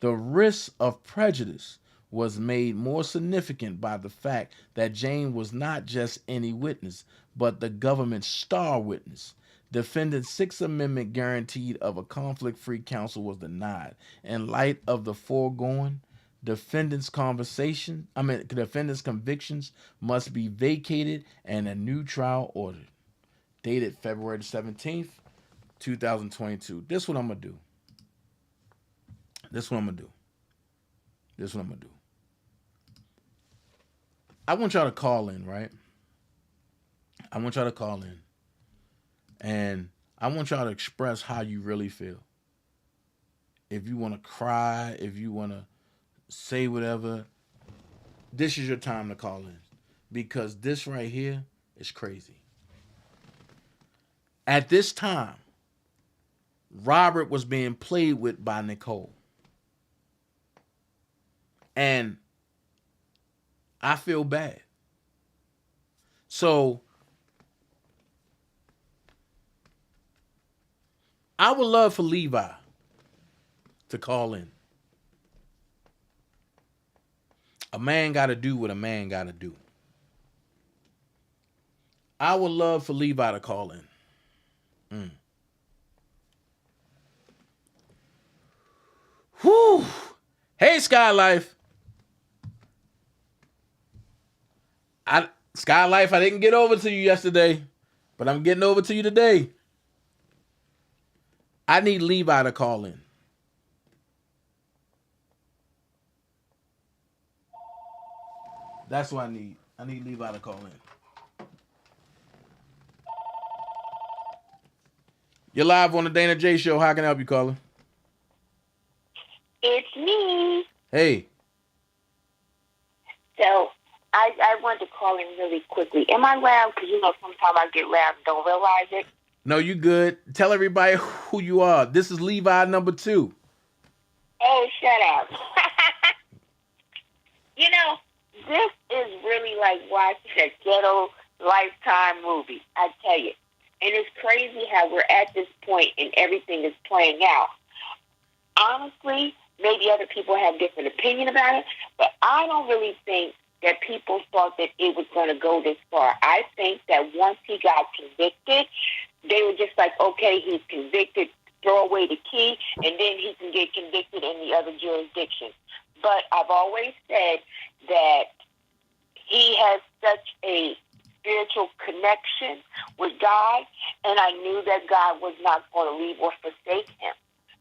The risk of prejudice was made more significant by the fact that Jane was not just any witness, but the government's star witness. Defendant's Sixth Amendment guarantee of a conflict-free counsel was denied. In light of the foregoing, defendant's convictions must be vacated and a new trial ordered. Dated February 17th, 2022. This is what I'm going to do. I want y'all to call in, right? I want y'all to call in. And I want y'all to express how you really feel. If you want to cry, if you want to say whatever, this is your time to call in. Because this right here is crazy. At this time, Robert was being played with by Nicole. And I feel bad. So I would love for Levi to call in. A man got to do what a man got to do. I would love for Levi to call in. Whew. Hey, Skylife. Skylife, I didn't get over to you yesterday, but I'm getting over to you today. I need Levi to call in. That's what I need. I need Levi to call in. You're live on the DanaJay show. How can I help you, caller? It's me. Hey. So, I wanted to call in really quickly. Am I loud? Because, you know, sometimes I get loud and don't realize it. No, you good. Tell everybody who you are. This is Levi number 2. Oh, shut up. You know, this is really like watching a ghetto Lifetime movie, I tell you. And it's crazy how we're at this point and everything is playing out. Honestly, maybe other people have different opinion about it, but I don't really think that people thought that it was going to go this far. I think that once he got convicted, they were just like, okay, he's convicted, throw away the key, and then he can get convicted in the other jurisdiction. But I've always said that he has such a spiritual connection with God, and I knew that God was not going to leave or forsake him,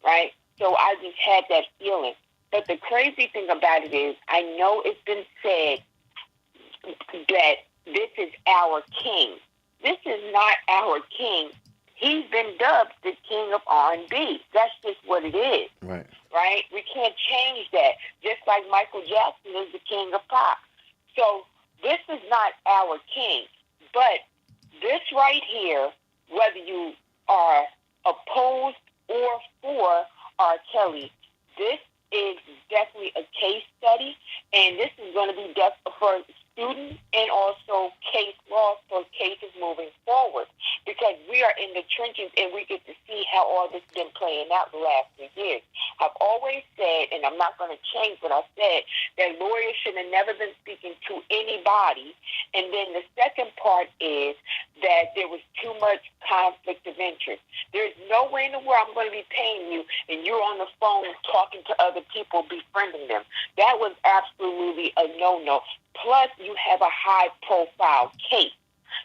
right? So I just had that feeling. But the crazy thing about it is, I know it's been said that this is our king. This is not our king. He's been dubbed the king of R&B. That's just what it is. Right. Right? We can't change that. Just like Michael Jackson is the king of pop. So this is not our king. But this right here, whether you are opposed or for R. Kelly, this is definitely a case study, and this is going to be for students and also case law for cases moving forward, because we are in the trenches and we get to see how all this has been playing out the last few years. I've always said, and I'm not going to change what I said, that lawyers should have never been speaking to anybody. And then the second part is that there was too much conflict of interest. There's no way in the world I'm going to be paying you and you're on the phone talking to other people, befriending them. That was absolutely a no-no. Plus, you have a high-profile case.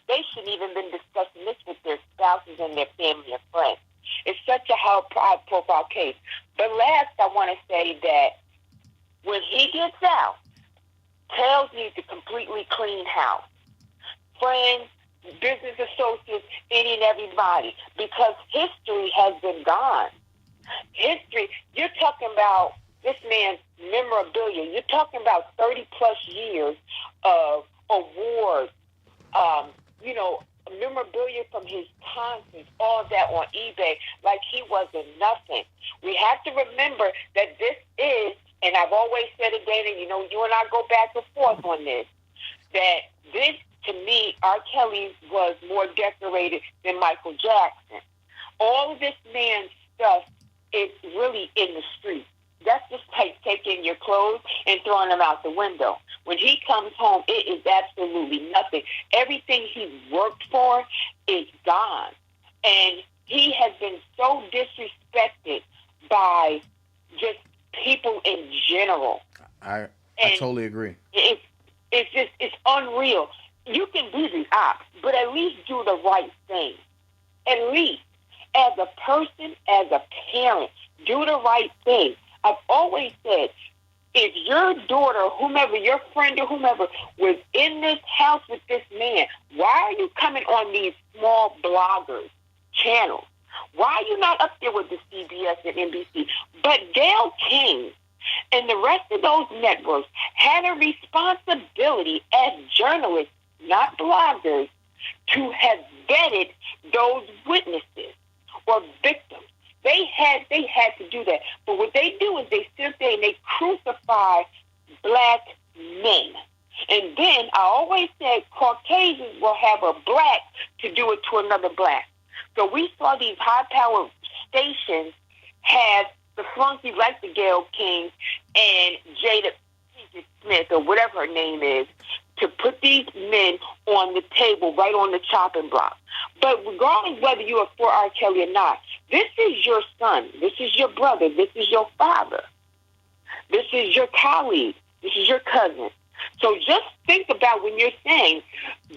They shouldn't even been discussing this with their spouses and their family and friends. It's such a high-profile case. But last, I want to say that when he gets out, Tails needs to completely clean house. Friends, business associates, any and everybody, because history has been gone. History, you're talking about this man's memorabilia. You're talking about 30-plus years of awards, memorabilia from his concerts, all that on eBay, like he wasn't nothing. We have to remember that this is, and I've always said it, Dana, you and I go back and forth on this, that this, to me, R. Kelly was more decorated than Michael Jackson. All of this man's stuff is really in the street. That's just like taking your clothes and throwing them out the window. When he comes home, it is absolutely nothing. Everything he's worked for is gone. And he has been so disrespected by just people in general. I totally agree. It's unreal. You can be the ops, but at least do the right thing. At least, as a person, as a parent, do the right thing. I've always said, if your daughter, whomever, your friend or whomever, was in this house with this man, why are you coming on these small bloggers channels? Why are you not up there with the CBS and NBC? But Gayle King and the rest of those networks had a responsibility as journalists, not bloggers, to have vetted those witnesses or victims. They had to do that. But what they do is they sit there and they crucify black men. And then I always said Caucasians will have a black to do it to another black. So we saw these high-powered stations have the flunky like the Gayle King and Jada Smith or whatever her name is to put these men on the table, right on the chopping block. But regardless whether you are for R. Kelly or not, this is your son, this is your brother, this is your father, this is your colleague, this is your cousin. So just think about when you're saying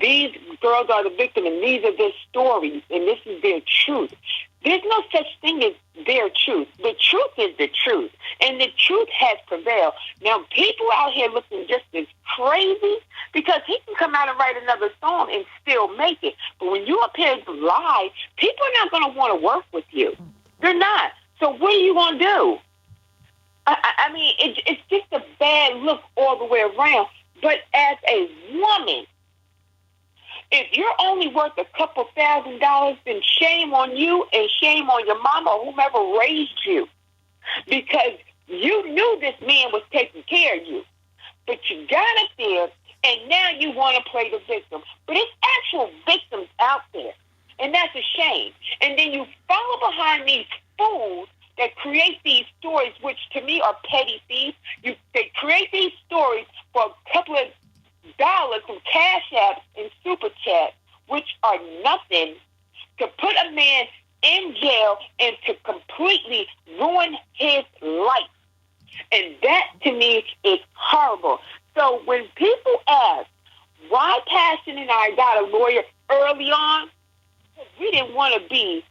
these girls are the victim and these are their stories and this is their truth. There's no such thing as their truth. The truth is the truth, and the truth has prevailed. Now, people out here looking just as crazy because he can come out and write another song and still make it. But when you appear to lie, people are not going to want to work with you. They're not. So what are you going to do? I mean, it's just a bad look all the way around. But as a woman, if you're only worth a couple $1,000s, then shame on you and shame on your mama or whomever raised you. Because you knew this man was taking care of you. But you got up there, and now you want to play the victim. But it's actual victims out there, and that's a shame. And then you follow behind these fools that create these stories, which to me are petty thieves. They create these stories for a couple of dollars from Cash Apps and Super Chat, which are nothing, to put a man in jail and to completely ruin his life. And that, to me, is horrible. So when people ask, why Passion and I got a lawyer early on, we didn't want to be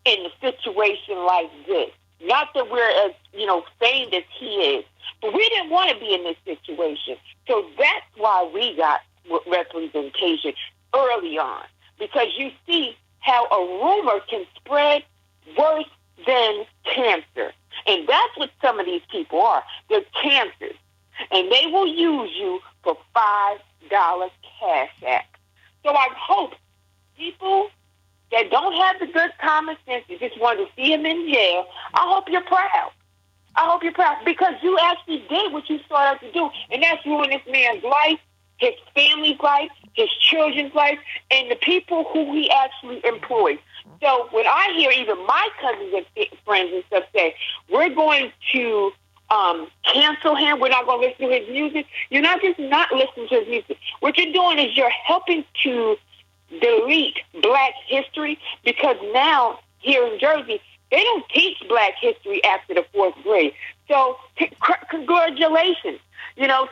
in a situation like this. Not that we're as, famed as he is, but we didn't want to be in this situation. So that's why we got representation early on. Because you see how a rumor can spread worse than cancer. And that's what some of these people are. They're cancers. And they will use you for $5 Cash App. So I hope people that don't have the good common sense, you just want to see him in jail, I hope you're proud. I hope you're proud because you actually did what you started to do, and that's ruin this man's life, his family's life, his children's life, and the people who he actually employs. So when I hear even my cousins and friends and stuff say, we're going to cancel him, we're not going to listen to his music, you're not just not listening to his music. What you're doing is you're helping to delete Black history because now here in Jersey, they don't teach Black history after the 4th grade. So congratulations.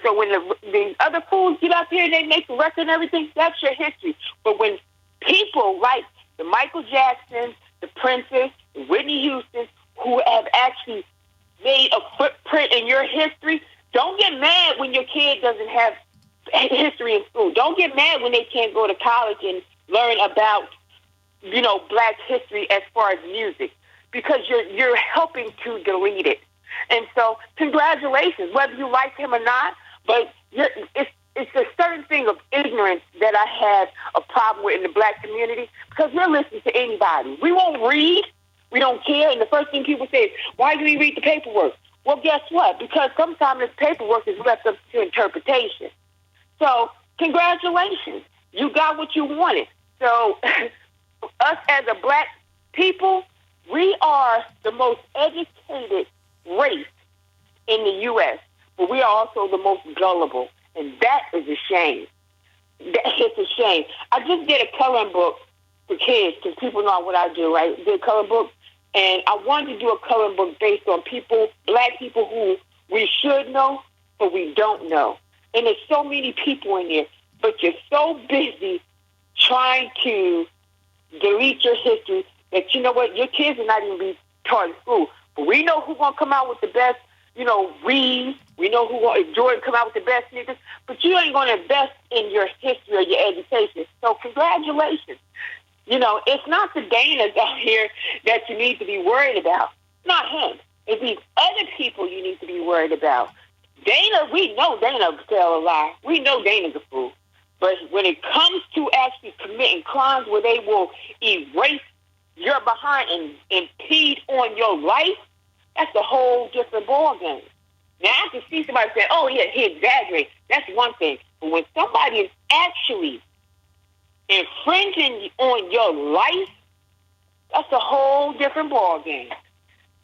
So when the other fools get up here and they make the record and everything, that's your history. But when people like the Michael Jacksons, the Princes, the Whitney Houstons, who have actually made a footprint in your history, don't get mad when your kid doesn't have history in school. Don't get mad when they can't go to college and learn about, Black history as far as music, because you're helping to delete it. And so, congratulations, whether you like him or not. But it's a certain thing of ignorance that I have a problem with in the Black community, because we'll listen to anybody. We won't read. We don't care. And the first thing people say is, why do we read the paperwork? Well, guess what? Because sometimes this paperwork is left up to interpretation. So, congratulations. You got what you wanted. So, us as a Black people, we are the most educated race in the U.S., but we are also the most gullible, and that is a shame. It's a shame. I just did a coloring book for kids, because people know what I do, right? I did a coloring book, and I wanted to do a coloring book based on people, Black people who we should know, but we don't know. And there's so many people in there, but you're so busy trying to delete your history that, you know what, your kids are not even being taught in school. But we know who's going to come out with the best, weeds. We know who going to Jordan come out with the best sneakers. But you ain't going to invest in your history or your education. So congratulations. It's not the Danas out here that you need to be worried about. Not him. It's these other people you need to be worried about. Dana, we know Dana will tell a lie. We know Dana's a fool. But when it comes to actually committing crimes where they will erase your behind and impede on your life, that's a whole different ballgame. Now, I can see somebody say, oh, yeah, he exaggerates. That's one thing. But when somebody is actually infringing on your life, That's a whole different ball game.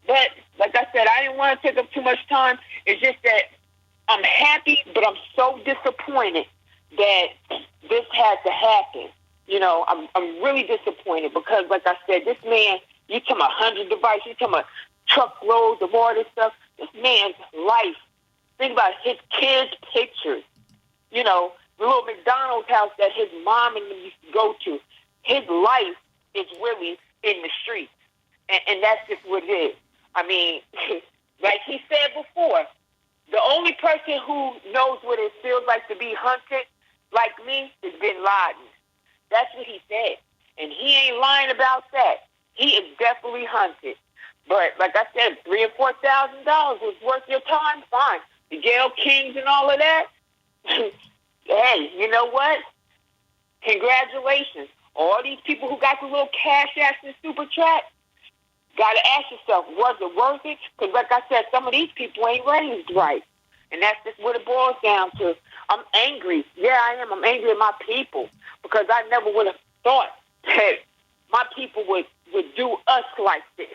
But like I said, I didn't want to take up too much time. It's just that I'm happy, but I'm so disappointed that this had to happen. You know, I'm really disappointed because, like I said, this man, you talking about 100 devices, you talking about truckloads of all this stuff. This man's life. Think about his kids' pictures. You know, the little McDonald's house that his mom and them used to go to. His life is really in the streets. And that's just what it is. I mean, like he said before, the only person who knows what it feels like to be hunted, like me, is Bin Laden. That's what he said. And he ain't lying about that. He is definitely hunted. But like I said, $3,000 or $4,000 was worth your time, fine. The Gayle Kings and all of that. Hey, you know what? Congratulations. All these people who got the little cash ass and super chat, got to ask yourself, was it worth it? Because like I said, some of these people ain't raised right. And that's just what it boils down to. I'm angry. Yeah, I am. I'm angry at my people because I never would have thought that my people would do us like this.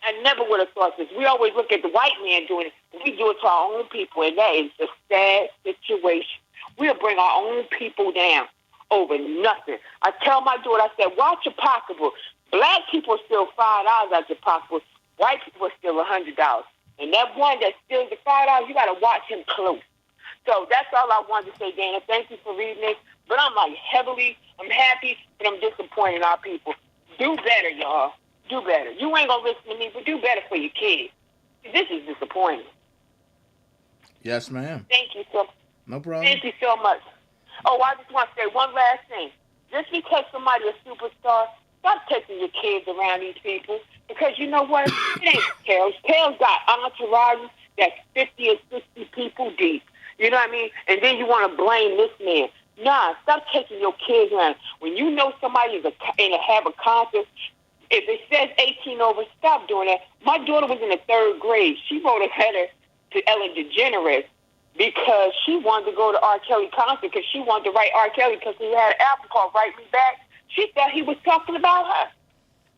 I never would have thought this. We always look at the white man doing it, but we do it to our own people, and that is a sad situation. We'll bring our own people down over nothing. I tell my daughter, I said, watch your pocketbook. Black people are still $5 out your pocketbook. White people are still $100. And that one that steals the $5, you got to watch him close. So that's all I wanted to say, Dana. Thank you for reading it. But I'm like I'm happy, but I'm disappointed in our people. Do better, y'all. Do better. You ain't going to listen to me, but do better for your kids. This is disappointing. Yes, ma'am. Thank you so much. No problem. Thank you so much. Oh, I just want to say one last thing. Just because somebody's a superstar, stop taking your kids around these people. Because you know what? It ain't Tails. Tails got entourages that's 50 or 60 people deep. You know what I mean? And then you want to blame this man. Nah, stop taking your kids around. When you know somebody is have a concert, if it says 18 over, stop doing that. My daughter was in the 3rd grade. She wrote a letter to Ellen DeGeneres because she wanted to go to R. Kelly concert because she wanted to write R. Kelly because he had an album called Write Me Back. She thought he was talking about her.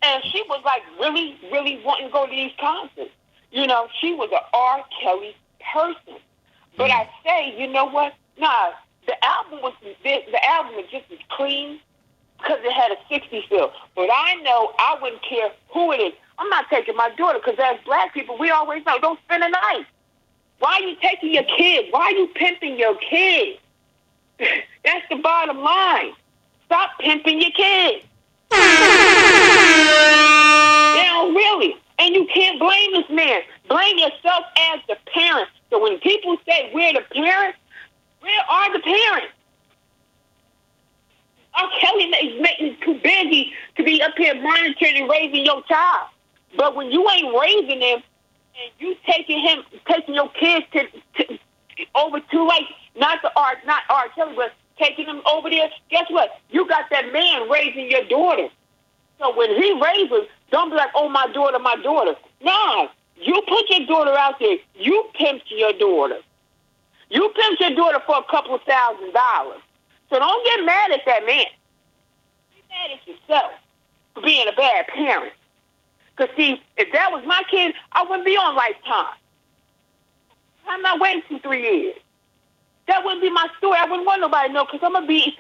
And she was like really, really wanting to go to these concerts. You know, she was an R. Kelly person. But I say, you know what? Nah, the album was just as clean because it had a 60 feel. But I know I wouldn't care who it is. I'm not taking my daughter because as black people, we always know, don't spend the night. Why are you taking your kids? Why are you pimping your kids? That's the bottom line. Stop pimping your kids. Now, really. And you can't blame this man. Blame yourself as the parent. So when people say we're the parents, where are the parents? R. Kelly is making too busy to be up here monitoring and raising your child. But when you ain't raising him and you taking your kids over to like not R. Kelly, but taking him over there, guess what? You got that man raising your daughter. So when he raises, don't be like, oh, my daughter, my daughter. Nah, you put your daughter out there. You pimped your daughter. You pimped your daughter for a couple of $1,000s. So don't get mad at that man. Be mad at yourself for being a bad parent. Because, see, if that was my kid, I wouldn't be on Lifetime. I'm not waiting for 3 years. That wouldn't be my story. I wouldn't want nobody to know because I'm gonna be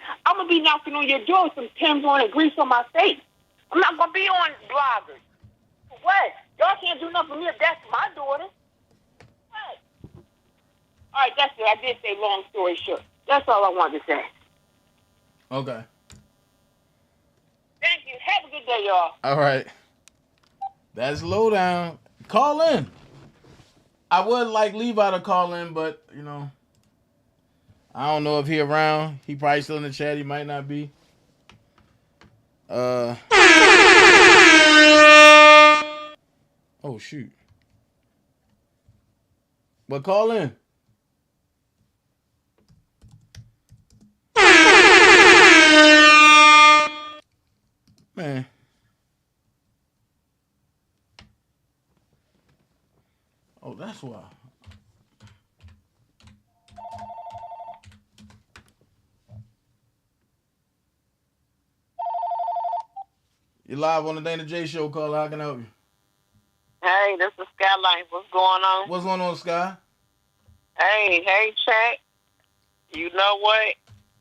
knocking on your door with some Tim's on and grease on my face. I'm not going to be on bloggers. For what? Y'all can't do nothing for me if that's my daughter. What? All right, that's it. I did say long story short. That's all I wanted to say. Okay. Thank you. Have a good day, y'all. All right. That's Lowdown. Call in. I would like Levi to call in, but, you know, I don't know if he around. He probably still in the chat. He might not be. Oh, shoot. But call in. Man. Oh, that's why. You live on the DanaJay show, caller. How can I help you? Hey, this is Skyline. What's going on? What's going on, Sky? Hey, Chat. You know what?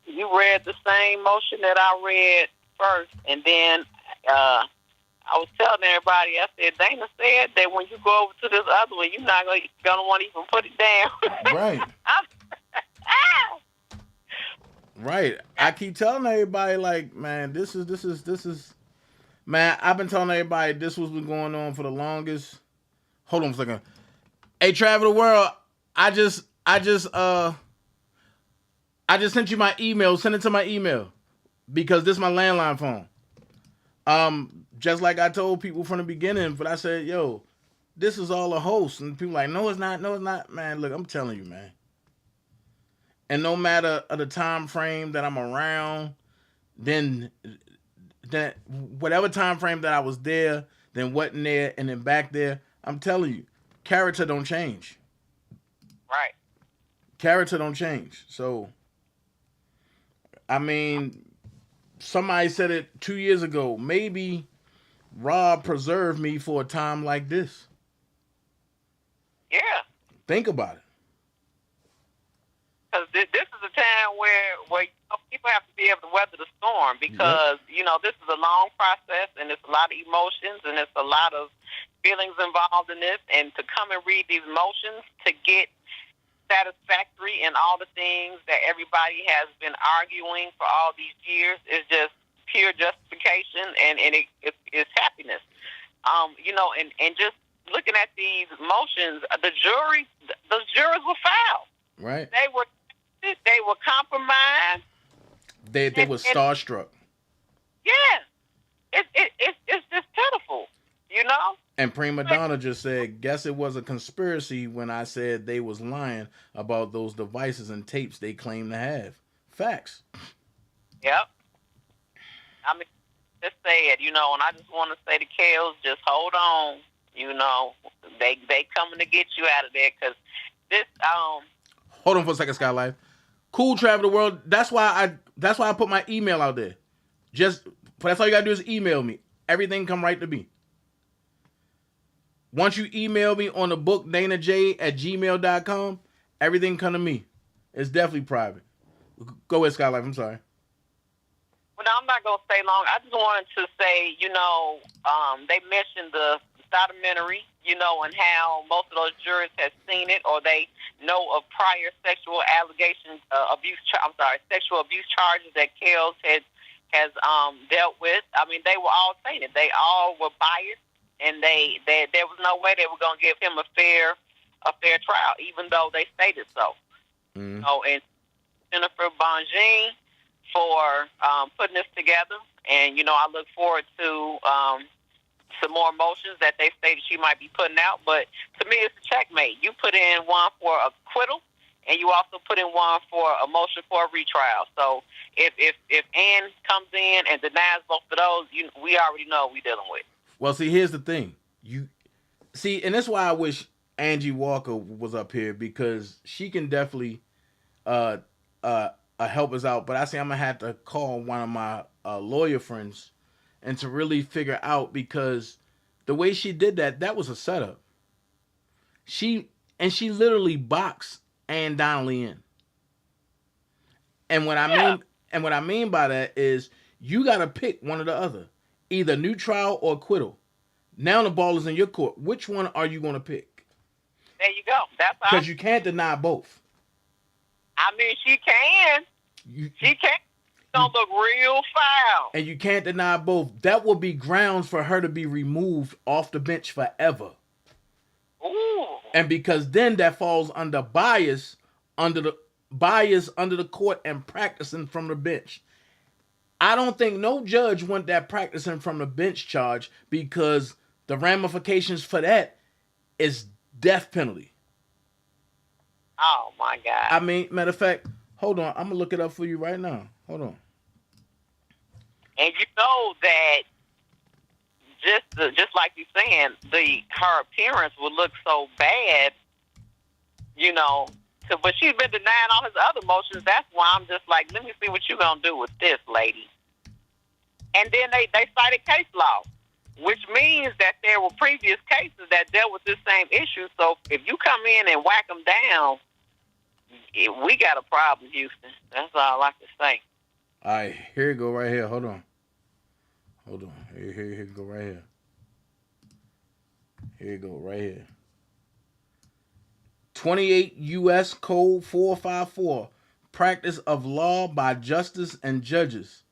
You read the same motion that I read first, and then I was telling everybody, I said, Dana said that when you go over to this other one, you're not gonna want to even put it down. Right. Right. I keep telling everybody, like, man, this is, man, I've been telling everybody this was been going on for the longest. Hold on a second. Hey, Travel the World, I just sent you my email. Send it to my email because this is my landline phone. Just like I told people from the beginning, but I said, yo, this is all a host. And people like, no, it's not. Man, look, I'm telling you, man. And no matter the time frame that I'm around, then whatever time frame that I was there, then wasn't there, and then back there, I'm telling you, character don't change. Right. Character don't change. So, I mean, somebody said it 2 years ago. Maybe Rob preserved me for a time like this. Yeah. Think about it. Because this is a time where people have to be able to weather the storm because, this is a long process and it's a lot of emotions and it's a lot of feelings involved in this. And to come and read these motions to get satisfactory in all the things that everybody has been arguing for all these years is just pure justification and it's happiness. And just looking at these motions, the jurors were foul. Right. They were compromised. They were starstruck. Yeah. It's just pitiful, And Prima Donna just said, guess it was a conspiracy when I said they was lying about those devices and tapes they claim to have. Facts. Yep. I mean, just say it, and I just want to say to Kales, just hold on. They coming to get you out of there because this. Hold on for a second, Skylife. Cool, Travel the World. That's why I put my email out there. That's all you gotta do is email me. Everything come right to me. Once you email me on the bookdanajay@gmail.com, everything come to me. It's definitely private. Go ahead, Skylife. I'm sorry. Well, no, I'm not gonna stay long. I just wanted to say, they mentioned the documentary, and how most of those jurors have seen it or they know of prior sexual sexual abuse charges that Kales has dealt with. I mean, they were all saying it. They all were biased, and they there was no way they were going to give him a fair trial, even though they stated so. Mm-hmm. And Jennifer Bonjean for putting this together, and I look forward to some more motions that they stated she might be putting out. But to me, it's a checkmate. You put in one for acquittal, and you also put in one for a motion for a retrial. So if Ann comes in and denies both of those, we already know what we're dealing with. Well, see, here's the thing. And that's why I wish Angie Walker was up here, because she can definitely help us out. But I say I'm gonna have to call one of my lawyer friends and to really figure out, because the way she did that was a setup. She literally boxed Ann Donnelly in. And what I mean by that is you got to pick one or the other, either new trial or acquittal. Now the ball is in your court. Which one are you going to pick? There you go. That's because you can't deny both. I mean, she can. She can. Don't look real foul. And you can't deny both. That will be grounds for her to be removed off the bench forever. Ooh. And because then that falls under bias under the court and practicing from the bench. I don't think no judge want that practicing from the bench charge, because the ramifications for that is death penalty. Oh my God. I mean, matter of fact, hold on, I'm gonna look it up for you right now. Hold on. And you know that just like you're saying, her appearance would look so bad, but she's been denying all his other motions. That's why I'm just like, let me see what you're gonna do with this, lady. And then they cited case law, which means that there were previous cases that dealt with this same issue. So if you come in and whack them down, we got a problem, Houston. That's all I can say. All right, here you go right here. Hold on. Here you go right here. Here you go right here. 28 U.S. Code 454, practice of law by justice and judges.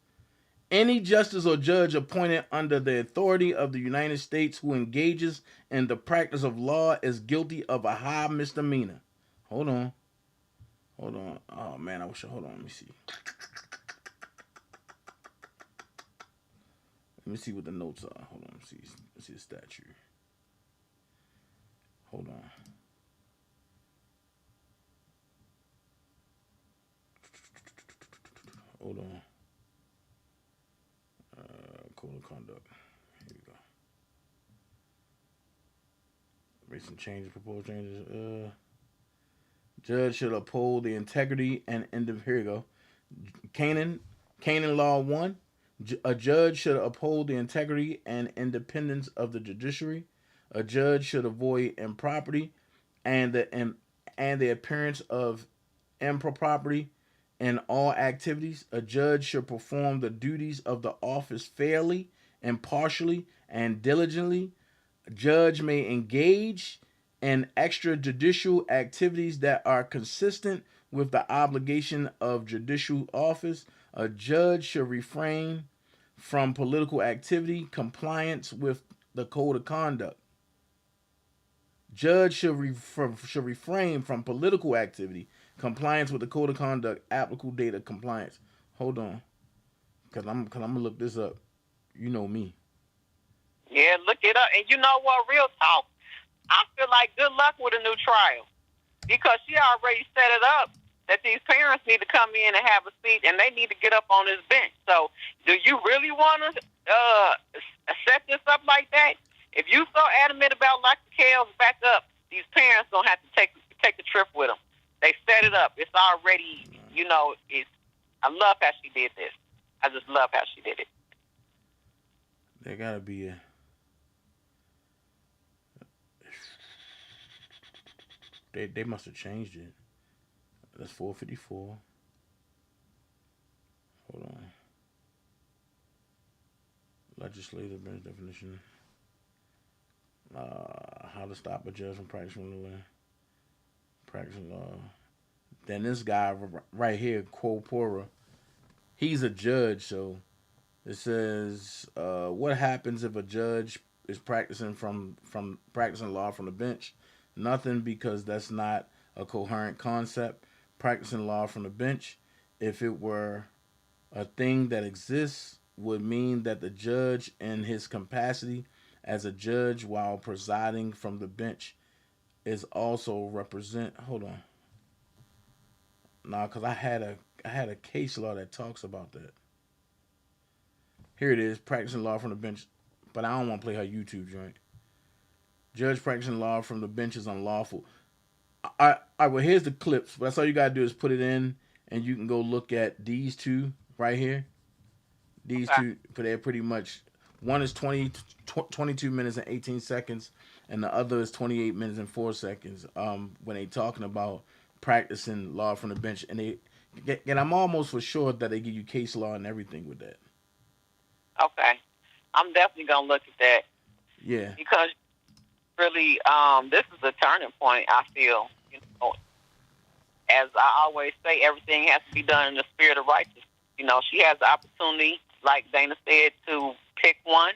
Any justice or judge appointed under the authority of the United States who engages in the practice of law is guilty of a high misdemeanor. Hold on. Oh, man, hold on. Let me see. Let me see what the notes are. Hold on. Let's see the statute. Hold on. Hold on. Code of conduct. Here we go. Recent changes, proposed changes. Judge should uphold the integrity and here you go. Canaan Law 1. A judge should uphold the integrity and independence of the judiciary. A judge should avoid impropriety and the appearance of impropriety in all activities. A judge should perform the duties of the office fairly, impartially, and diligently. A judge may engage in extrajudicial activities that are consistent with the obligation of judicial office. A judge should refrain from political activity, compliance with the code of conduct. Judge should refrain from political activity, compliance with the code of conduct, applicable data compliance. Hold on, cause I'm gonna look this up. You know me. Yeah, look it up. And you know what? Real talk. I feel like good luck with a new trial, because she already set it up that these parents need to come in and have a seat, and they need to get up on this bench. So, do you really want to set this up like that? If you so adamant about lock the Kales back up, these parents gonna have to take the trip with them. They set it up. It's already, I love how she did this. I just love how she did it. There gotta be a. They must have changed it. That's 454. Hold on. Legislative bench definition. How to stop a judge from practicing law. Then this guy right here, Quo Pora, he's a judge. So it says, what happens if a judge is practicing practicing law from the bench? Nothing, because that's not a coherent concept. Practicing law from the bench, if it were a thing that exists, would mean that the judge in his capacity as a judge while presiding from the bench is also represent. Hold on. Nah, because I had a case law that talks about that. Here it is, practicing law from the bench, but I don't want to play her YouTube joint. Judge practicing law from the bench is unlawful. All right, well, here's the clips. That's all you got to do is put it in, and you can go look at these two right here. These two, but they're pretty much, one is 22 minutes and 18 seconds, and the other is 28 minutes and 4 seconds. When they talking about practicing law from the bench, and I'm almost for sure that they give you case law and everything with that. Okay, I'm definitely gonna look at that. Yeah, because really, this is a turning point. I feel, as I always say, everything has to be done in the spirit of righteousness. She has the opportunity, like Dana said, to pick one.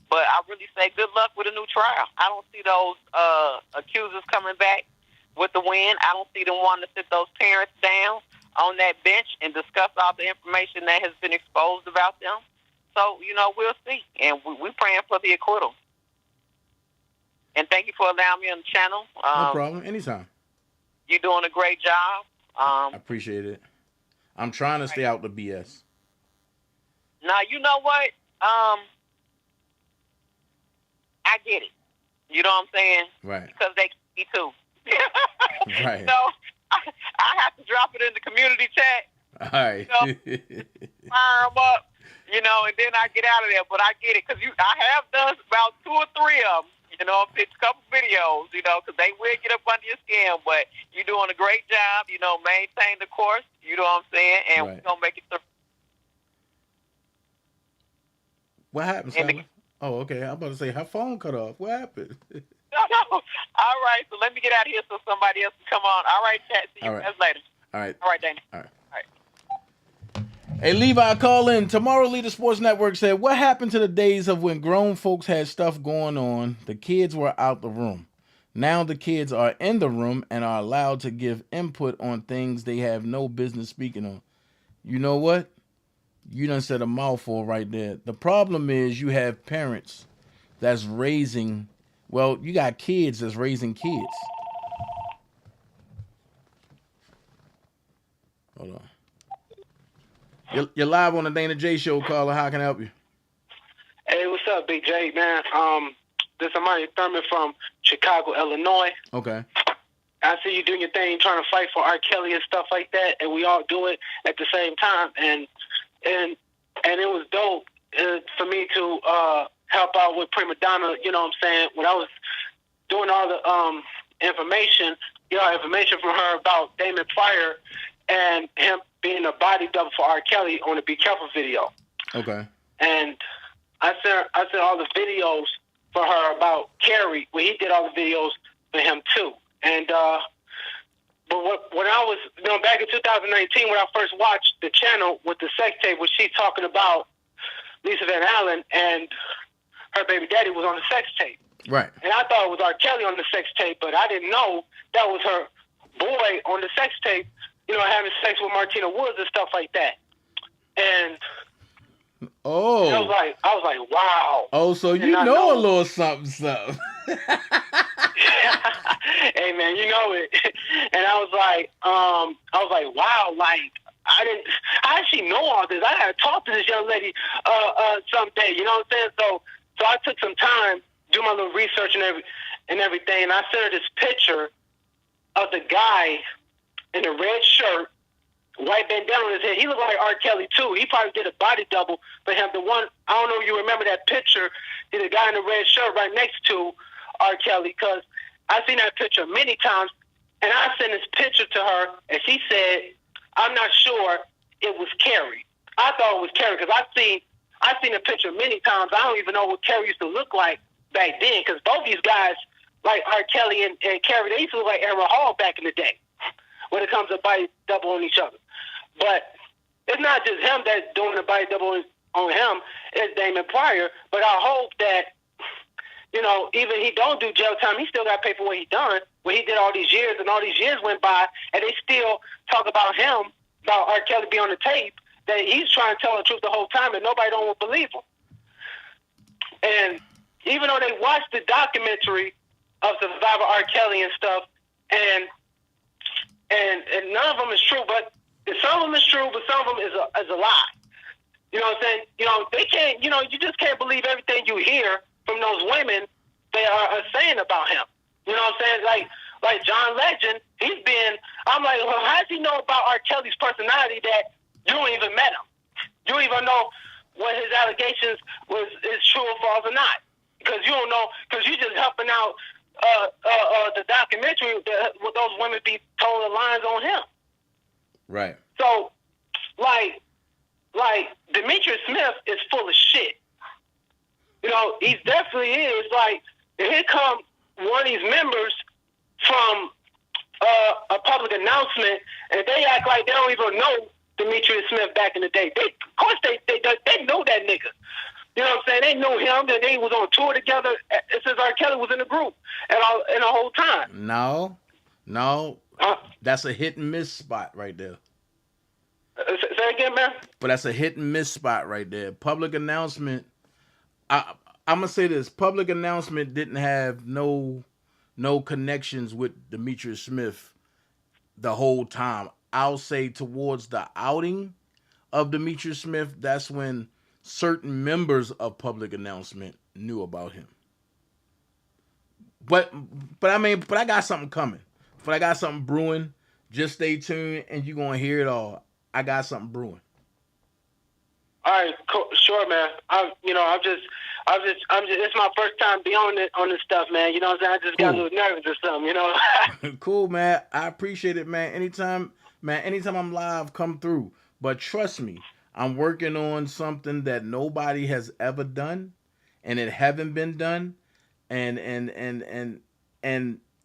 But I really say good luck with a new trial. I don't see those accusers coming back with the win. I don't see them wanting to sit those parents down on that bench and discuss all the information that has been exposed about them. So, we'll see. And we're praying for the acquittal. And thank you for allowing me on the channel. No problem. Anytime. You're doing a great job. I appreciate it. I'm trying to stay out the BS. Now, you know what? I get it. You know what I'm saying? Right. Because they can be too. Right. So, I have to drop it in the community chat. All right. Fire them up. you know, and then I get out of there. But I get it because I have done about 2 or 3 of them. You know, it's a couple videos, you know, because they will get up under your skin. But you're doing a great job. You know, maintain the course. You know what I'm saying? And we're gonna make it through. What happened, Sally? Oh, okay. I'm about to say her phone cut off. What happened? No. All right, so let me get out of here so somebody else can come on. All right, chat. See you guys later. All right. All right, Dana. All right. Hey, Levi, call in. Tomorrow Leader Sports Network said, what happened to the days of when grown folks had stuff going on? The kids were out the room. Now the kids are in the room and are allowed to give input on things they have no business speaking on. You know what? You done said a mouthful right there. The problem is you have parents that's raising, well, you got kids that's raising kids. Hold on. You're live on the DanaJay show, caller. How can I help you? Hey, what's up, Big J, man? This is Amani Thurman from Chicago, Illinois. Okay. I see you doing your thing, trying to fight for R. Kelly and stuff like that, and we all do it at the same time. And it was dope for me to help out with Prima Donna. You know what I'm saying? When I was doing all the information from her about Damon Pryor and him being a body double for R. Kelly on the Be Careful video. Okay. And I sent all the videos for her about Carrie, where he did all the videos for him too. And but when I was back in 2019, when I first watched the channel with the sex tape, was she talking about Lisa Van Allen and her baby daddy was on the sex tape. Right. And I thought it was R. Kelly on the sex tape, but I didn't know that was her boy on the sex tape, having sex with Martina Woods and stuff like that. And oh, I was like, wow. Oh, so you know a little something. Hey man, you know it. And I was like, wow, like I actually know all this. I gotta talk to this young lady someday, you know what I'm saying? So I took some time, do my little research and everything, and I sent her this picture of the guy in a red shirt, white bandana on his head. He looked like R. Kelly too. He probably did a body double for him. The one, I don't know if you remember that picture, the guy in the red shirt right next to R. Kelly, because I've seen that picture many times, and I sent this picture to her, and she said, I'm not sure it was Carrie. I thought it was Carrie, because I've seen the picture many times. I don't even know what Carrie used to look like back then, because both these guys, like R. Kelly and Carrie, they used to look like Aaron Hall back in the day when it comes to body double on each other. But it's not just him that's doing the body double on him, it's Damon Pryor. But I hope that, even he don't do jail time, he still got to pay for what he done, when he did all these years, and all these years went by, and they still talk about him, about R. Kelly being on the tape, that he's trying to tell the truth the whole time, and nobody don't believe him. And even though they watched the documentary of Survivor R. Kelly and stuff, and none of them is true, but some of them is true, but some of them is a lie. You know what I'm saying? They can't, you just can't believe everything you hear from those women they are saying about him. You know what I'm saying? Like John Legend, I'm like, well, how does he know about R. Kelly's personality that you don't even met him? You don't even know what his allegations is true or false or not. Because you don't know, because you're just helping out the documentary with those women be told the lines on him. Right. So, like Demetrius Smith is full of shit. He definitely is. Like, here come one of these members from a public announcement, and they act like they don't even know Demetrius Smith back in the day. Of course they know that nigga. You know what I'm saying? They knew him, that they was on tour together since R. Kelly was in the group and the whole time. No. That's a hit and miss spot right there. Say again, man? But that's a hit and miss spot right there. Public announcement. I'm going to say this. Public announcement didn't have no connections with Demetrius Smith the whole time. I'll say towards the outing of Demetrius Smith, that's when certain members of public announcement knew about him. But I got something coming. But I got something brewing. Just stay tuned and you're going to hear it all. I got something brewing. All right, cool. Sure, man. I'm just. It's my first time being on this stuff, man. You know what I'm saying? I just got a little nervous or something, you know. Cool, man. I appreciate it, man. Anytime I'm live, come through. But trust me, I'm working on something that nobody has ever done, and it haven't been done, and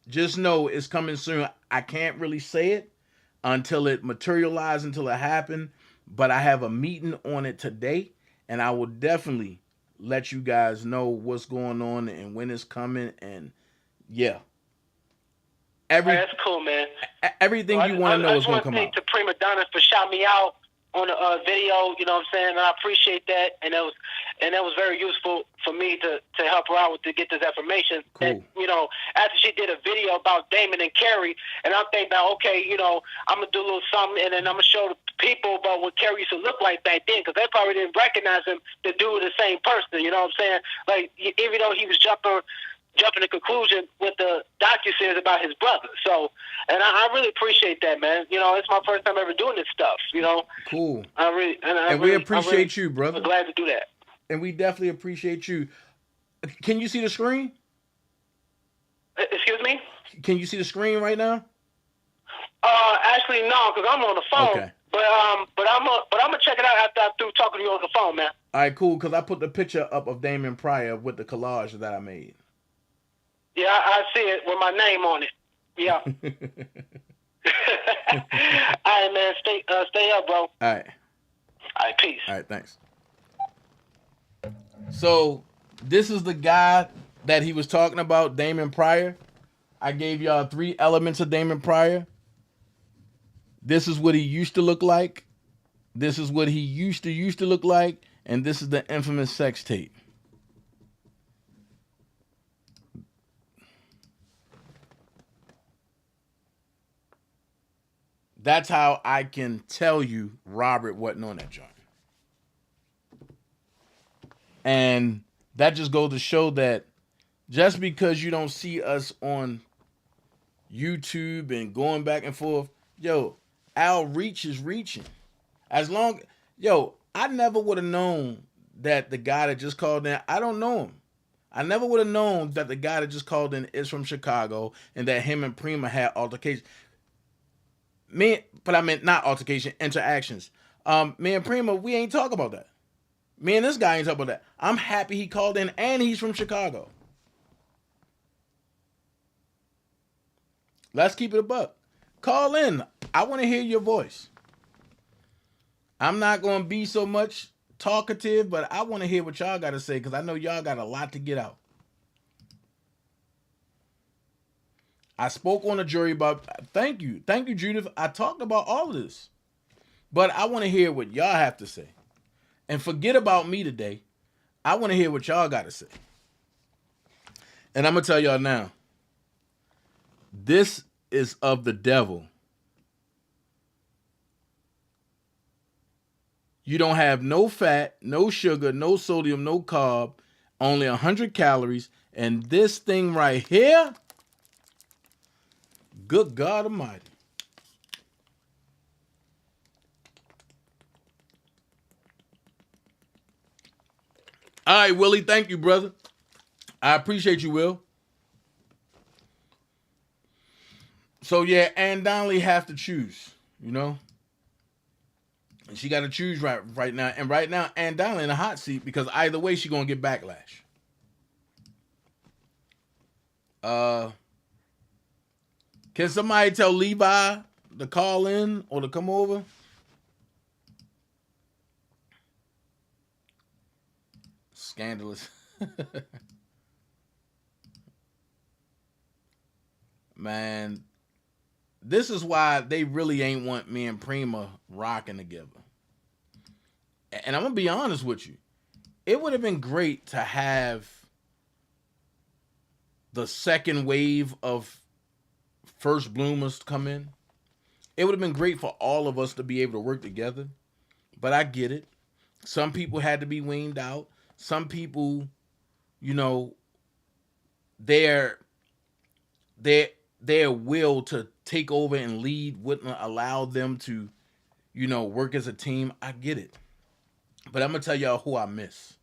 just know it's coming soon. I can't really say it until it materializes, until it happens. But I have a meeting on it today, and I will definitely let you guys know what's going on and when it's coming. And yeah, That's cool, man. Everything you want to know is going to come out. I just want to thank the Prima Donna for shouting me out on the video. You know what I'm saying? And I appreciate that, and that was very useful for me to help her out to get this information. Cool. And, you know, after she did a video about Damon and Carrie, and I'm thinking about, okay, you know, I'm gonna do a little something, and then I'm gonna show the people about what Carrie used to look like back then, because they probably didn't recognize him to do the same person. You know what I'm saying? Like, even though he was jumping to conclusion with the docu-series about his brother. So, and I really appreciate that, man. You know, it's my first time ever doing this stuff, you know. Cool. We appreciate you, brother. I'm glad to do that. And we definitely appreciate you. Can you see the screen? Excuse me? Can you see the screen right now? Actually, no, because I'm on the phone. Okay. But I'm gonna check it out after I'm through talking to you on the phone, man. All right, cool. Because I put the picture up of Damon Pryor with the collage that I made. Yeah, I see it with my name on it. Yeah. All right, man. Stay up, bro. All right. All right, peace. All right, thanks. So this is the guy that he was talking about, Damon Pryor. I gave y'all 3 elements of Damon Pryor. This is what he used to look like. This is what he used to look like. And this is the infamous sex tape. That's how I can tell you Robert wasn't on that joint. And that just goes to show that just because you don't see us on YouTube and going back and forth, yo, our reach is reaching. I never would have known that the guy that just called in, I don't know him. I never would have known that the guy that just called in is from Chicago and that him and Prima had altercation. Not altercation, interactions. Me and Prima, we ain't talk about that. Me and this guy ain't talk about that. I'm happy he called in and he's from Chicago. Let's keep it a buck. Call in. I want to hear your voice. I'm not going to be so much talkative, but I want to hear what y'all got to say because I know y'all got a lot to get out. I spoke on the jury about, thank you, Judith. I talked about all of this, but I want to hear what y'all have to say. And forget about me today. I want to hear what y'all got to say. And I'm going to tell y'all now, this is of the devil. You don't have no fat, no sugar, no sodium, no carb, only 100 calories. And this thing right here, good God Almighty. All right, Willie, thank you, brother. I appreciate you, Will. So, yeah, Ann Donnelly have to choose, you know? And she got to choose right now. And right now, Ann Donnelly in a hot seat because either way, she going to get backlash. Can somebody tell Levi to call in or to come over? Scandalous. Man, this is why they really ain't want me and Prima rocking together. And I'm going to be honest with you. It would have been great to have the second wave of first bloomers come in. It would have been great for all of us to be able to work together. But I get it. Some people had to be weaned out. Some people, you know, their will to take over and lead wouldn't allow them to, you know, work as a team. I get it. But I'm gonna tell y'all who I miss.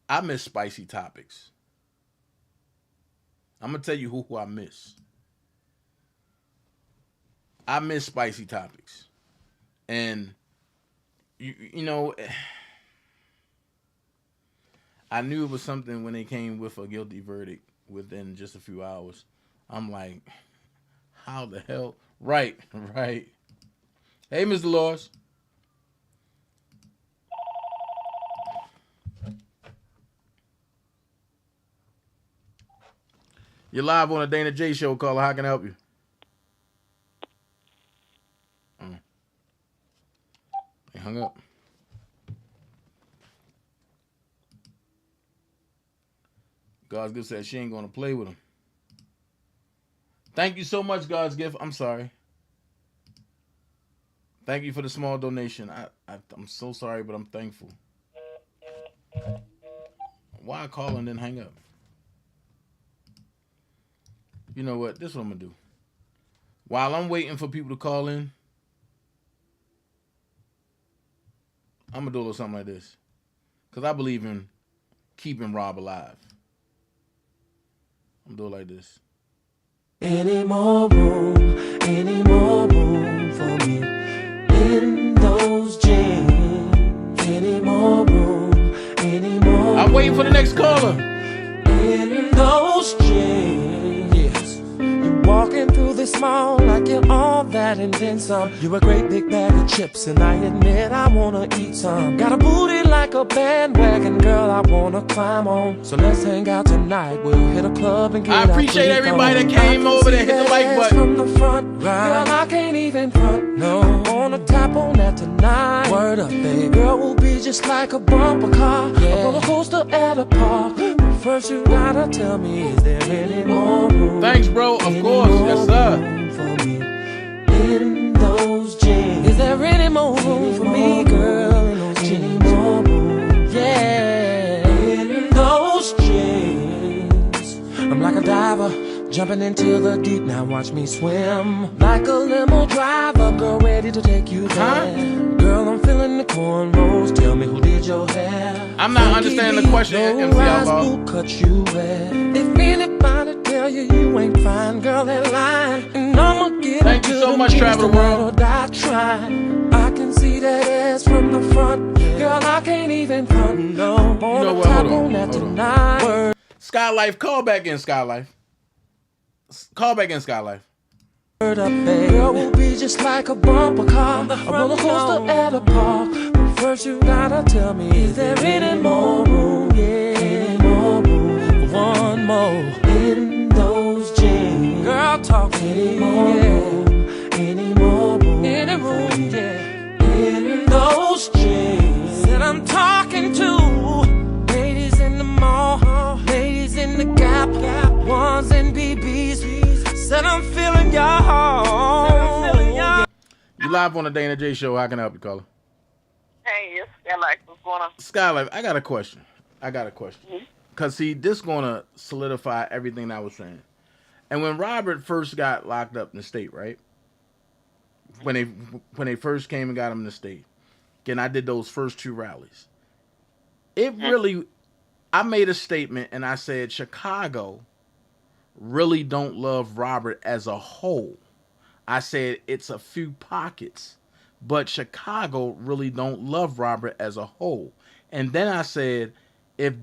I miss spicy topics. I'm gonna tell you who I miss. I miss spicy topics. And you know, I knew it was something when they came with a guilty verdict within just a few hours. I'm like, how the hell? Right. Hey, Mr. Laws. You're live on the DanaJay show, caller. How can I help you? They hung up. God's gift said she ain't gonna play with him. Thank you so much, God's gift. I'm sorry. Thank you for the small donation. I'm so sorry, but I'm thankful. Why call and then hang up? You know what? This is what I'm gonna do. While I'm waiting for people to call in, I'm gonna do a little something like this. Because I believe in keeping Rob alive. I'm gonna do it like this. Any more room for me in those jeans? Any more room, I'm waiting for the next caller. in those jeans? Yes. You walking through this mall like you're all that and then some. You a great big bag of chips and I admit I wanna eat some. Got a booty like a bandwagon, girl, I wanna climb on. So let's hang out tonight, we'll hit a club and get I appreciate everybody that came over there, hit the like button. From the front, right. Girl, I can't even front, no. I wanna tap on that tonight. Word up, baby. Girl, we'll be just like a bumper car, a roller coaster at a park. But first you gotta tell me, is there any more room? Thanks, bro. Of course, yes, sir. For me in those jeans. Is there any more room for me, girl, in those jeans? Yeah, in those jeans. I'm like a diver, jumping into the deep. Now watch me swim. Like a limo driver, girl, ready to take you there. Girl, I'm feeling the cornrows. Tell me who did your hair. I'm not understanding the question, MC Outlaw. Who cut you where? If anybody tell you you ain't fine, girl, they're lying. And I'ma get Thank you so much, Travel the World. I try. I can see that ass from the front. Girl, I can't even front. No, you know what? Hold on. Skylife, call back in, Skylife. Call back in, Skylife. Girl, will be just like a bumper car, a roller coaster at a park. But first you gotta tell me, is there any more room? Yeah, any more room? One more in those jeans. Girl, talk any more room? Any more room? Any room? Yeah, in those jeans. Said I'm talking to ladies in the mall, ladies in the Gap, ones in BB's. Said I'm feeling y'all. You live on the DanaJay show. How can I help you, caller? Hey, it's Skylife. What's going on? Skylife, I got a question. Because, see, this going to solidify everything I was saying. And when Robert first got locked up in the state, right? When they first came and got him in the state. Again, I did those first 2 rallies. It really, I made a statement and I said, Chicago really don't love Robert as a whole. I said it's a few pockets, but Chicago really don't love Robert as a whole. And then I said, if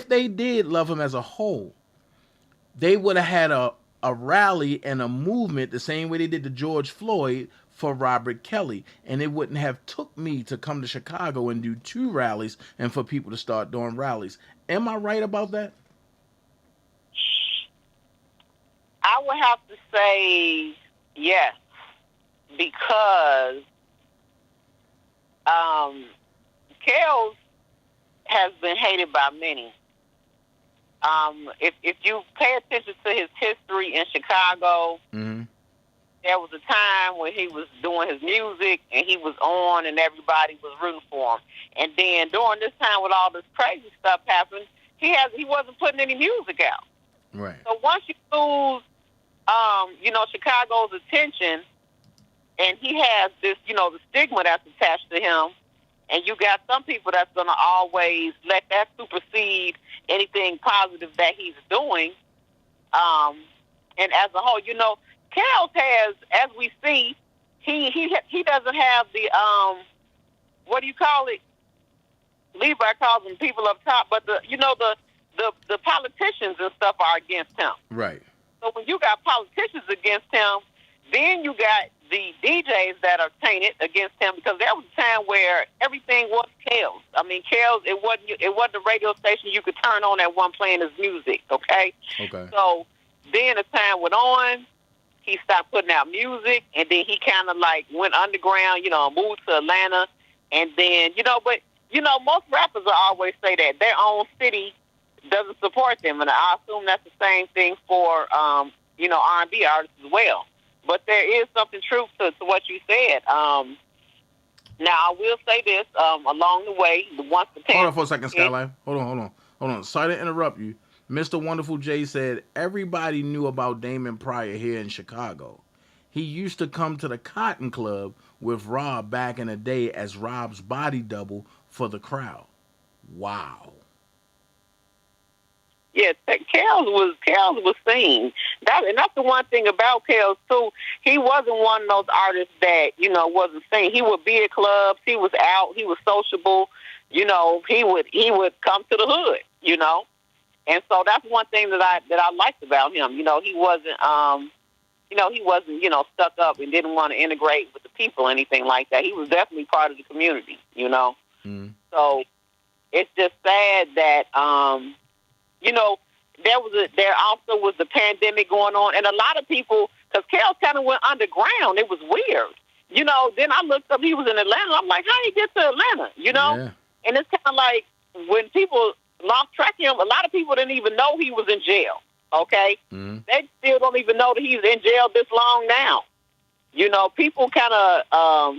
they did love him as a whole, they would have had a rally and a movement the same way they did to George Floyd for Robert Kelly. And it wouldn't have took me to come to Chicago and do 2 rallies and for people to start doing rallies. Am I right about that? I would have to say yes, because Kels has been hated by many. If you pay attention to his history in Chicago, there was a time when he was doing his music and he was on and everybody was rooting for him. And then during this time with all this crazy stuff happened, he wasn't putting any music out. Right. So once you lose Chicago's attention, and he has this, the stigma that's attached to him. And you got some people that's going to always let that supersede anything positive that he's doing. And as a whole, Kels has, as we see, he doesn't have the what do you call it? Levi calls them people up top, but the politicians and stuff are against him. Right. So when you got politicians against him, then you got the DJs that are tainted against him, because there was a time where everything was Kels. I mean, Kels, it wasn't a radio station you could turn on that wasn't playing his music. Okay. Okay. So then as time went on, he stopped putting out music, and then he kind of like went underground, moved to Atlanta, and then but most rappers will always say that their own city doesn't support them, and I assume that's the same thing for R&B artists as well. But there is something truth to what you said. Now I will say this: along the way, once the hold on for a second, Skyline. Hold on. Sorry to interrupt you. Mr. Wonderful J said everybody knew about Damon Pryor here in Chicago. He used to come to the Cotton Club with Rob back in the day as Rob's body double for the crowd. Wow. Yeah, Kels was seen. And that's the one thing about Kels too. He wasn't one of those artists that wasn't seen. He would be at clubs. He was out. He was sociable. He would come to the hood. And so that's one thing that I liked about him. He wasn't stuck up and didn't want to integrate with the people or anything like that. He was definitely part of the community. So it's just sad that there also was the pandemic going on, and a lot of people, because Kels kind of went underground. It was weird. Then I looked up, he was in Atlanta. I'm like, how did he get to Atlanta? Yeah. And it's kind of like when people lost track of him, a lot of people didn't even know he was in jail. Okay? They still don't even know that he's in jail this long now. People kind of,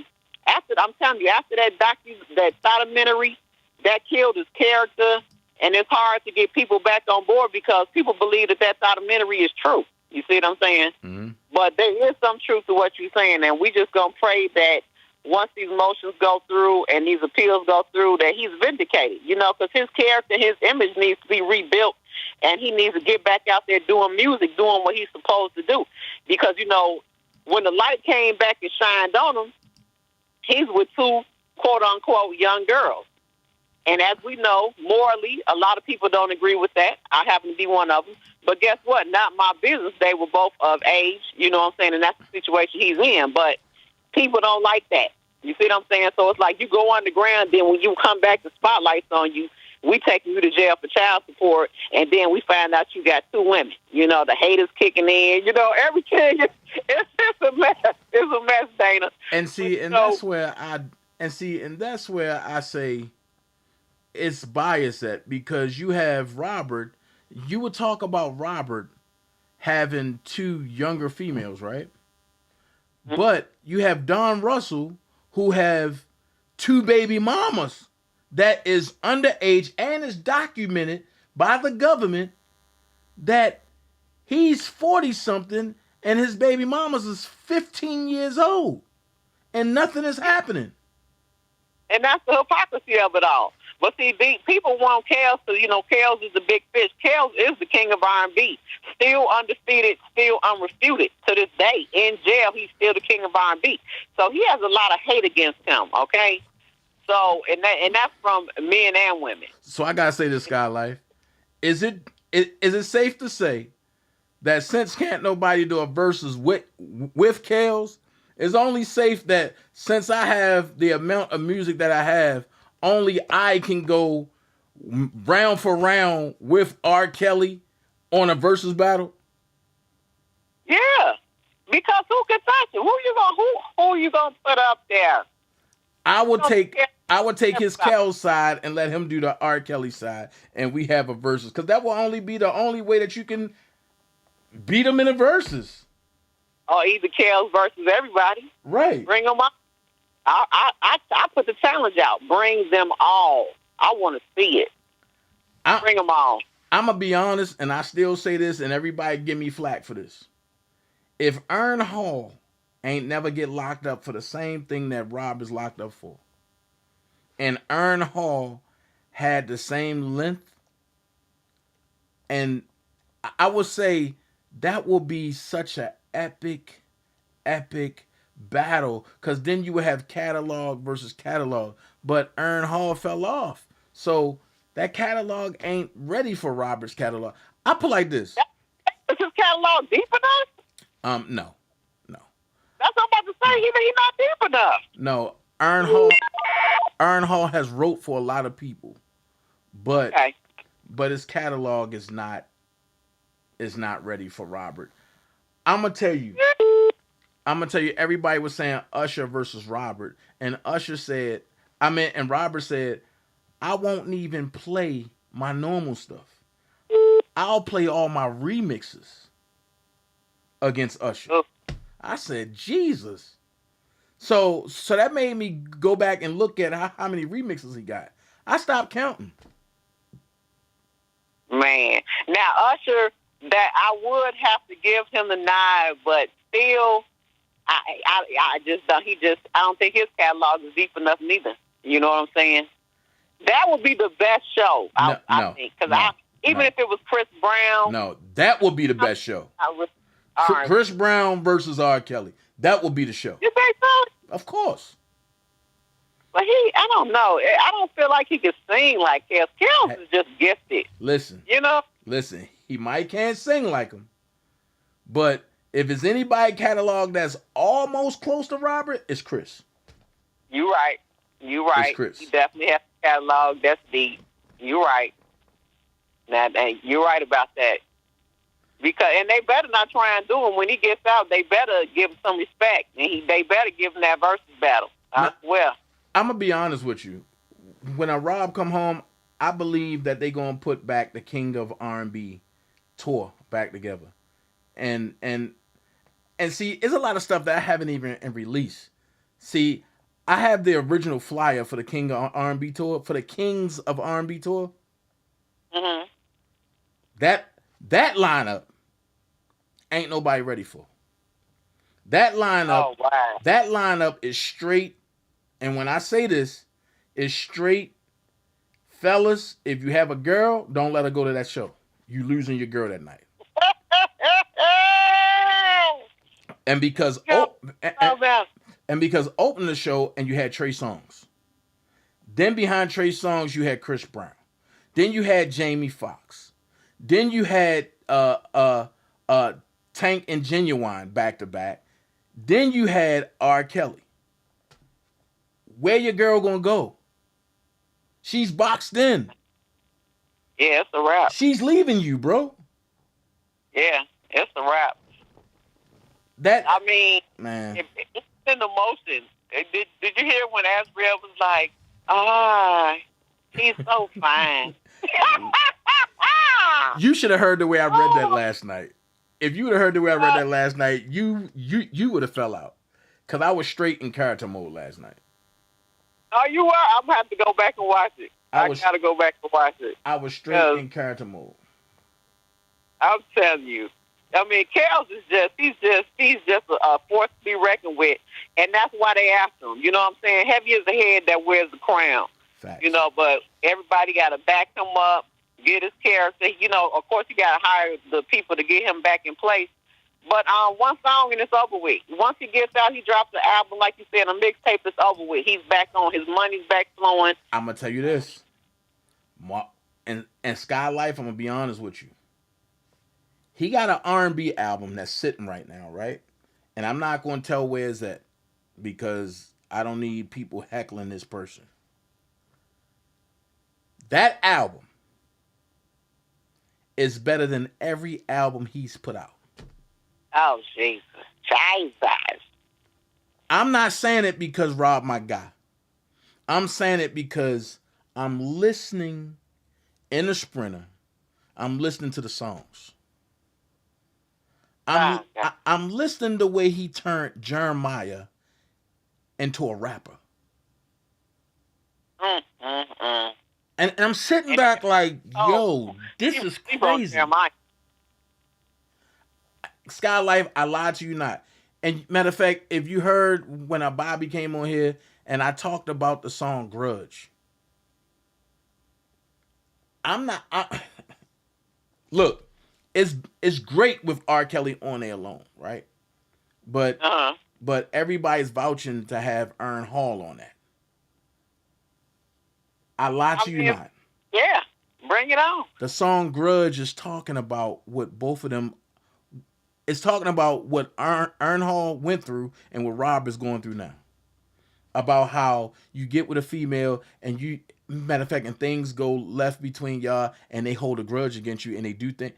after that documentary that killed his character, and it's hard to get people back on board because people believe that documentary is true. You see what I'm saying? Mm-hmm. But there is some truth to what you're saying, and we just going to pray that once these motions go through and these appeals go through, that he's vindicated, because his character, his image needs to be rebuilt, and he needs to get back out there doing music, doing what he's supposed to do. Because, when the light came back and shined on him, he's with two, quote-unquote, young girls. And as we know, morally, a lot of people don't agree with that. I happen to be one of them. But guess what? Not my business. They were both of age, you know what I'm saying? And that's the situation he's in. But people don't like that. You see what I'm saying? So it's like you go underground, then when you come back, the spotlight's on you. We take you to jail for child support, and then we find out you got two women. The haters kicking in. Everything. It's a mess. It's a mess, Dana. And see, that's where I say it's biased at, because you have Robert. You would talk about Robert having two younger females, right? Mm-hmm. But you have Don Russell, who have two baby mamas that is underage, and is documented by the government that he's 40-something and his baby mamas is 15 years old, and nothing is happening. And that's the hypocrisy of it all. But see, people want Kels to, Kels is the big fish. Kels is the king of R&B. Still undefeated, still unrefuted to this day. In jail, he's still the king of R&B. So he has a lot of hate against him, okay? So, and that's from men and women. So I got to say this, Skylife. Is it safe to say that since can't nobody do a versus with Kels, it's only safe that since I have the amount of music that I have, only I can go round for round with R. Kelly on a versus battle? Yeah, because who can touch it? Who are you gonna put up there? I would take his Kel side and let him do the R. Kelly side, and we have a versus, because that will only be the only way that you can beat him in a versus. Or either Kels versus everybody. Right. Bring them up. I put the challenge out. Bring them all. I want to see it. Bring them all. I'm going to be honest, and I still say this, and everybody give me flack for this. If Ern Hall ain't never get locked up for the same thing that Rob is locked up for. And Ern Hall had the same length. And I would say that will be such an epic battle, because then you would have catalog versus catalog. But Ern Hall fell off. So that catalog ain't ready for Robert's catalog. I put like this. Is his catalog deep enough? No. That's what I'm about to say. He's not deep enough. No. Ern Hall has wrote for a lot of people. But his catalog is not ready for Robert. I'm gonna tell you, everybody was saying Usher versus Robert, and Robert said, I won't even play my normal stuff. I'll play all my remixes against Usher. I said, Jesus. So that made me go back and look at how many remixes he got. I stopped counting. Man. Now, Usher, that I would have to give him the nod, but still, I don't think his catalog is deep enough neither. You know what I'm saying? That would be the best show, I think. Because even if it was Chris Brown. No, that would be the best show. Chris Brown versus R. Kelly. That would be the show. You think so? Of course. But I don't know. I don't feel like he could sing like Kels. Kels is just gifted. Listen. You know? Listen, he might can't sing like him. But if it's anybody catalog that's almost close to Robert, it's Chris. You right. It's Chris. He definitely has a catalog that's deep. You're right. Now, you're right about that. And they better not try and do him when he gets out. They better give him some respect, and they better give him that versus battle. Well, I'm gonna be honest with you. When a Rob come home, I believe that they gonna put back the King of R&B tour back together, and see, there's a lot of stuff that I haven't even released. See, I have the original flyer for the King of R&B tour, for the Kings of R&B tour. Mm-hmm. That lineup ain't nobody ready for. That lineup is straight, and when I say this, it's straight. Fellas, if you have a girl, don't let her go to that show. You losing your girl that night. And because open the show, and you had Trey Songz. Then behind Trey Songz, you had Chris Brown. Then you had Jamie Foxx. Then you had Tank and Genuine back to back. Then you had R. Kelly. Where your girl gonna go? She's boxed in. Yeah, it's a wrap. She's leaving you, bro. Yeah, it's a wrap. Man. It's in emotion. Did you hear when Asriel was like, he's so fine. You should have heard the way I read that last night. If you would have heard the way I read that last night, you would have fell out. Because I was straight in character mode last night. Oh, you were? I'm going to have to go back and watch it. I got to go back and watch it. I was straight in character mode. I'm telling you. I mean, Kels is he's just a force to be reckoned with. And that's why they after him. You know what I'm saying? Heavy is the head that wears the crown. Facts. You know, but everybody got to back him up, get his character. You know, of course, you got to hire the people to get him back in place. But one song and it's over with. Once he gets out, he drops the album, like you said, a mixtape, it's over with. He's back on. His money's back flowing. I'm going to tell you this. And Sky Life, I'm going to be honest with you. He got an R&B album that's sitting right now, right? And I'm not going to tell where it's at because I don't need people heckling this person. That album is better than every album he's put out. Oh, Jesus. I'm not saying it because Rob my guy. I'm saying it because I'm listening in the Sprinter. I'm listening to the songs. I'm listening the way he turned Jeremiah into a rapper. And I'm sitting back like, yo, this is crazy. Sky Life, I lied to you not. And matter of fact, if you heard when Bobby came on here and I talked about the song Grudge, look, it's great with R. Kelly on there alone, right? But everybody's vouching to have Ern Hall on that. I lie to you not. Yeah, bring it on. The song Grudge is talking about what both of them. It's talking about what Ern Hall went through and what Rob is going through now. About how you get with a female and you, matter of fact, and things go left between y'all and they hold a grudge against you and they do things.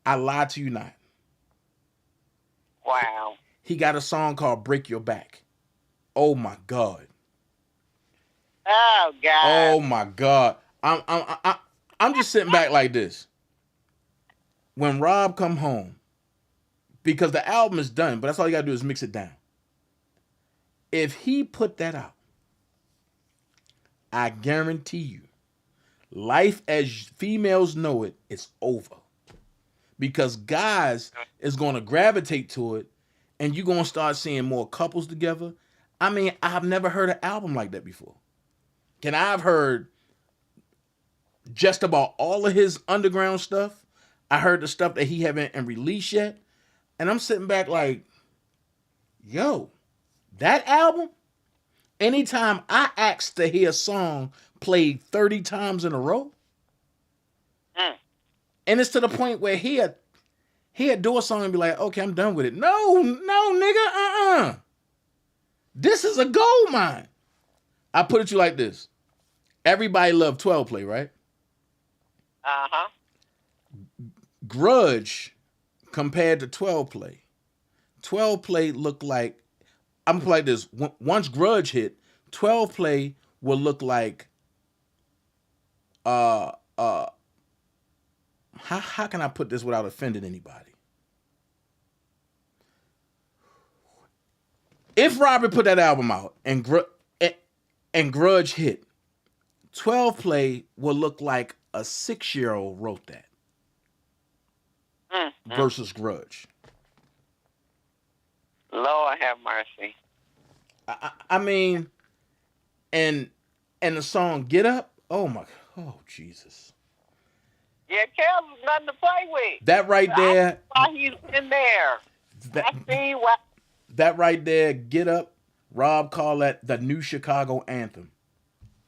I lie to you not. Wow. He got a song called Break Your Back. Oh my God. Oh God. Oh my God. I'm just sitting back like this. When Rob come home, because the album is done, but that's all you gotta do is mix it down. If he put that out, I guarantee you, life as females know it, it's over. Because guys is gonna gravitate to it, and you're gonna start seeing more couples together. I mean, I've never heard an album like that before. I've heard just about all of his underground stuff. I heard the stuff that he haven't released yet. And I'm sitting back like, yo, that album, anytime I ask to hear a song played 30 times in a row, and it's to the point where he'd do a song and be like, okay, I'm done with it. No, nigga, This is a gold mine. I put it to you like this. Everybody loved 12 Play, right? Uh-huh. Grudge compared to 12 Play. 12 Play looked like, I'm gonna play like this. Once Grudge hit, 12 Play will look like how can I put this without offending anybody? If Robert put that album out and Grudge hit, 12 Play will look like a 6-year-old wrote that versus Grudge. Lord have mercy. I mean, and the song Get Up, oh Jesus. Yeah, Kel's nothing to play with. That right there. Why he's in there. I see why. That right there, Get Up, Rob called that the new Chicago anthem.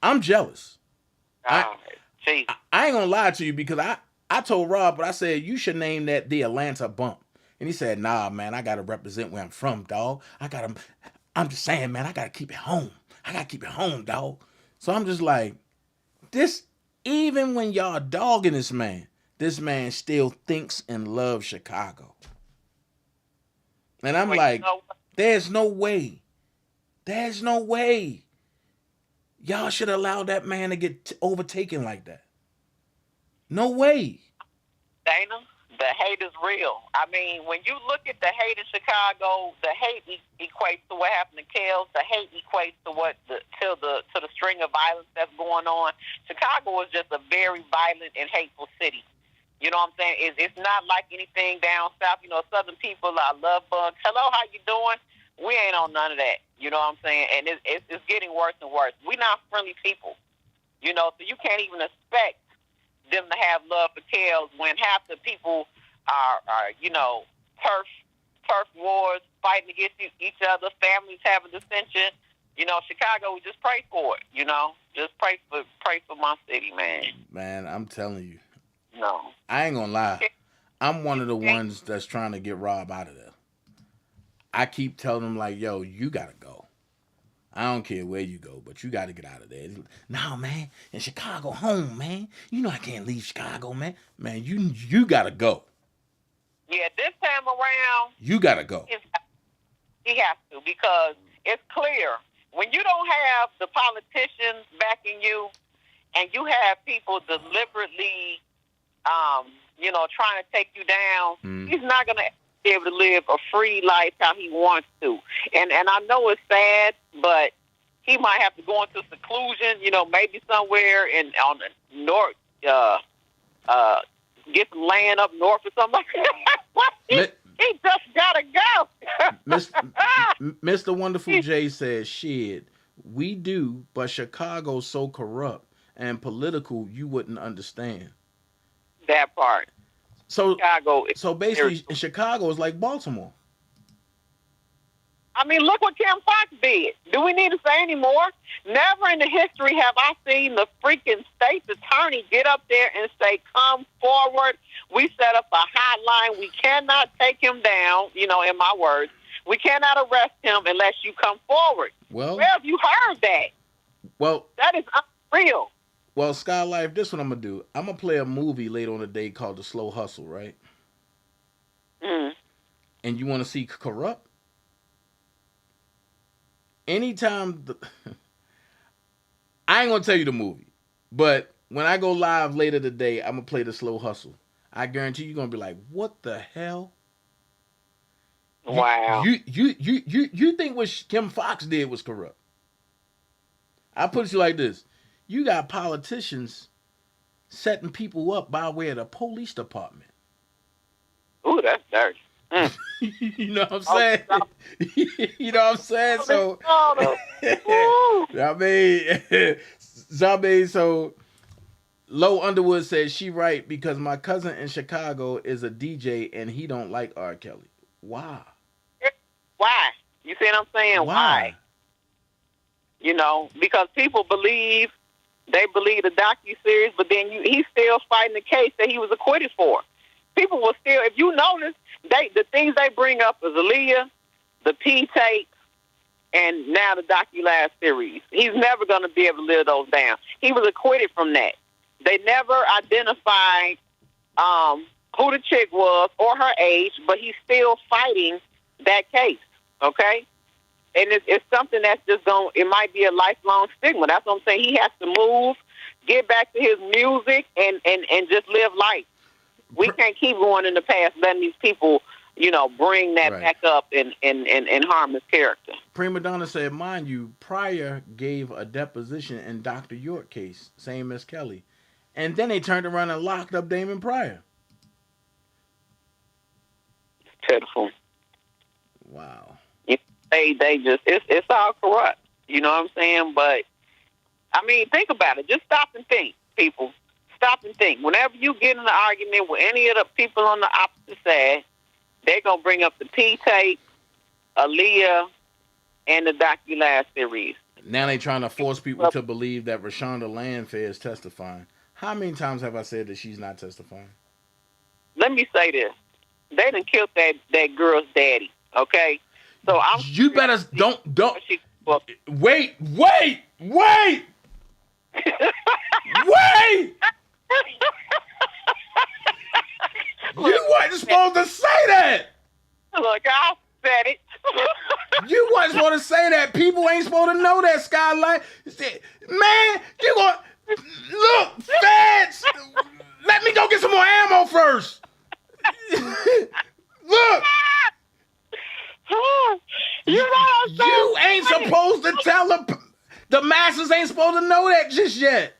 I'm jealous. I ain't gonna lie to you because I told Rob, but I said, you should name that the Atlanta Bump. And he said, nah, man, I gotta represent where I'm from, dog. I'm just saying, man, I gotta keep it home. I gotta keep it home, dog. So I'm just like, this, even when y'all dogging this man still thinks and loves Chicago. And I'm like, there's no way. There's no way. Y'all should allow that man to get overtaken like that. No way. Dana, the hate is real. I mean, when you look at the hate in Chicago, the hate equates to what happened to Kels. The hate equates to the string of violence that's going on. Chicago is just a very violent and hateful city. You know what I'm saying? It's not like anything down south. You know, Southern people are love bugs. Hello, how you doing? We ain't on none of that. You know what I'm saying? And it's getting worse and worse. We're not friendly people. You know, so you can't even expect them to have love for Kels when half the people are you know, turf wars, fighting against each other, families having dissension. You know, Chicago, we just pray for it, you know. Just pray for my city, man. Man, I'm telling you. No. I ain't gonna lie. I'm one of the ones that's trying to get Rob out of there. I keep telling him, like, yo, you gotta go. I don't care where you go, but you gotta get out of there. No, man, in Chicago, home, man. You know I can't leave Chicago, man. Man, you gotta go. Yeah, this time around, you gotta go. He has to, because it's clear when you don't have the politicians backing you, and you have people deliberately, you know, trying to take you down. He's not gonna be able to live a free life how he wants to. And I know it's sad, but he might have to go into seclusion, you know, maybe somewhere on the north, get some land up north or something like that. he just gotta go. Mr. Wonderful J says, shit, we do, but Chicago's so corrupt and political, you wouldn't understand. That part. So Chicago. So basically, Chicago is like Baltimore. I mean, look what Kim Fox did. Do we need to say any more? Never in the history have I seen the freaking state's attorney get up there and say, come forward. We set up a hotline. We cannot take him down, in my words. We cannot arrest him unless you come forward. Well, Where have you heard that? Well, that is unreal. Well, Skylife, this is what I'm going to do. I'm going to play a movie later on the day called The Slow Hustle, right? Mm. And you want to see corrupt? Anytime, I ain't going to tell you the movie, but when I go live later today, I'm going to play The Slow Hustle. I guarantee you're going to be like, what the hell? Wow. You think what Kim Fox did was corrupt? I put it to you like this. You got politicians setting people up by way of the police department. Ooh, that's dirty. Mm. You know what I'm saying? You know what I'm saying? So, so Low Underwood says she right because my cousin in Chicago is a DJ and he don't like R. Kelly. Why? Why? You see what I'm saying? Why? Because people believe the docuseries, but then he's still fighting the case that he was acquitted for. People will still, if you notice, the things they bring up is Aaliyah, the P tape, and now the docu-last series. He's never going to be able to live those down. He was acquitted from that. They never identified who the chick was or her age, but he's still fighting that case, okay? And it's something that's just it might be a lifelong stigma. That's what I'm saying. He has to move, get back to his music, and just live life. We can't keep going in the past, letting these people, bring that back up and harm his character. Prima Donna said, mind you, Pryor gave a deposition in Dr. York case, same as Kelly. And then they turned around and locked up Damon Pryor. It's pitiful. Wow. They just, it's all corrupt. You know what I'm saying? But, I mean, think about it. Just stop and think, people. Stop and think. Whenever you get in an argument with any of the people on the opposite side, they're going to bring up the P-tape, Aaliyah, and the docu-last series. Now they trying to force people to believe that Rashonda Landfair is testifying. How many times have I said that she's not testifying? Let me say this. They done killed that girl's daddy, okay? So you better don't wait. Wait! You wasn't supposed to say that. Look, I said it. You wasn't supposed to say that. People ain't supposed to know that, Skylight. Man, you gonna look, feds. Let me go get some more ammo first. Look. You ain't supposed to tell the masses ain't supposed to know that just yet.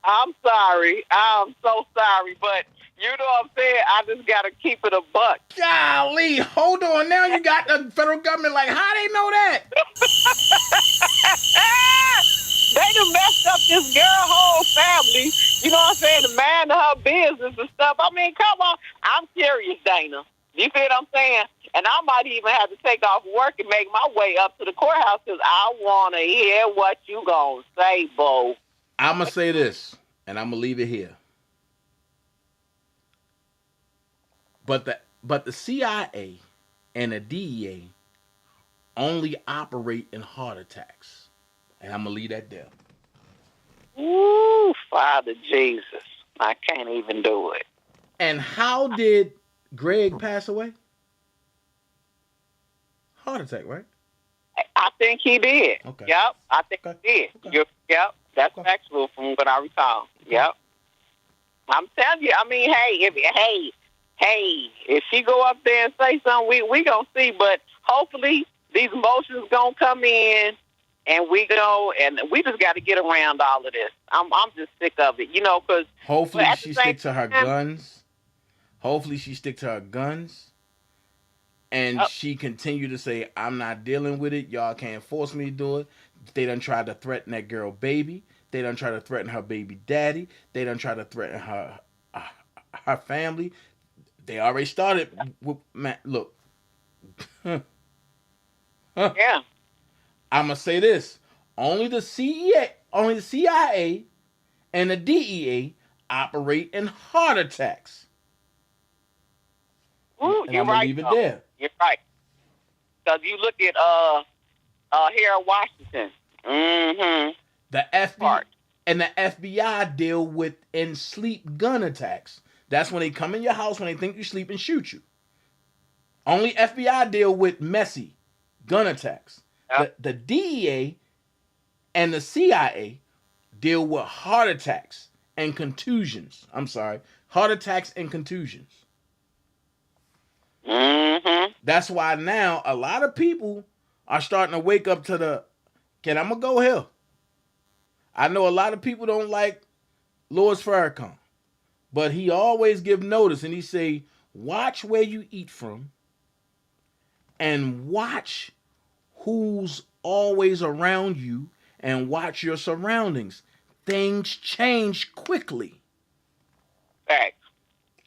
I'm sorry. I'm so sorry, but you know what I'm saying? I just got to keep it a buck. Golly, hold on. Now you got the federal government like, how they know that? They done messed up this girl whole family. You know what I'm saying? The man of her business and stuff. I mean, come on. I'm serious, Dana. You see what I'm saying? And I might even have to take off work and make my way up to the courthouse because I want to hear what you gonna say, Bo. I'm going to say this, and I'm going to leave it here. But the CIA and the DEA only operate in heart attacks. And I'm going to leave that there. Ooh, Father Jesus. I can't even do it. And how did Greg pass away? Heart attack, right? I think he did. Okay. Yep, I think he did. Okay. Yep, that's factual from what I recall. Yep. I'm telling you, I mean, hey, if she go up there and say something, we gonna see. But hopefully these emotions gonna come in, and we just got to get around all of this. I'm just sick of it, because hopefully she stick to her guns. Hopefully she stick to her guns. And she continued to say, I'm not dealing with it. Y'all can't force me to do it. They done tried to threaten that girl baby. They done tried to threaten her baby daddy. They done tried to threaten her family. They already started with, man, look. Yeah. I'm going to say this. Only the CIA and the DEA operate in heart attacks. Ooh, and you're I'm going right. to leave it there. You're right. Because you look at Harold Washington. Mm-hmm. The FBI and the FBI deal with in sleep gun attacks. That's when they come in your house when they think you sleep and shoot you. Only FBI deal with messy gun attacks. Yep. The DEA and the CIA deal with heart attacks and contusions. I'm sorry, heart attacks and contusions. Mm-hmm. That's why now a lot of people are starting to wake up to the, I'm going to go here. I know a lot of people don't like Louis Farrakhan, but he always give notice and he say, watch where you eat from and watch who's always around you and watch your surroundings. Things change quickly. Facts.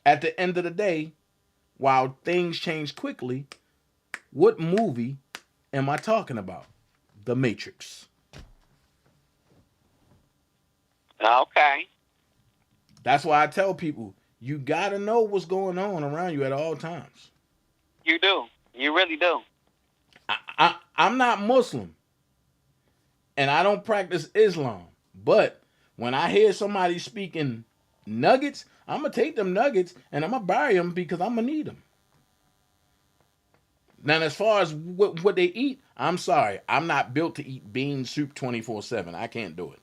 At the end of the day, while things change quickly, what movie am I talking about? The Matrix. Okay. That's why I tell people, you got to know what's going on around you at all times. You do. You really do. I'm not Muslim. And I don't practice Islam. But when I hear somebody speaking nuggets, I'm going to take them nuggets and I'm going to bury them because I'm going to need them. Now, as far as what they eat, I'm sorry. I'm not built to eat bean soup 24/7. I can't do it.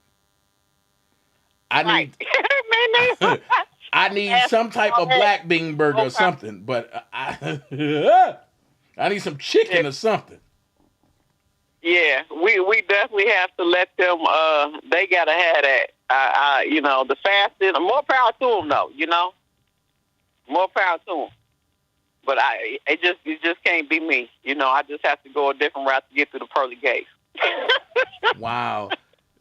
I need some type of black bean burger or something, but I need some chicken or something. Yeah, we definitely have to let them. They gotta have that. The fasting. More power to them, though. More power to them. But it just can't be me. I just have to go a different route to get through the pearly gates. Wow,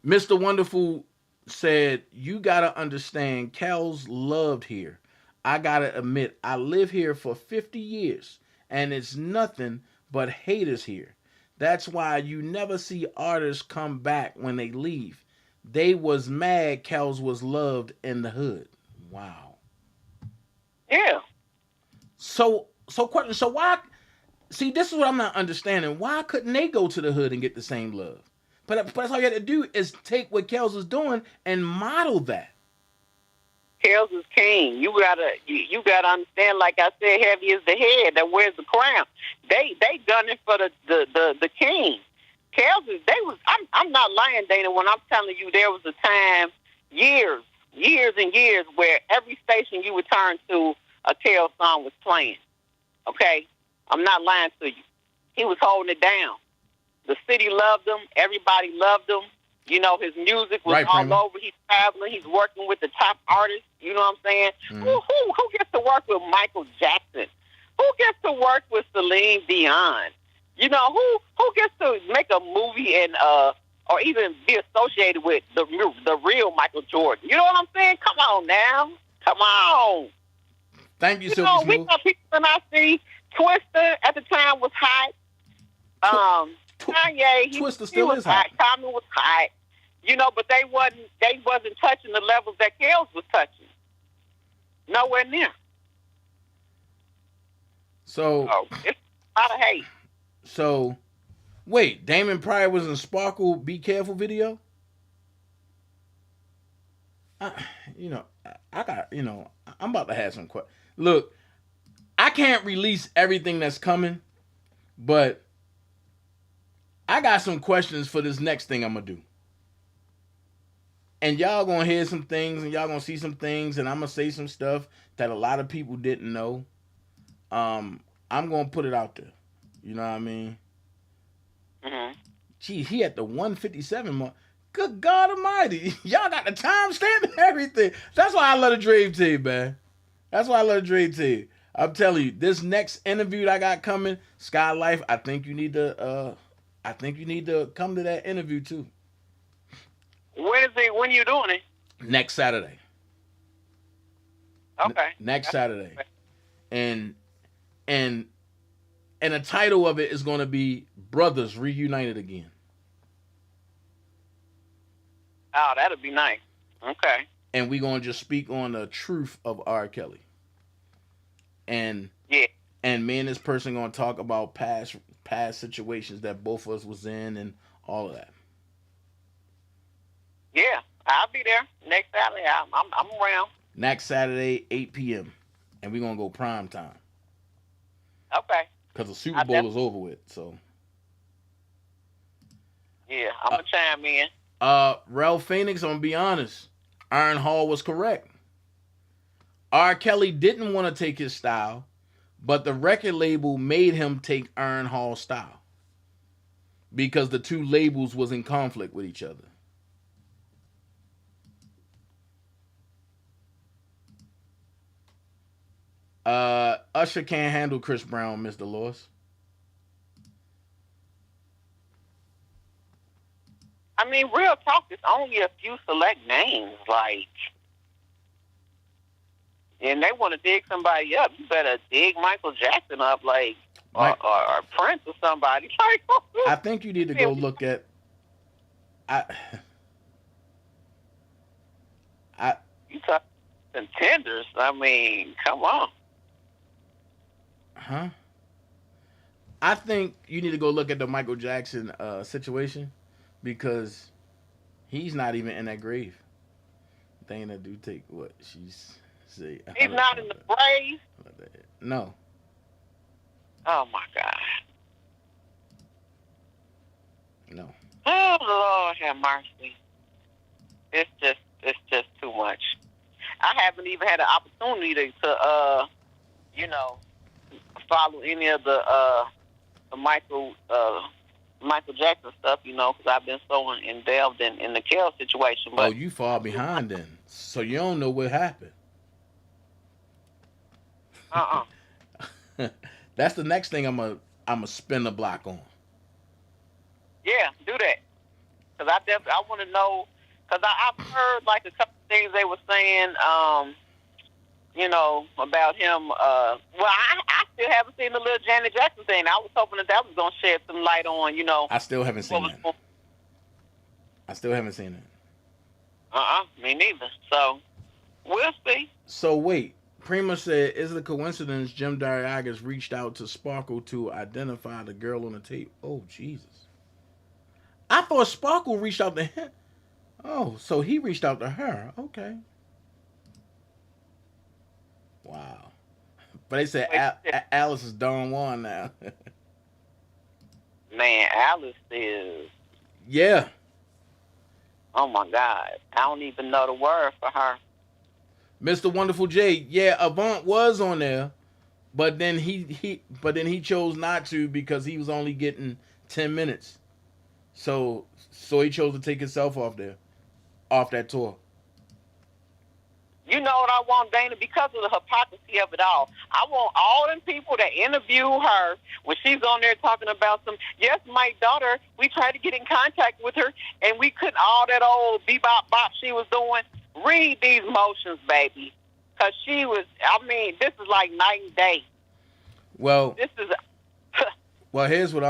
Mr. Wonderful said, you gotta understand, Cal's loved here. I gotta admit, I live here for 50 years, and it's nothing but haters here. That's why you never see artists come back when they leave. They was mad Cal's was loved in the hood. Wow. Yeah. So question. So why? See, this is what I'm not understanding. Why couldn't they go to the hood and get the same love? But that's all you have to do is take what Kels is doing and model that. Kels is king. You gotta understand. Like I said, heavy is the head that wears the crown. They done it for the king. Kels is. I'm not lying, Dana, when I'm telling you there was a time, years and years, where every station you would turn to, a Kels song was playing. Okay, I'm not lying to you. He was holding it down. The city loved him. Everybody loved him. His music was all over. He's traveling. He's working with the top artists. You know what I'm saying? Mm. Who gets to work with Michael Jackson? Who gets to work with Celine Dion? Who gets to make a movie and or even be associated with the real Michael Jordan? You know what I'm saying? Come on now. Come on. Thank you, Silky Smooth. We got people in our city. Twister at the time was hot. Kanye, Twister still was is hot. Tommy was hot. But they wasn't touching the levels that Kels was touching. Nowhere near. So it's a lot of hate. So wait, Damon Pryor was in Sparkle Be Careful video? I'm about to have some questions. Look, I can't release everything that's coming, but I got some questions for this next thing I'm going to do. And y'all going to hear some things and y'all going to see some things and I'm going to say some stuff that a lot of people didn't know. I'm going to put it out there. You know what I mean? Mm-hmm. Gee, he at the 157 mark. Good God Almighty. Y'all got the timestamp and everything. That's why I love the Dream Team, man. That's why I love the Dream Team. I'm telling you, this next interview that I got coming, Sky Life, I think you need to come to that interview too. When is it? When you doing it? Next Saturday. Okay. Next Saturday. And the title of it is going to be Brothers Reunited Again. Oh, that'll be nice. Okay. And we're going to just speak on the truth of R. Kelly. And yeah. And me and this person going to talk about past situations that both of us was in and all of that. Yeah, I'll be there next Saturday. I'm around. Next Saturday, 8 p.m. And we're going to go prime time. Okay. Because the Super Bowl is over with, so. Yeah, I'm going to chime in. Ralph Phoenix, I'm going to be honest. Iron Hall was correct. R. Kelly didn't want to take his style, but the record label made him take Iron Hall style. Because the two labels was in conflict with each other. Usher can't handle Chris Brown, Mr. Lewis. I mean, real talk, it's only a few select names, like, and they want to dig somebody up. You better dig Michael Jackson up, like, or Prince or somebody. I think you need to go look at. You talk contenders. I mean, come on. Huh? I think you need to go look at the Michael Jackson situation because he's not even in that grave. Dana do take what she's say. He's not in the grave. No. Oh my God. No. Oh Lord, have mercy. It's just too much. I haven't even had an opportunity to follow any of the Michael Jackson stuff, because I've been so involved in the Kel situation. But you far behind then, so you don't know what happened. That's the next thing I'm a spin the block on. Yeah, do that. Cause I want to know. Cause I've heard like a couple things they were saying. About him. I still haven't seen the little Janet Jackson thing. I was hoping that was going to shed some light on, I still haven't seen that. I still haven't seen it. Me neither. So, we'll see. So, wait. Prima said, is it a coincidence Jim Dariagas reached out to Sparkle to identify the girl on the tape? Oh, Jesus. I thought Sparkle reached out to him. Oh, so he reached out to her. Okay. Wow. But they said Alice is Don Juan now. Man, Alice is... Yeah. Oh, my God. I don't even know the word for her. Mr. Wonderful J. Yeah, Avant was on there, but then he chose not to because he was only getting 10 minutes. So he chose to take himself off that tour. You know what I want, Dana? Because of the hypocrisy of it all. I want all them people that interview her when she's on there talking about yes, my daughter, we tried to get in contact with her, and we couldn't, all that old bebop bop she was doing. Read these motions, baby. Because this is like night and day. Well, this is... here's what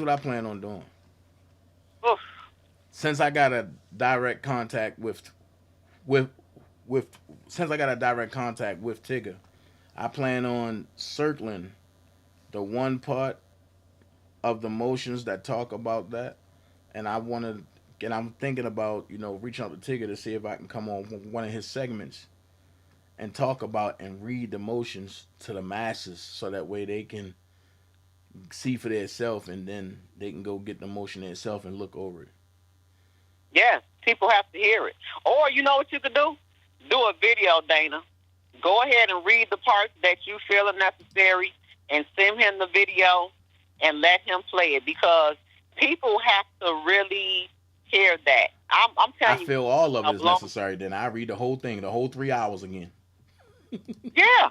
I plan on doing. Oof. Since I got a direct contact with Tigger, I plan on circling the one part of the motions that talk about that, and I'm thinking about reaching out to Tigger to see if I can come on one of his segments and talk about and read the motions to the masses, so that way they can see for themselves, and then they can go get the motion themselves and look over it. Yes, people have to hear it. Or you know what you could do? Do a video, Dana. Go ahead and read the parts that you feel are necessary and send him the video and let him play it, because people have to really hear that. I'm telling you. I feel all of it is necessary. Then I read the whole thing, the whole 3 hours again. Yeah.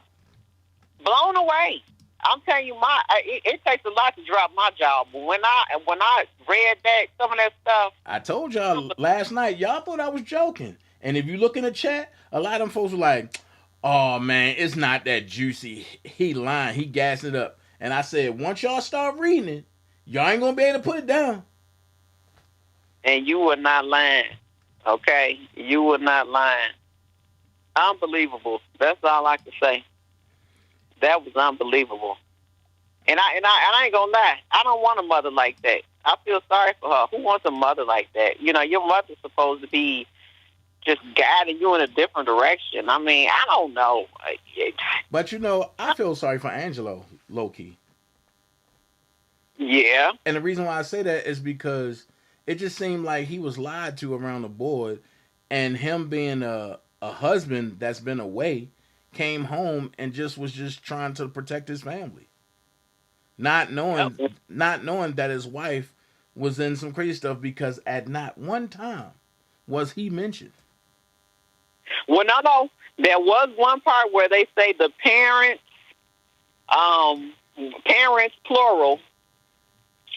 blown away. I'm telling you, it takes a lot to drop my jaw. But when I read that, some of that stuff, I told y'all last night, y'all thought I was joking. And if you look in the chat, a lot of them folks were like, "Oh man, it's not that juicy. He lying. He gassing it up." And I said, once y'all start reading it, y'all ain't gonna be able to put it down. and you were not lying. Okay, you were not lying. Unbelievable. That's all I can say. That was unbelievable. And I ain't gonna lie. I don't want a mother like that. I feel sorry for her. Who wants a mother like that? You know, your mother's supposed to be just guiding you in a different direction. I mean, I don't know. But you know, I feel sorry for Angelo, low key. Yeah. And the reason why I say that is because it just seemed like he was lied to around the board, and him being a husband that's been away, came home and was just trying to protect his family. Not knowing that his wife was in some crazy stuff, because at not one time was he mentioned. Well, no. There was one part where they say the parents plural.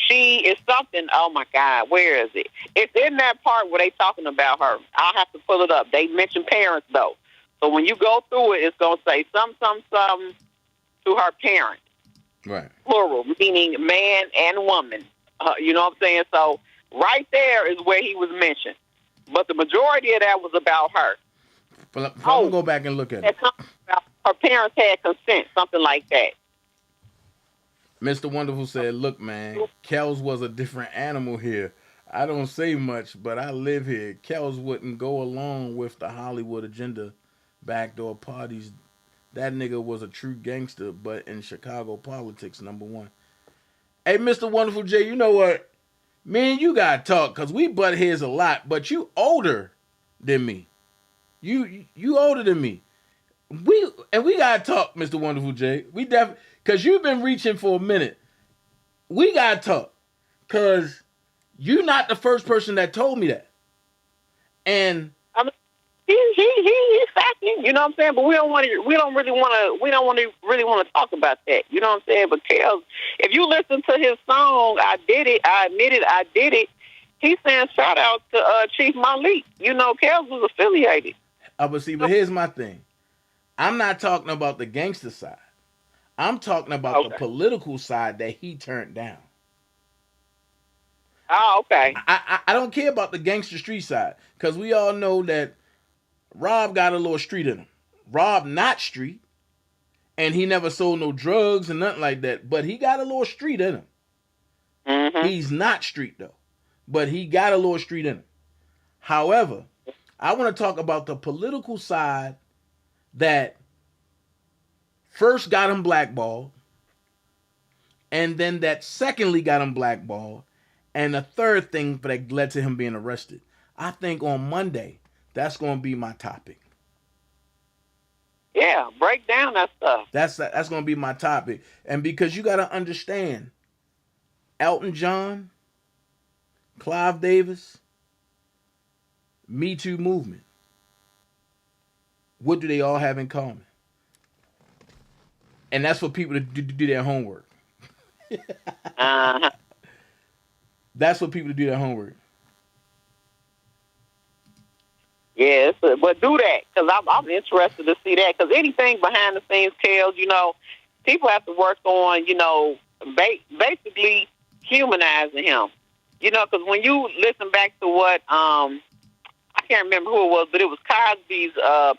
She is something. Oh my God, where is it? It's in that part where they talking about her. I'll have to pull it up. They mention parents though, so when you go through it, it's gonna say some to her parents. Right. Plural, meaning man and woman. You know what I'm saying? So right there is where he was mentioned. But the majority of that was about her. But I'm going to go back and look at it. Her parents had consent, something like that. Mr. Wonderful said, "Look, man, Kels was a different animal here. I don't say much, but I live here. Kels wouldn't go along with the Hollywood agenda, backdoor parties. That nigga was a true gangster, but in Chicago politics, number one." Hey, Mr. Wonderful J, you know what? Me and you gotta talk, because we butt heads a lot, but you older than me. You older than me. We gotta talk, Mr. Wonderful J. We definitely, because you've been reaching for a minute. We gotta talk, because you're not the first person that told me that. And I mean, he's facting, you know what I'm saying? But we don't really want to talk about that. You know what I'm saying? But Kels, if you listen to his song, I Did It, I Admit It, I Did It, he's saying shout out to Chief Malik. You know, Kels was affiliated. But here's my thing. I'm not talking about the gangster side. I'm talking about the political side that he turned down. Oh, okay. I don't care about the gangster street side, because we all know that Rob got a little street in him. Rob not street, and he never sold no drugs and nothing like that, but he got a little street in him. Mm-hmm. He's not street though, but he got a little street in him. However, I want to talk about the political side that first got him blackballed, and then that secondly got him blackballed, and the third thing that led to him being arrested. I think on Monday, that's going to be my topic. Yeah, break down that stuff. That's going to be my topic. And because you got to understand, Elton John, Clive Davis, Metoo movement, what do they all have in common? And that's for people to do their homework. Uh-huh. That's for people to do their homework. Yes, but do that, because I'm interested to see that, because anything behind the scenes tells, you know, people have to work on, you know, basically humanizing him. You know, because when you listen back to what, I can't remember who it was, but it was Cosby's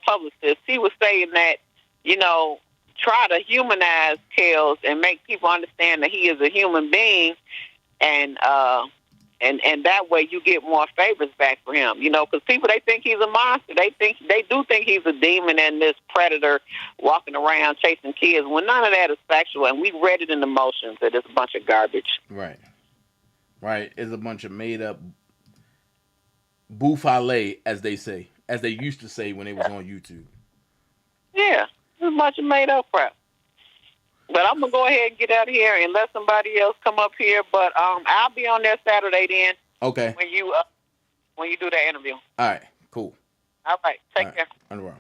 publicist. He was saying that, you know, try to humanize Kels and make people understand that he is a human being, and that way you get more favors back for him, you know, because people, they think he's a monster. They do think he's a demon and this predator walking around chasing kids, when none of that is factual, and we read it in the motions that it's a bunch of garbage. Right. It's a bunch of made up boufale, as they used to say when they was on YouTube. Yeah, it's a bunch of made up crap. But I'm going to go ahead and get out of here and let somebody else come up here. But I'll be on there Saturday then. Okay. When you do that interview. All right, cool. All right, take care. Underworld.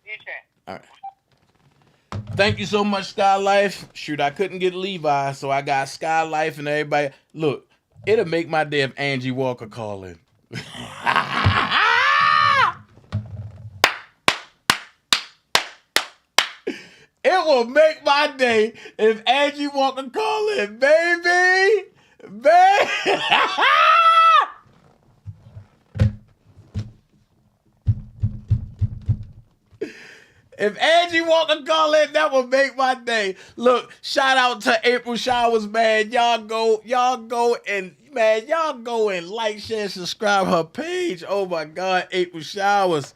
You chat. All right. Thank you so much, Sky Life. Shoot, I couldn't get Levi, so I got Sky Life and everybody. Look, it'll make my day if Angie Walker call in. It will make my day if Angie Walker call in, baby. If Angie Walker call in, that will make my day. Look, shout out to April Showers, man. Y'all go and like, share, subscribe her page. Oh my God, April Showers.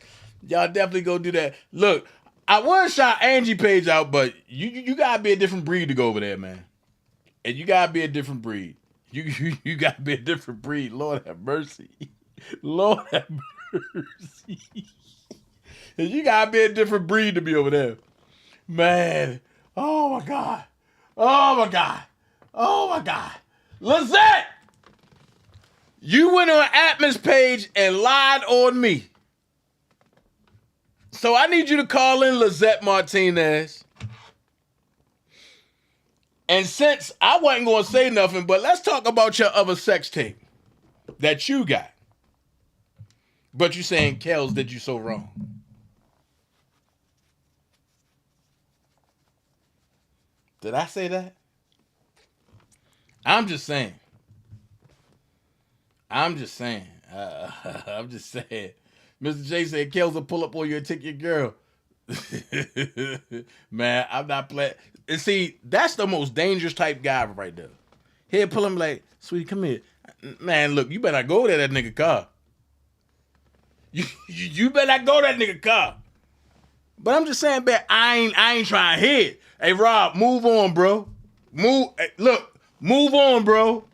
Y'all definitely go do that. Look, I would shout Angie page out, but you gotta be a different breed to go over there, man. And you gotta be a different breed. You gotta be a different breed. Lord have mercy. Lord have mercy. You gotta be a different breed to be over there. Man. Oh my God. Oh my God. Oh my God. Lizette! You went on Atmos page and lied on me. So I need you to call in Lizette Martinez. And since I wasn't going to say nothing, but let's talk about your other sex tape that you got. But you saying Kels did you so wrong. Did I say that? I'm just saying. I'm just saying. Mr. J said, Kels will pull up on you and take your girl. Man, I'm not playing. And see, that's the most dangerous type guy right there. He'll pull him like, sweetie, come here. Man, look, you better not go to that nigga car. You better not go to that nigga car. But I'm just saying, man, I ain't trying to hit. Hey, Rob, move on, bro. Move on, bro.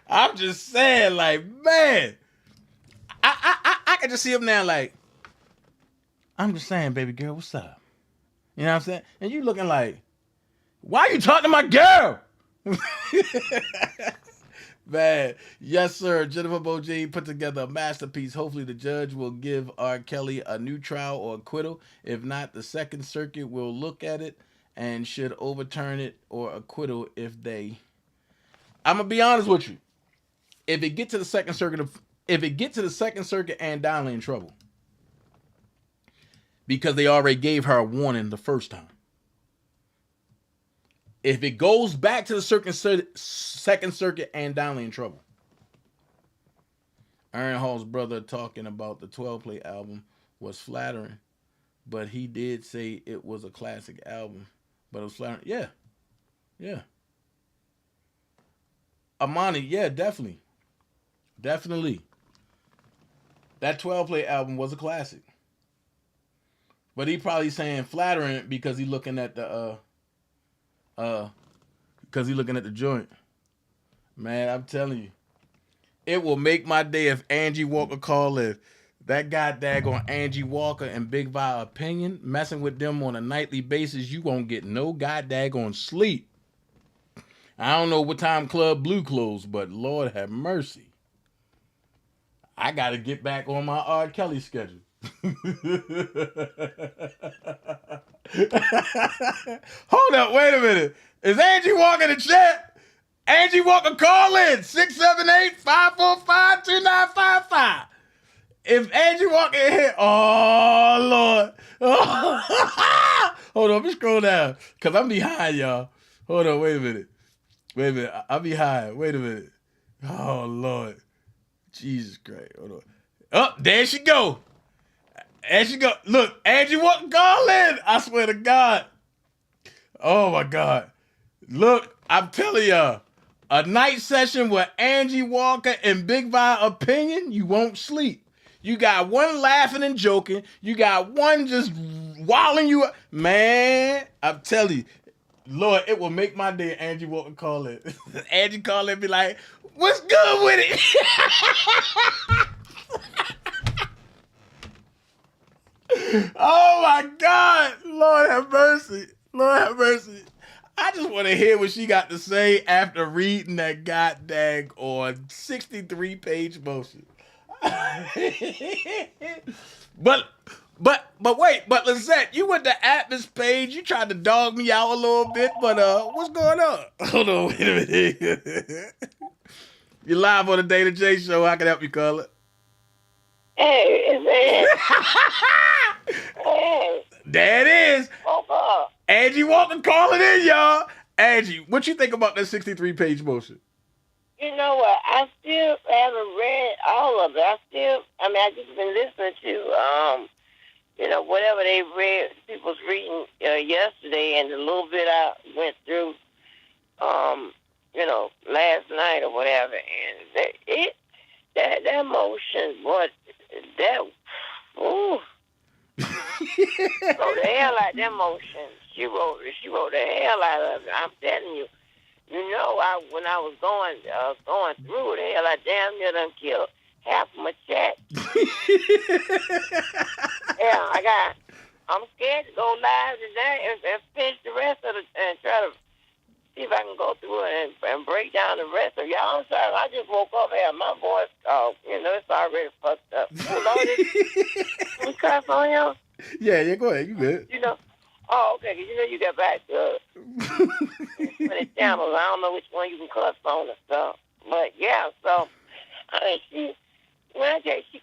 I'm just saying, like, man, I can just see him now, like, I'm just saying, baby girl, what's up? You know what I'm saying? And you looking like, why you talking to my girl? Man, yes, sir. Jennifer Boje put together a masterpiece. Hopefully the judge will give R. Kelly a new trial or acquittal. If not, the Second Circuit will look at it and should overturn it or acquittal if they... I'm going to be honest with you. If it get to the Second Circuit, and Donnelly in trouble. Because they already gave her a warning the first time. If it goes back to the Second Circuit, and Donnelly in trouble. Aaron Hall's brother talking about the 12-play album was flattering, but he did say it was a classic album. But it was flattering. Yeah. Yeah. Amani, yeah, definitely. Definitely. That 12-play album was a classic. But he probably saying flattering because he looking at the joint. Man, I'm telling you. It will make my day if Angie Walker call in. That guy daggone Angie Walker and Big Vi Opinion, messing with them on a nightly basis, you won't get no god daggone sleep. I don't know what time Club Blue closed, but Lord have mercy. I got to get back on my R. Kelly schedule. Hold up, wait a minute. Is Angie Walker in the chat? Angie Walker, call in 678-545-2955. If Angie Walker in here, oh Lord. Hold on, let me scroll down. Cause I'm behind, y'all. Hold on, wait a minute. I'm behind. Wait a minute. Oh Lord. Jesus Christ. Hold on. Oh, there she go. There she go. Look, Angie Walker, call in. I swear to God. Oh my God. Look, I'm telling y'all, a night session with Angie Walker and Big Vi Opinion, you won't sleep. You got one laughing and joking. You got one just wilding you up. Man, I'm telling you, Lord, it will make my day. Angie Walker call in. Angie call in and be like, what's good with it? Oh my God. Lord have mercy. Lord have mercy. I just want to hear what she got to say after reading that goddamn on 63-page motion. But But wait, but Lizette, you went to Atmos page. You tried to dog me out a little bit, but what's going on? Hold on, wait a minute. You're live on the DanaJay show. How can I help you, caller? Hey, it's Ed. Hey. There it is. Angie Walker calling in, y'all. Angie, what you think about that 63-page motion? You know what? I still haven't read all of it. I just been listening to, whatever they read, people's reading yesterday, and the little bit I went through, last night or whatever. And that motion, ooh. wrote the hell out of that motion. She wrote the hell out of it. I'm telling you. When I was going through it, hell, I damn near done killed half of my chat. Yeah, I'm scared to go live today and finish the rest of it and try to see if I can go through it and break down the rest of y'all. I'm sorry, I just woke up here. My voice, it's already fucked up. Can we cuss on you? Yeah, go ahead. You good. Oh, okay, because you got back to many channels. I don't know which one you can cuss on and stuff. But, yeah, so, she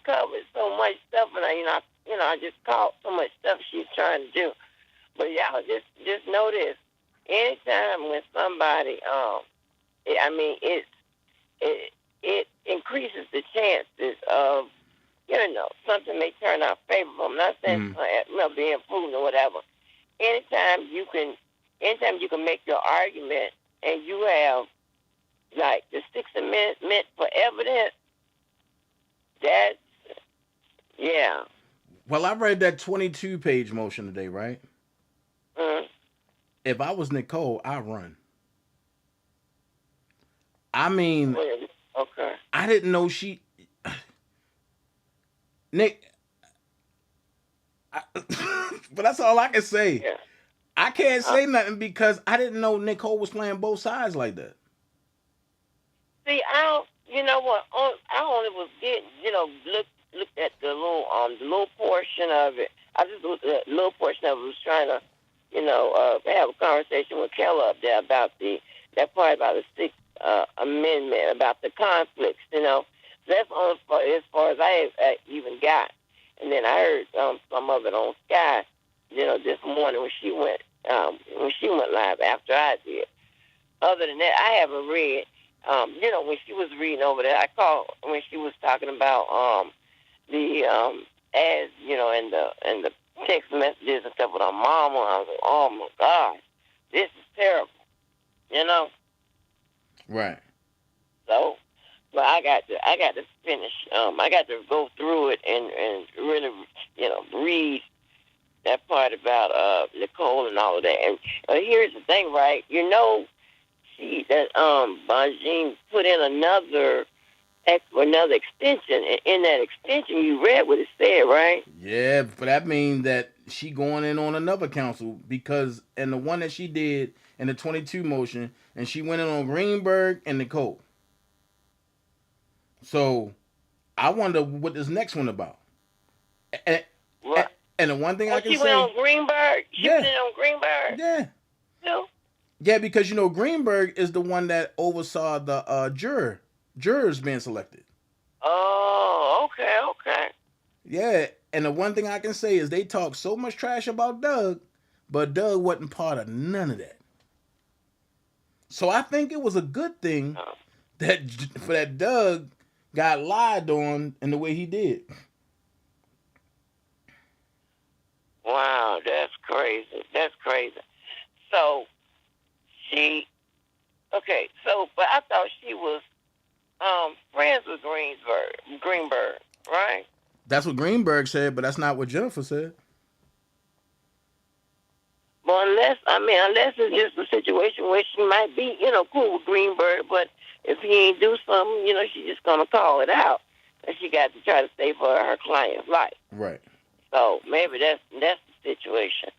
covered so much stuff, and I just caught so much stuff she's trying to do. But y'all just know this. Anytime when somebody, it increases the chances of, something may turn out favorable. I'm not saying being proven or whatever. Anytime you can make your argument and you have like the Sixth Amendment for evidence, yeah. Well, I read that 22-page motion today, right? Mm-hmm. If I was Nicole, I'd run. I mean, okay. I didn't know Nick, but that's all I can say. Yeah. I can't say nothing because I didn't know Nicole was playing both sides like that. See, I only was getting, looked at the little portion of it. I just looked at the little portion of it, was trying to, have a conversation with Keller up there about that part about the Sixth Amendment, about the conflicts, That's only as far as I even got. And then I heard some of it on Sky, this morning when she went live after I did. Other than that, I haven't read. When she was reading over there, I called when she was talking about the ads, and the text messages and stuff with her mama. I was like, oh my God, this is terrible, Right. So, but I got to finish. I got to go through it and really, read that part about Nicole and all of that. And here's the thing, right? Bonjean put in another extension. In that extension, you read what it said, right? Yeah, but that means that she going in on another counsel because in the one that she did in the 22 motion, and she went in on Greenberg and Nicole. So I wonder what this next one about. And the one thing I can say, she went on Greenberg. She went in on Greenberg. Yeah. No. Yeah, because Greenberg is the one that oversaw the jurors being selected. Oh, okay. Yeah, and the one thing I can say is they talk so much trash about Doug, but Doug wasn't part of none of that. So I think it was a good thing that Doug got lied on in the way he did. Wow, that's crazy. So but I thought she was friends with Greenberg, right? That's what Greenberg said, but that's not what Jennifer said. Well, unless it's just a situation where she might be, cool with Greenberg, but if he ain't do something, she's just gonna call it out, and she got to try to save her client's life. Right. So maybe that's the situation.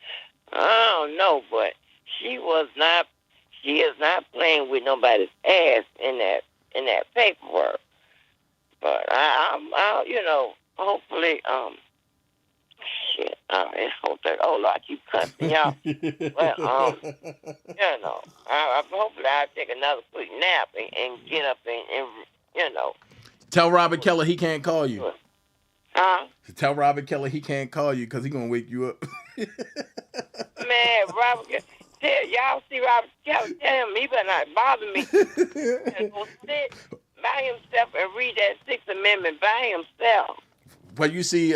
I don't know, but she is not playing with nobody's ass in that paperwork. But I hopefully shit. It's 4:30. Oh, Lord, I keep cussing y'all. Well, hopefully I'll take another quick nap and get up and Tell Robert Keller he can't call you. Huh? Tell Robert Keller he can't call you because he gonna wake you up. Man, Robert, y'all see Robert Keller? Tell him he better not bother me. He's gonna sit by himself and read that Sixth Amendment by himself. But you see,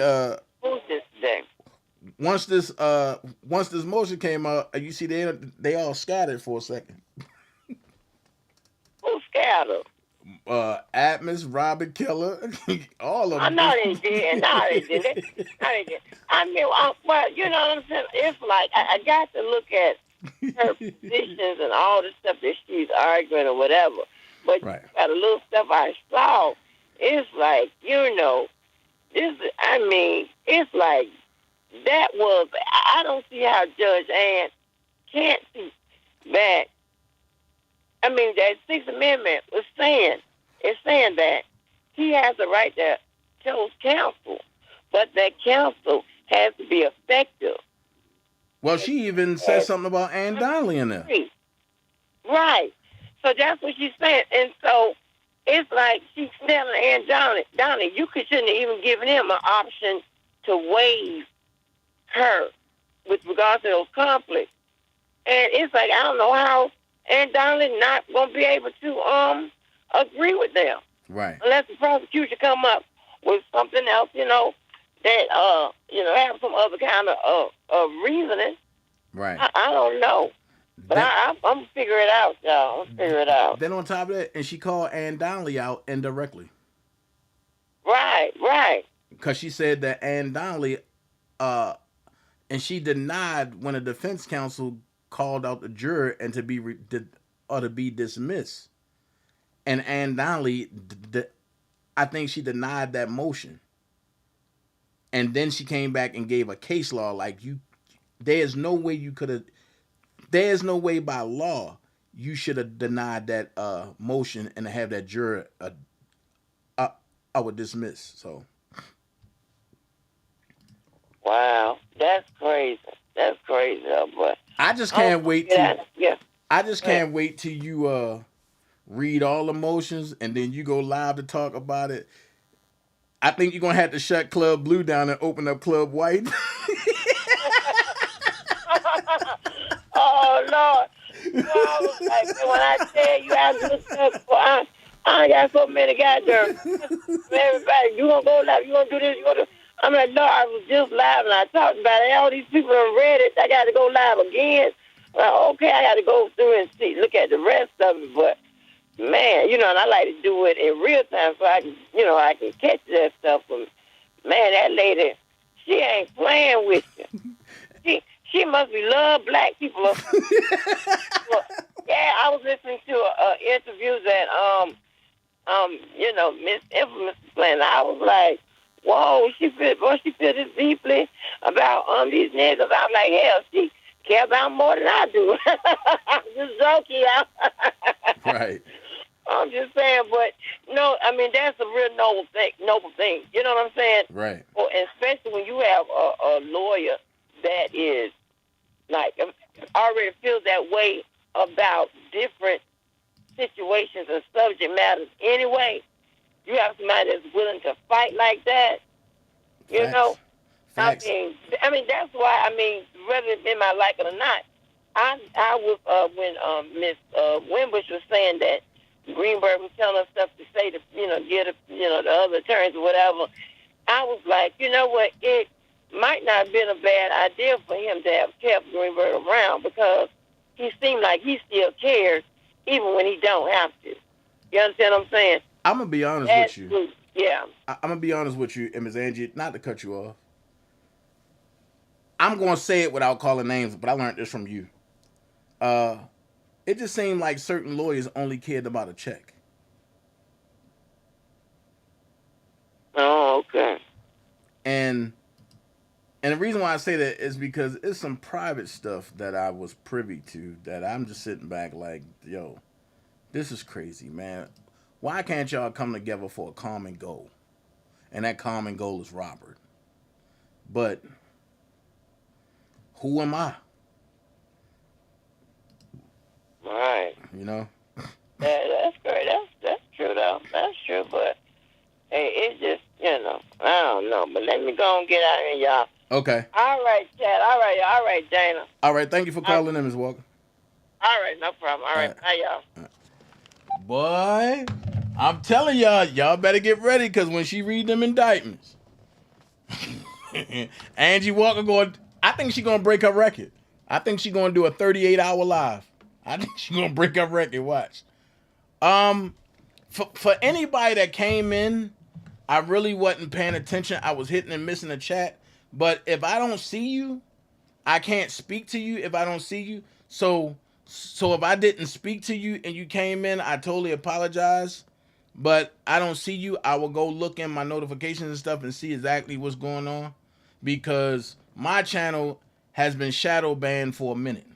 Who's this today? once this motion came out, you see they all scattered for a second. Who scattered? Atmos, Robert Keller, all of them. I know they did. No, they did. I mean, well, you know what I'm saying? It's like I got to look at her positions and all the stuff that she's arguing or whatever. But right. Got a little stuff I saw. It's like, it's like that was. I don't see how Judge Ann can't see that. I mean, that Sixth Amendment was saying that he has the right to choose counsel, but that counsel has to be effective. Well, she even said something about Ann Donnelly in there. Right. So that's what she's saying. And so it's like she's telling Ann Donnelly, you shouldn't have even given him an option to waive her with regard to those conflicts. And it's like, I don't know how Ann Donnelly not going to be able to agree with them. Right. Unless the prosecution come up with something else, that, have some other kind of reasoning. Right. I don't know. But I'm going to figure it out, y'all. I'm figure it out. Then on top of that, and she called Ann Donnelly out indirectly. Right. Because she said that Ann Donnelly, and she denied when a defense counsel called out the juror and to be dismissed. And Ann Donnelly, I think she denied that motion. And then she came back and gave a case law like there's no way by law you should have denied that motion and have that juror I would dismiss. So. Wow, that's crazy. That's crazy, but I just can't wait I just can't wait till you read all the motions and then you go live to talk about it. I think you're gonna have to shut Club Blue down and open up Club White. Oh Lord! No, I was like, when I tell you I looked up, I got so many goddamn everybody. You gonna go live? You gonna do this? You gonna do? I'm like, no, I was just live and I talked about it. All these people have read it. I got to go live again. Well, okay, I got to go through and look at the rest of it. But man, and I like to do it in real time so I can, I can catch that stuff. And man, that lady, she ain't playing with you. She must be love black people. Yeah, I was listening to interviews that Miss Infamous was playing. I was like, whoa, she feel this deeply about these niggas. I'm like, hell, she care about more than I do. I'm just joking, y'all. Right. I'm just saying, but no, I mean that's a real noble thing. You know what I'm saying? Right. Well, especially when you have a lawyer that is like already feels that way about different situations and subject matters. Anyway, you have somebody that's willing to fight like that. You know, Facts. I mean that's why. Whether it's in my like it or not, I was when Miss Wimbush was saying that Greenberg was telling us stuff to say to get the other attorneys or whatever. I was like, you know what, it might not have been a bad idea for him to have kept Greenberg around because he seemed like he still cares even when he don't have to. You understand what I'm saying? I'm gonna be honest with you. Good. Yeah. I'm gonna be honest with you, and Ms. Angie, not to cut you off. I'm gonna say it without calling names, but I learned this from you. It just seemed like certain lawyers only cared about a check. Oh, okay. And the reason why I say that is because it's some private stuff that I was privy to that I'm just sitting back like, yo, this is crazy, man. Why can't y'all come together for a common goal? And that common goal is Robert. But who am I? Right. You know? That's great. That's true though. That's true, but hey, it just, I don't know. But let me go and get out of here, y'all. Okay. All right, Chad. All right, Dana. All right. Thank you for calling in, Ms. Walker. All right, no problem. All right, bye, y'all. Boy, I'm telling y'all better get ready, because when she read them indictments, Angie Walker I think she's going to break her record. I think she's going to do a 38-hour live. I think she's going to break her record. Watch. For anybody that came in, I really wasn't paying attention. I was hitting and missing the chat. But if I don't see you, I can't speak to you if I don't see you. So if I didn't speak to you and you came in, I totally apologize. But I don't see you, I will go look in my notifications and stuff and see exactly what's going on. Because my channel has been shadow banned for a minute.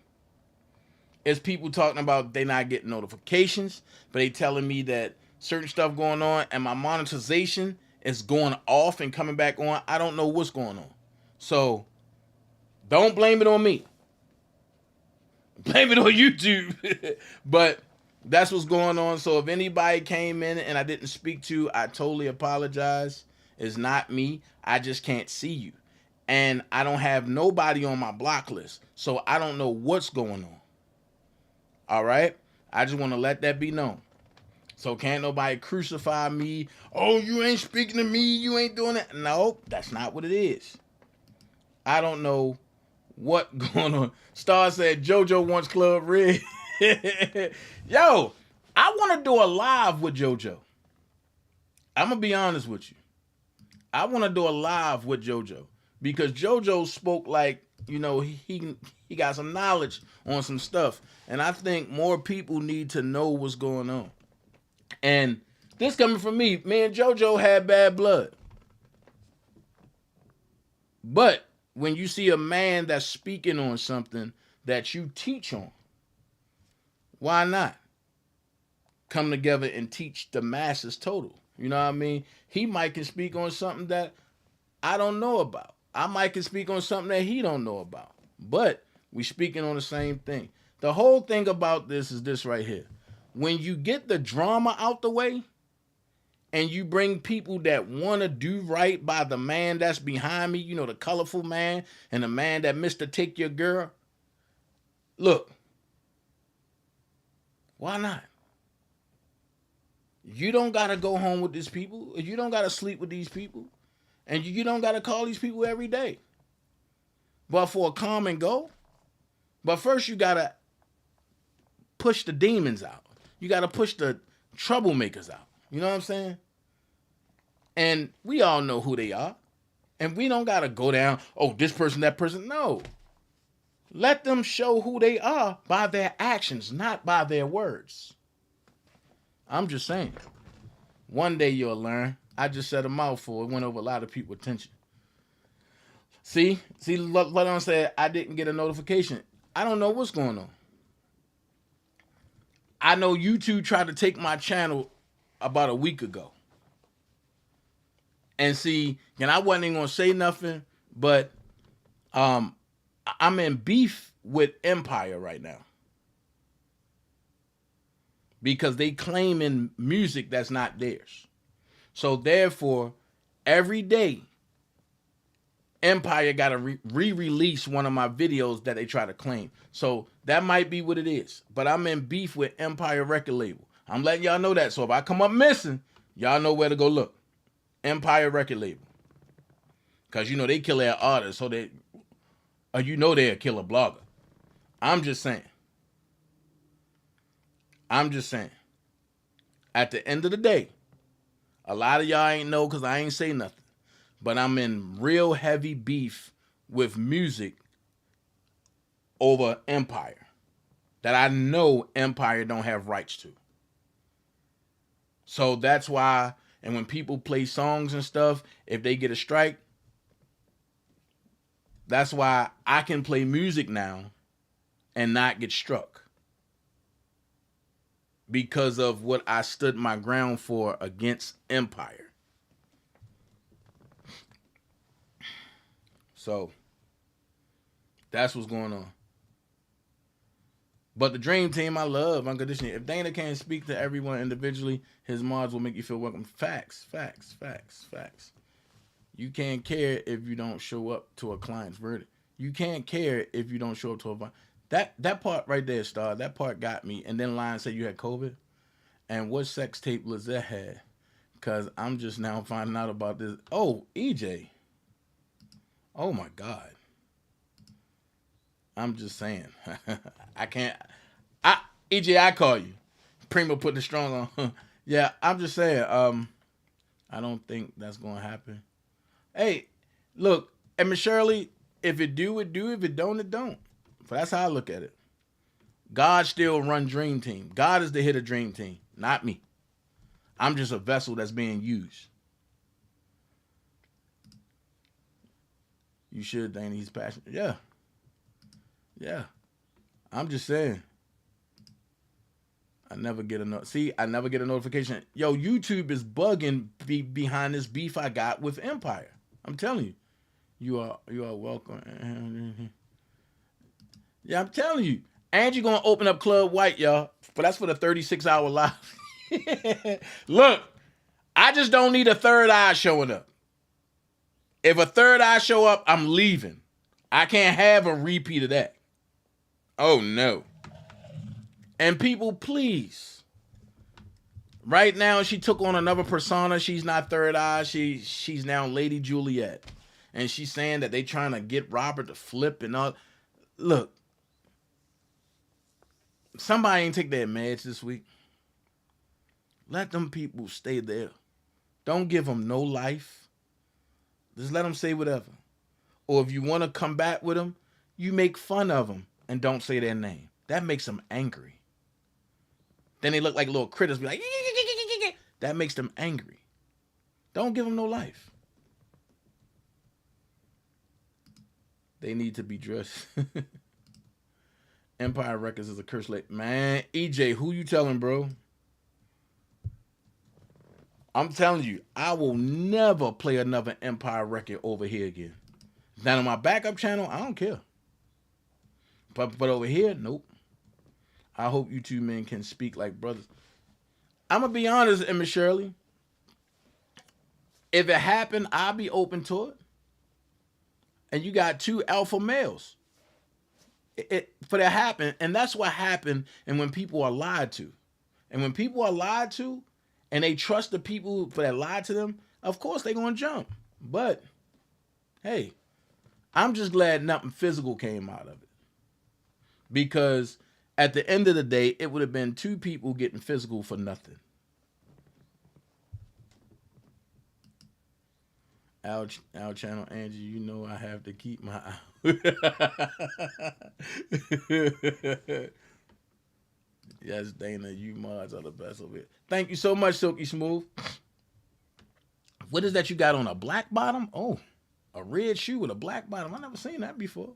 It's people talking about they not getting notifications, but they telling me that certain stuff going on and my monetization is going off and coming back on. I don't know what's going on. So don't blame it on me. Blame it on YouTube. But that's what's going on. So if anybody came in and I didn't speak to, I totally apologize. It's not me. I just can't see you. And I don't have nobody on my block list. So I don't know what's going on. All right? I just want to let that be known. So can't nobody crucify me. Oh, you ain't speaking to me. You ain't doing it. No, that's not what it is. I don't know what going on. Star said JoJo wants Club Red. Yo, I want to do a live with JoJo. I'm going to be honest with you. I want to do a live with JoJo. Because JoJo spoke like, he got some knowledge on some stuff. And I think more people need to know what's going on. And this coming from me and JoJo had bad blood. But when you see a man that's speaking on something that you teach on, why not come together and teach the masses total? You know what I mean? He might can speak on something that I don't know about. I might can speak on something that he don't know about. But we speaking on the same thing. The whole thing about this is this right here. When you get the drama out the way and you bring people that want to do right by the man that's behind me, the colorful man and the man that missed to take your girl, look, why not? You don't got to go home with these people. You don't got to sleep with these people. And you don't got to call these people every day. But for a come and go. But first you got to push the demons out. You got to push the troublemakers out. You know what I'm saying? And we all know who they are. And we don't got to go down, oh, this person, that person. No. Let them show who they are by their actions, not by their words. I'm just saying. One day you'll learn. I just said a mouthful. It went over a lot of people's attention. See what I'm saying? I didn't get a notification. I don't know what's going on. I know YouTube tried to take my channel about a week ago. And see, and I wasn't even going to say nothing, but I'm in beef with Empire right now. Because they claiming music that's not theirs. So therefore, every day, Empire got to re-release one of my videos that they try to claim. So that might be what it is. But I'm in beef with Empire record label. I'm letting y'all know that. So if I come up missing, y'all know where to go look. Empire record label. Because, they kill their artists. So they'll kill a blogger. I'm just saying. At the end of the day, a lot of y'all ain't know because I ain't say nothing. But I'm in real heavy beef with music over Empire. That I know Empire don't have rights to. So that's why, and when people play songs and stuff, if they get a strike, that's why I can play music now and not get struck. Because of what I stood my ground for against Empire. So, That's what's going on. But the dream team, I love unconditionally. If Dana can't speak to everyone individually, his mods will make you feel welcome. Facts. You can't care if you don't show up to a client's verdict. You can't care if you don't show up to a... That part right there, Star, that part got me. And then Lion said you had COVID. And what sex tape Lizette had? Because I'm just now finding out about this. Oh, EJ. Oh, my God. I'm just saying. I can't. EJ, I call you. Primo put the strong on. Yeah, I'm just saying. I don't think that's going to happen. Hey, look, and Miss Shirley, if it do, it do. If it don't, it don't. But that's how I look at it. God still run Dream Team. God is the head of Dream Team, not me. I'm just a vessel that's being used. You should, Dana. He's passionate. Yeah. I'm just saying. I never get I never get a notification. Yo, YouTube is bugging behind this beef I got with Empire. I'm telling you. You are welcome. Yeah, I'm telling you. Angie gonna open up Club White, y'all. But that's for the 36-hour live. Look, I just don't need a third eye showing up. If a third eye show up, I'm leaving. I can't have a repeat of that. Oh, no. And people, please. Right now, she took on another persona. She's not third eye. She's now Lady Juliet. And she's saying that they trying to get Robert to flip and all. Look. Somebody ain't take their meds this week. Let them people stay there. Don't give them no life. Just let them say whatever. Or if you want to combat with them, you make fun of them and don't say their name. That makes them angry. Then they look like little critters. Be like, that makes them angry. Don't give them no life. They need to be dressed. Empire Records is a curse. Man, EJ, who you telling, bro? I'm telling you, I will never play another Empire record over here again. Now on my backup channel, I don't care. But over here, nope. I hope you two men can speak like brothers. I'm going to be honest, Miss Shirley. If it happened, I'll be open to it. And you got two alpha males. For that happen, and that's what happened. And when people are lied to, and when people are lied to, and they trust the people for that lied to them, of course they're gonna jump. But hey, I'm just glad nothing physical came out of it, because at the end of the day, it would have been two people getting physical for nothing. Our channel, Angie, you know I have to keep my Yes, Dana, you mods are the best of it. Thank you so much, Silky Smooth. What is that you got on a black bottom? Oh, a red shoe with a black bottom. I never seen that before.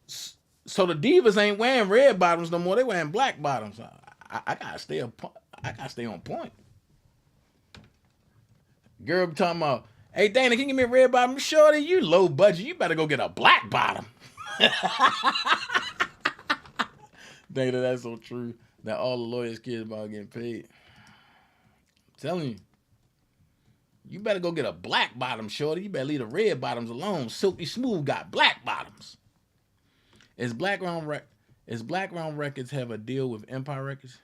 So the divas ain't wearing red bottoms no more. They wearing black bottoms. I gotta stay on point. Girl talking about, hey, Dana, can you give me a red bottom? Shorty, you low budget. You better go get a black bottom. Dana, that's so true. That all the lawyers' kids about getting paid. I'm telling you. You better go get a black bottom, shorty. You better leave the red bottoms alone. Silky Smooth got black bottoms. Is Black Round Records have a deal with Empire Records?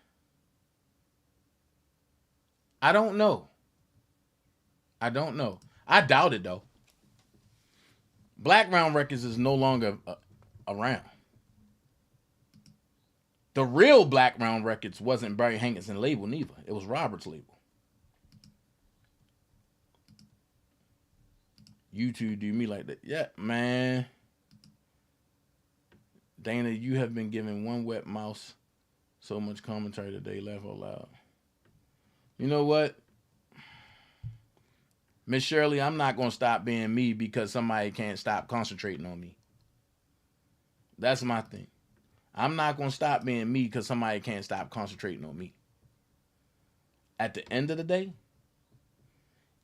I don't know. I doubt it, though. Black Round Records is no longer around. The real Black Round Records wasn't Barry Hankinson label neither. It was Robert's label. You two do me like that. Yeah, man. Dana, you have been giving one wet mouse so much commentary today. Laugh out loud. You know what? Miss Shirley, I'm not going to stop being me because somebody can't stop concentrating on me. That's my thing. I'm not going to stop being me because somebody can't stop concentrating on me. At the end of the day,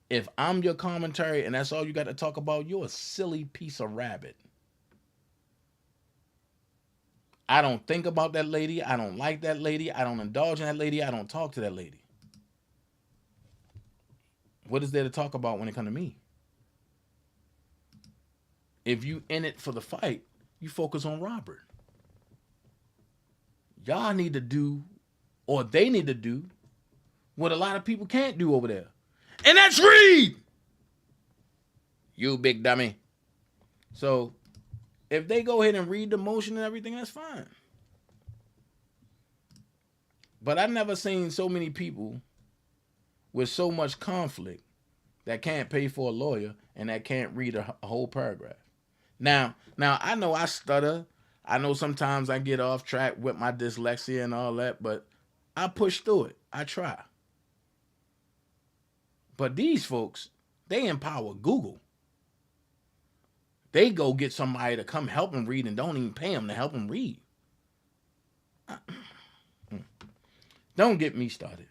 If I'm your commentary and that's all you got to talk about, you're a silly piece of rabbit. I don't think about that lady. I don't like that lady. I don't indulge in that lady. I don't talk to that lady. What is there to talk about when it comes to me? If you in it for the fight, you focus on Robert. Y'all need to do, or they need to do, what a lot of people can't do over there. And that's read! You big dummy. So, if they go ahead and read the motion and everything, that's fine. But I've never seen so many people with so much conflict that can't pay for a lawyer and that can't read a whole paragraph. Now I know I stutter. I know sometimes I get off track with my dyslexia and all that, but I push through it. I try. But these folks, they empower Google. They go get somebody to come help them read and don't even pay them to help them read. Don't get me started.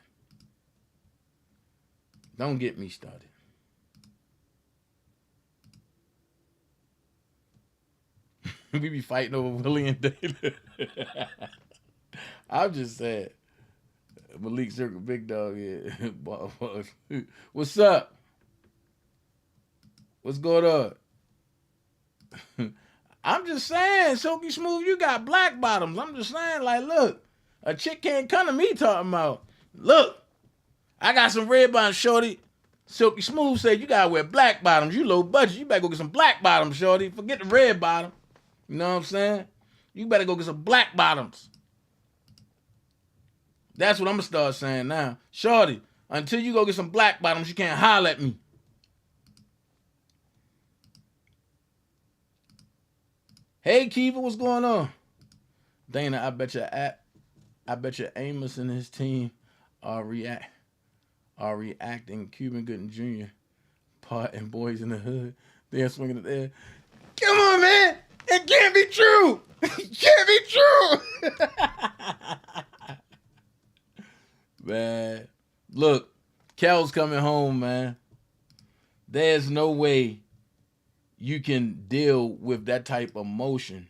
Don't get me started. We be fighting over Willie and Dana. I'm just saying. Malik Circle, big dog here. What's up? What's going on? I'm just saying, Silky Smooth, you got black bottoms. I'm just saying, like, look, a chick can't come to me talking about, look, I got some red bottoms, shorty. Silky Smooth said, you gotta wear black bottoms. You low budget. You better go get some black bottoms, shorty. Forget the red bottom. You know what I'm saying? You better go get some black bottoms. That's what I'm gonna start saying now. Shorty, until you go get some black bottoms, you can't holler at me. Hey Kiva, what's going on? Dana, I bet you Amos and his team are reacting Cuban Gooden Jr. part and Boys in the Hood. They're swinging it there. Come on, man. It can't be true. It can't be true. Man, look, Kel's coming home, man. There's no way you can deal with that type of motion.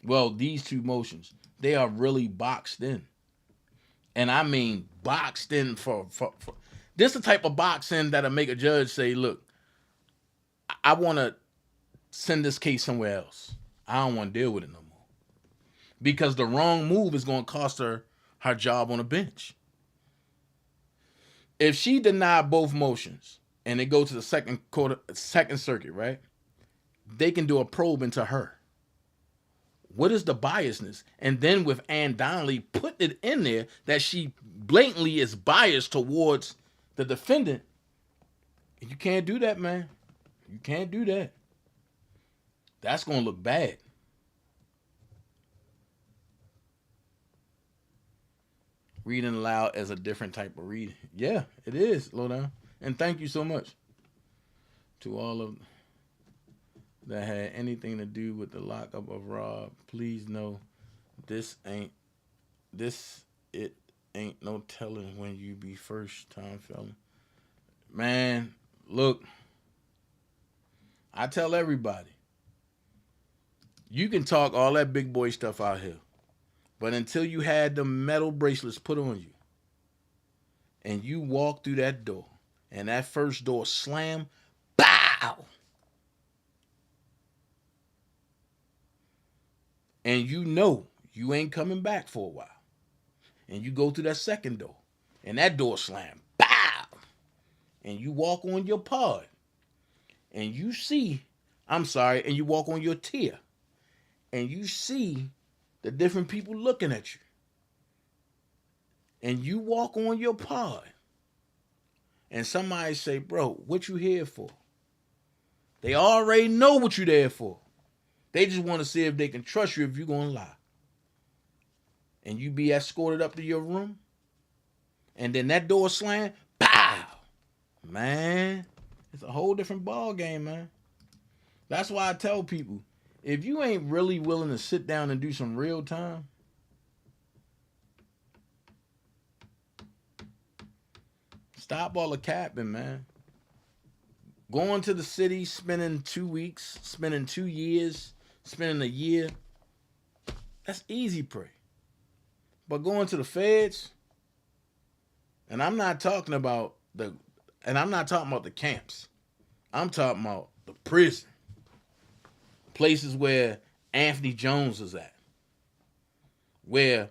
Well, these two motions, they are really boxed in. And I mean boxed in for this is the type of boxing that'll make a judge say, look, I want to send this case somewhere else. I don't want to deal with it no more. Because the wrong move is going to cost her job on the bench. If she denied both motions and they go to the second circuit, right? They can do a probe into her. What is the biasness? And then with Ann Donnelly put it in there that she blatantly is biased towards the defendant. You can't do that, man. You can't do that. That's going to look bad. Reading aloud as a different type of reading. Yeah, it is, Lowdown. And thank you so much to all of that had anything to do with the lockup of Rob. Please know it ain't no telling when you be first time felon. Man, look, I tell everybody, you can talk all that big boy stuff out here, but until you had the metal bracelets put on you and you walk through that door and that first door slam, bow, and you know you ain't coming back for a while, and you go through that second door and that door slam, bow, and you walk on your pod and you see, and you walk on your tier and you see the different people looking at you, and you walk on your pod and somebody say, bro, what you here for? They already know what you there for. They just want to see if they can trust you if you're going to lie. And you be escorted up to your room, and then that door slam, pow! Man, it's a whole different ball game, man. That's why I tell people, if you ain't really willing to sit down and do some real time, stop all the capping, man. Going to the city, spending 2 weeks, spending 2 years, spending a year, that's easy prey. But going to the feds, and I'm not talking about the camps. I'm talking about the prison. Places where Anthony Jones is at. Where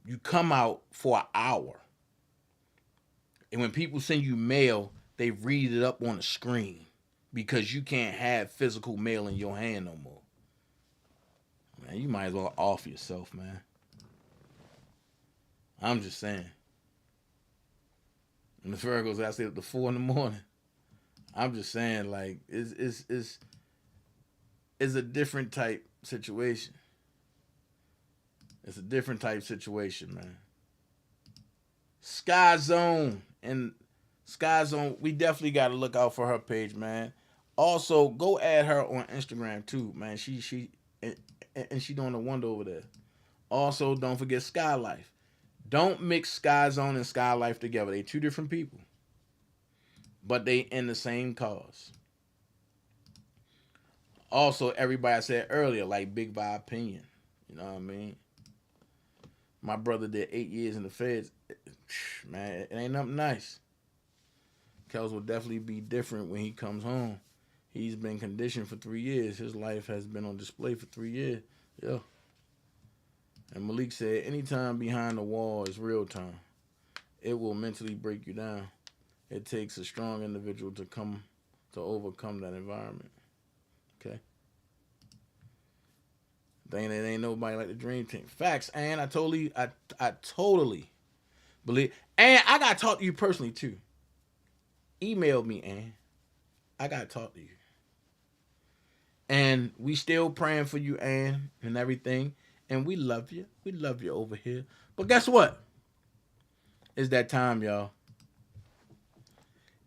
you come out for an hour. And when people send you mail, they read it up on the screen. Because you can't have physical mail in your hand no more. Man, you might as well off yourself, man. I'm just saying. And the Virgos, I stayed up to 4 a.m. I'm just saying, like, it's a different type situation. It's a different type situation, man. Sky Zone, we definitely got to look out for her page, man. Also, go add her on Instagram too, man. She doing a wonder over there. Also, don't forget Sky Life. Don't mix Sky Zone and Sky Life together. They 2 different people. But they in the same cause. Also, everybody I said earlier, like Big by Opinion. You know what I mean? My brother did 8 years in the feds. Man, it ain't nothing nice. Kels will definitely be different when he comes home. He's been conditioned for 3 years. His life has been on display for 3 years. Yeah. And Malik said, anytime behind the wall is real time. It will mentally break you down. It takes a strong individual to overcome that environment. Okay? It ain't nobody like the Dream Team. Facts, and I totally believe. And I gotta talk to you personally too. Email me, Ann. I gotta talk to you. And we still praying for you, Ann, and everything. And we love you. We love you over here. But guess what? It's that time, y'all.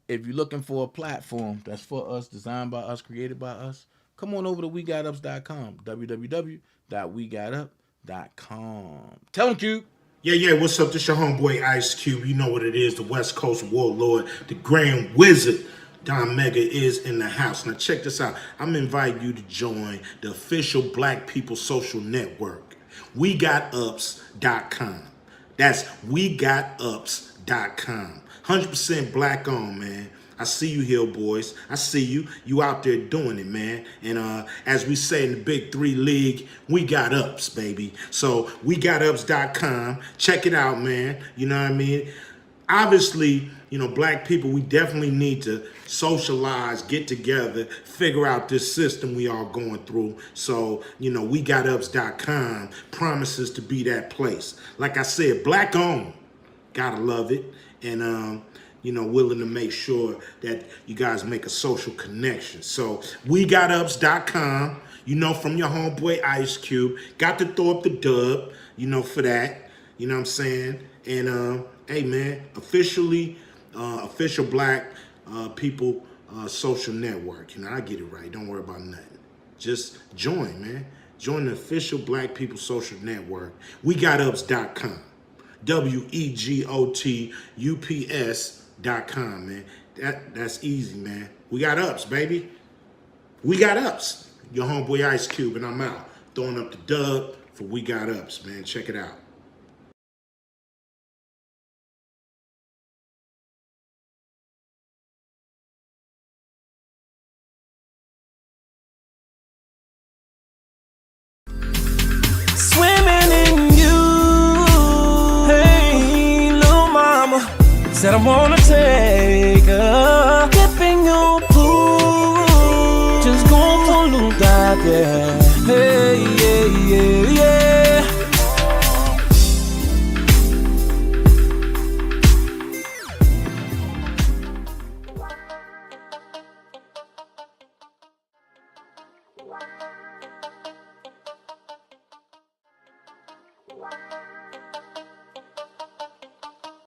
If you're looking for a platform that's for us, designed by us, created by us, come on over to WeGotUps.com. www.WeGotUp.com. Tell them, Cube. Yeah, what's up? This your homeboy Ice Cube. You know what it is, the West Coast Warlord, the Grand Wizard. Don Mega is in the house. Now check this out. I'm inviting you to join the official Black People Social Network. WeGotUps.com. That's WeGotUps.com. 100% black owned, man. I see you here, boys. I see you. You out there doing it, man. And as we say in the Big 3 League, we got ups, baby. So WeGotUps.com. Check it out, man. You know what I mean? Obviously, you know, black people, we definitely need to socialize, get together, figure out this system we all going through. So, you know, WeGotUps.com promises to be that place. Like I said, black owned. Gotta love it. And, you know, willing to make sure that you guys make a social connection. So, WeGotUps.com, you know, from your homeboy Ice Cube. Got to throw up the dub, you know, for that. You know what I'm saying? And, hey, man, official Black People Social Network. You know, I get it right. Don't worry about nothing. Just join, man. Join the official Black People Social Network. WeGotUps.com. WeGotUps.com, man. That's easy, man. We got ups, baby. We got ups. Your homeboy Ice Cube, and I'm out. Throwing up the dub for We Got Ups, man. Check it out. Swimming in you. Hey, little mama said I wanna take her. Dipping your pool. Just go for a little dive there. Hey, yeah.